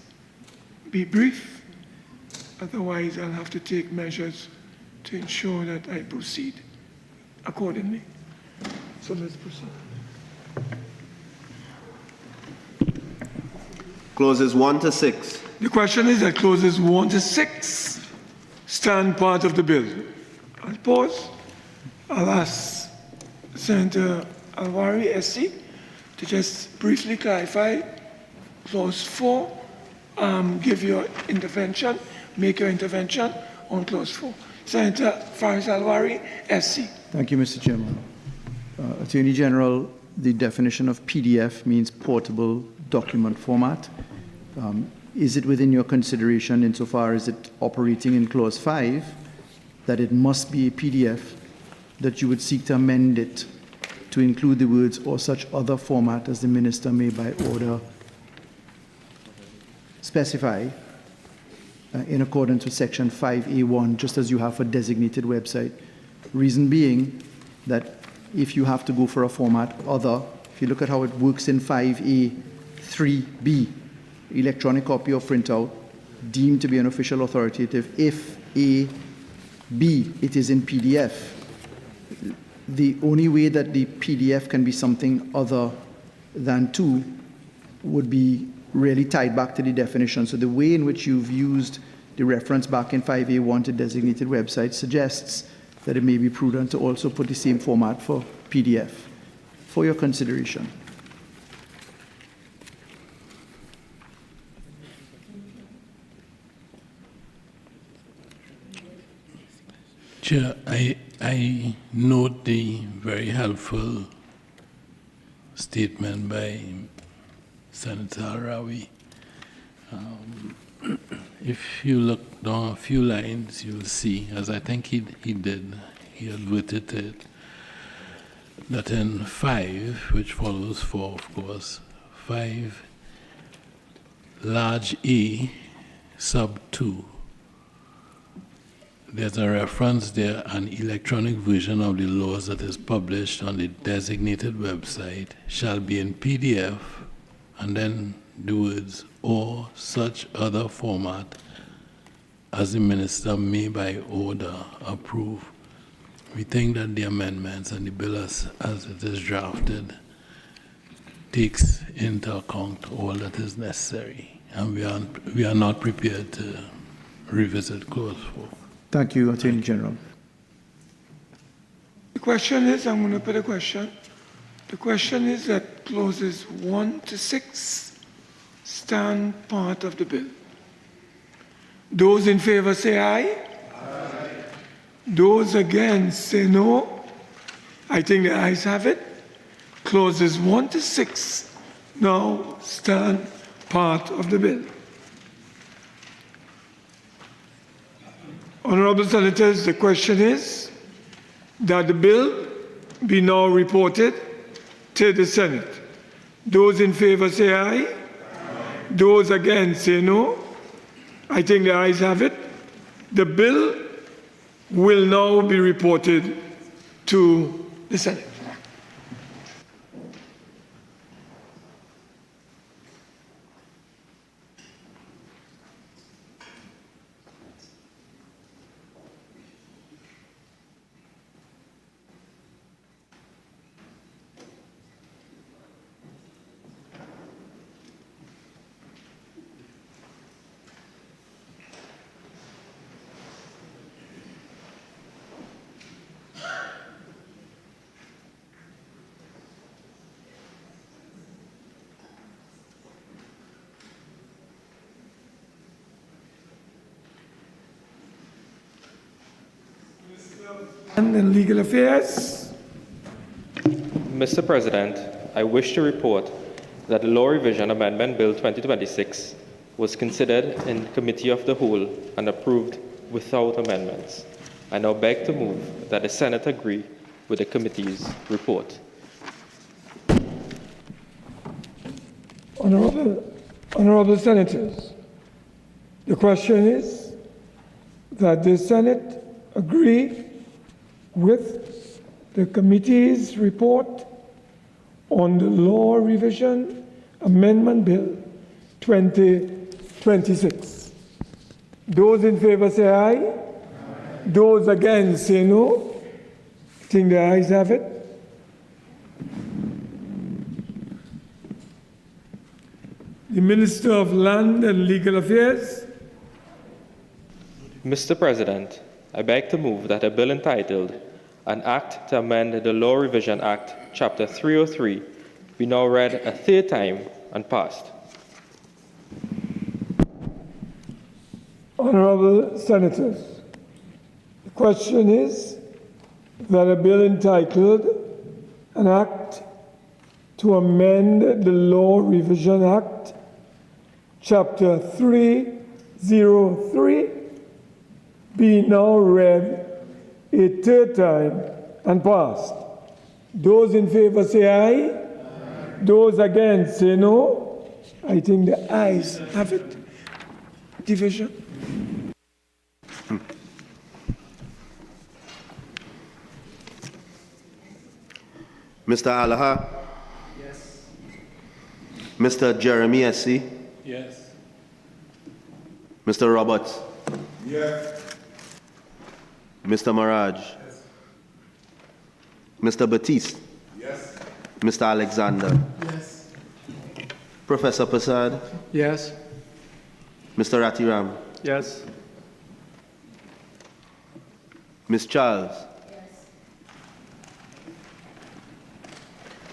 be brief. Otherwise, I'll have to take measures to ensure that I proceed accordingly. So let's proceed. Clauses 1 to 6. The question is that clauses 1 to 6 stand part of the bill. I'll pause. I'll ask Senator Al-Rawi, SC, to just briefly clarify clause 4, give your intervention, make your intervention on clause 4. Senator Faris Al-Rawi, SC. Thank you, Mr. Chairman. Attorney General, the definition of PDF means portable document format. Is it within your consideration, insofar as it operating in clause 5, that it must be a PDF, that you would seek to amend it to include the words "or such other format as the minister may by order specify," in accordance with section 5A1, just as you have for designated website? Reason being that if you have to go for a format other, if you look at how it works in 5A3B, electronic copy or printout deemed to be an official authoritative, if A, B, it is in PDF. The only way that the PDF can be something other than 2 would be really tied back to the definition. So the way in which you've used the reference back in 5A1 to designated websites suggests that it may be prudent to also put the same format for PDF for your consideration. Chair, I note the very helpful statement by Senator Al-Rawi. If you look down a few lines, you'll see, as I think he did, he adverted to it, that in 5, which follows 4, of course, 5, large A, sub 2, there's a reference there, an electronic version of the laws that is published on the designated website shall be in PDF, and then the words "or such other format as the minister may by order approve." We think that the amendments and the bill as it is drafted takes into account all that is necessary, and we are not prepared to revisit clause 4. Thank you, Attorney General. The question is, I'm going to put a question. The question is that clauses 1 to 6 stand part of the bill. Those in favor say aye. Aye. Those against say no. I think the ayes have it. Clauses 1 to 6 now stand part of the bill. Honorable Senators, the question is that the bill be now reported to the Senate. Those in favor say aye. Aye. Those against say no. I think the ayes have it. The bill will now be reported to the Senate. And Legal Affairs. Mr. President, I wish to report that the Law Revision Amendment Bill 2026 was considered in Committee of the Whole and approved without amendments. I now beg to move that the Senate agree with the committee's report. Honorable Senators, the question is that the Senate agree with the committee's report on the Law Revision Amendment Bill 2026. Those in favor say aye. Aye. Those against say no. I think the ayes have it. The Minister of Land and Legal Affairs. Mr. President, I beg to move that a bill entitled An Act to Amend the Law Revision Act, Chapter 303, be now read a third time and passed. Honorable Senators, the question is that a bill entitled An Act to Amend the Law Revision Act, Chapter 303, be now read a third time and passed. Those in favor say aye. Aye. Those against say no. I think the ayes have it. Division. Mr. Allahar? Yes. Mr. Jeremy Essie? Yes. Mr. Roberts? Yes. Mr. Maraj? Yes. Mr. Batiste? Yes. Mr. Alexander? Yes. Professor Prasad? Yes. Mr. Ratiram? Yes. Ms. Charles? Yes.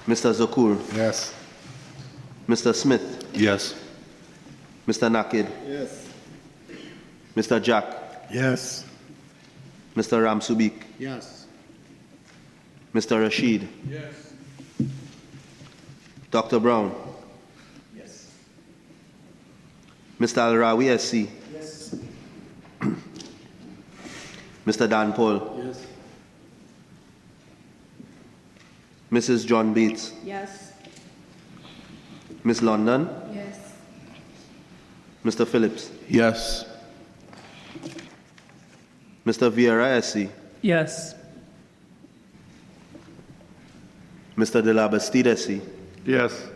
Mr. Zakur? Yes. Mr. Smith? Yes. Mr. Nakid? Yes. Mr. Jack? Yes. Mr. Ramsubik? Yes. Mr. Rashid? Yes. Dr. Brown? Yes. Mr. Al-Rawi SC? Yes. Mr. Dan Paul? Yes. Mrs. John Bates? Yes. Miss London? Yes. Mr. Phillips? Yes. Mr. Vieira SC? Yes. Mr. De La Bastide SC? Yes.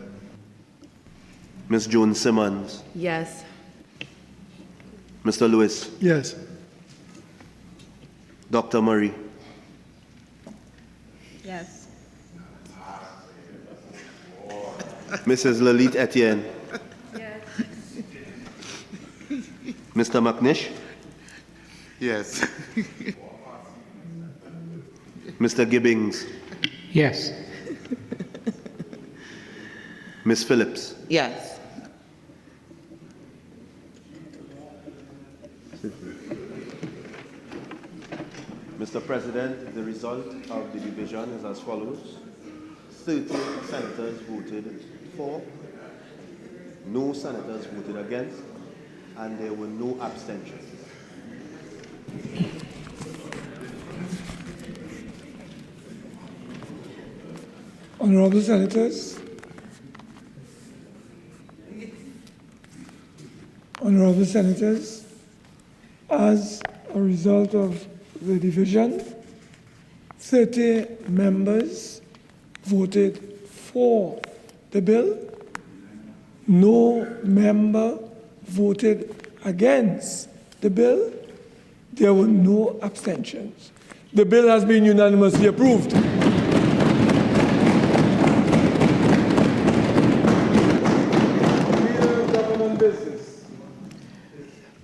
Ms. Jones Simmons? Yes. Mr. Lewis? Yes. Dr. Murray? Yes. Mrs. Lalit Etienne. Yes. Mr. McNish. Yes. Mr. Gibbings. Yes. Ms. Phillips. Yes. Mr. President, the result of the division is as follows. 30 senators voted for, no senators voted against, and there were no abstentions. Honorable Senators, Honorable Senators, as a result of the division, 30 members voted for the bill. No member voted against the bill. There were no abstentions. The bill has been unanimously approved.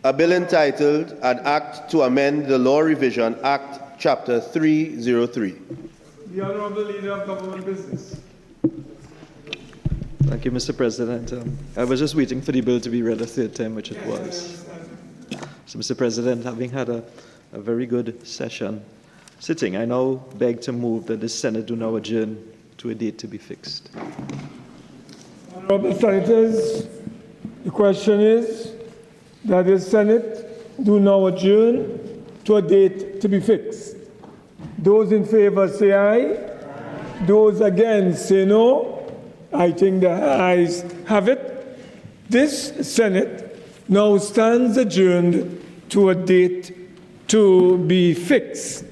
A bill entitled An Act to Amend the Law Revision Act, Chapter 303. The Honorable Leader of Government Business. Thank you, Mr. President. I was just waiting for the bill to be read a third time, which it was. So, Mr. President, having had a very good sitting, I now beg to move that the Senate do now adjourn to a date to be fixed. Honorable Senators, the question is that the Senate do now adjourn to a date to be fixed. Those in favor say aye. Those against say no. I think the ayes have it. This Senate now stands adjourned to a date to be fixed.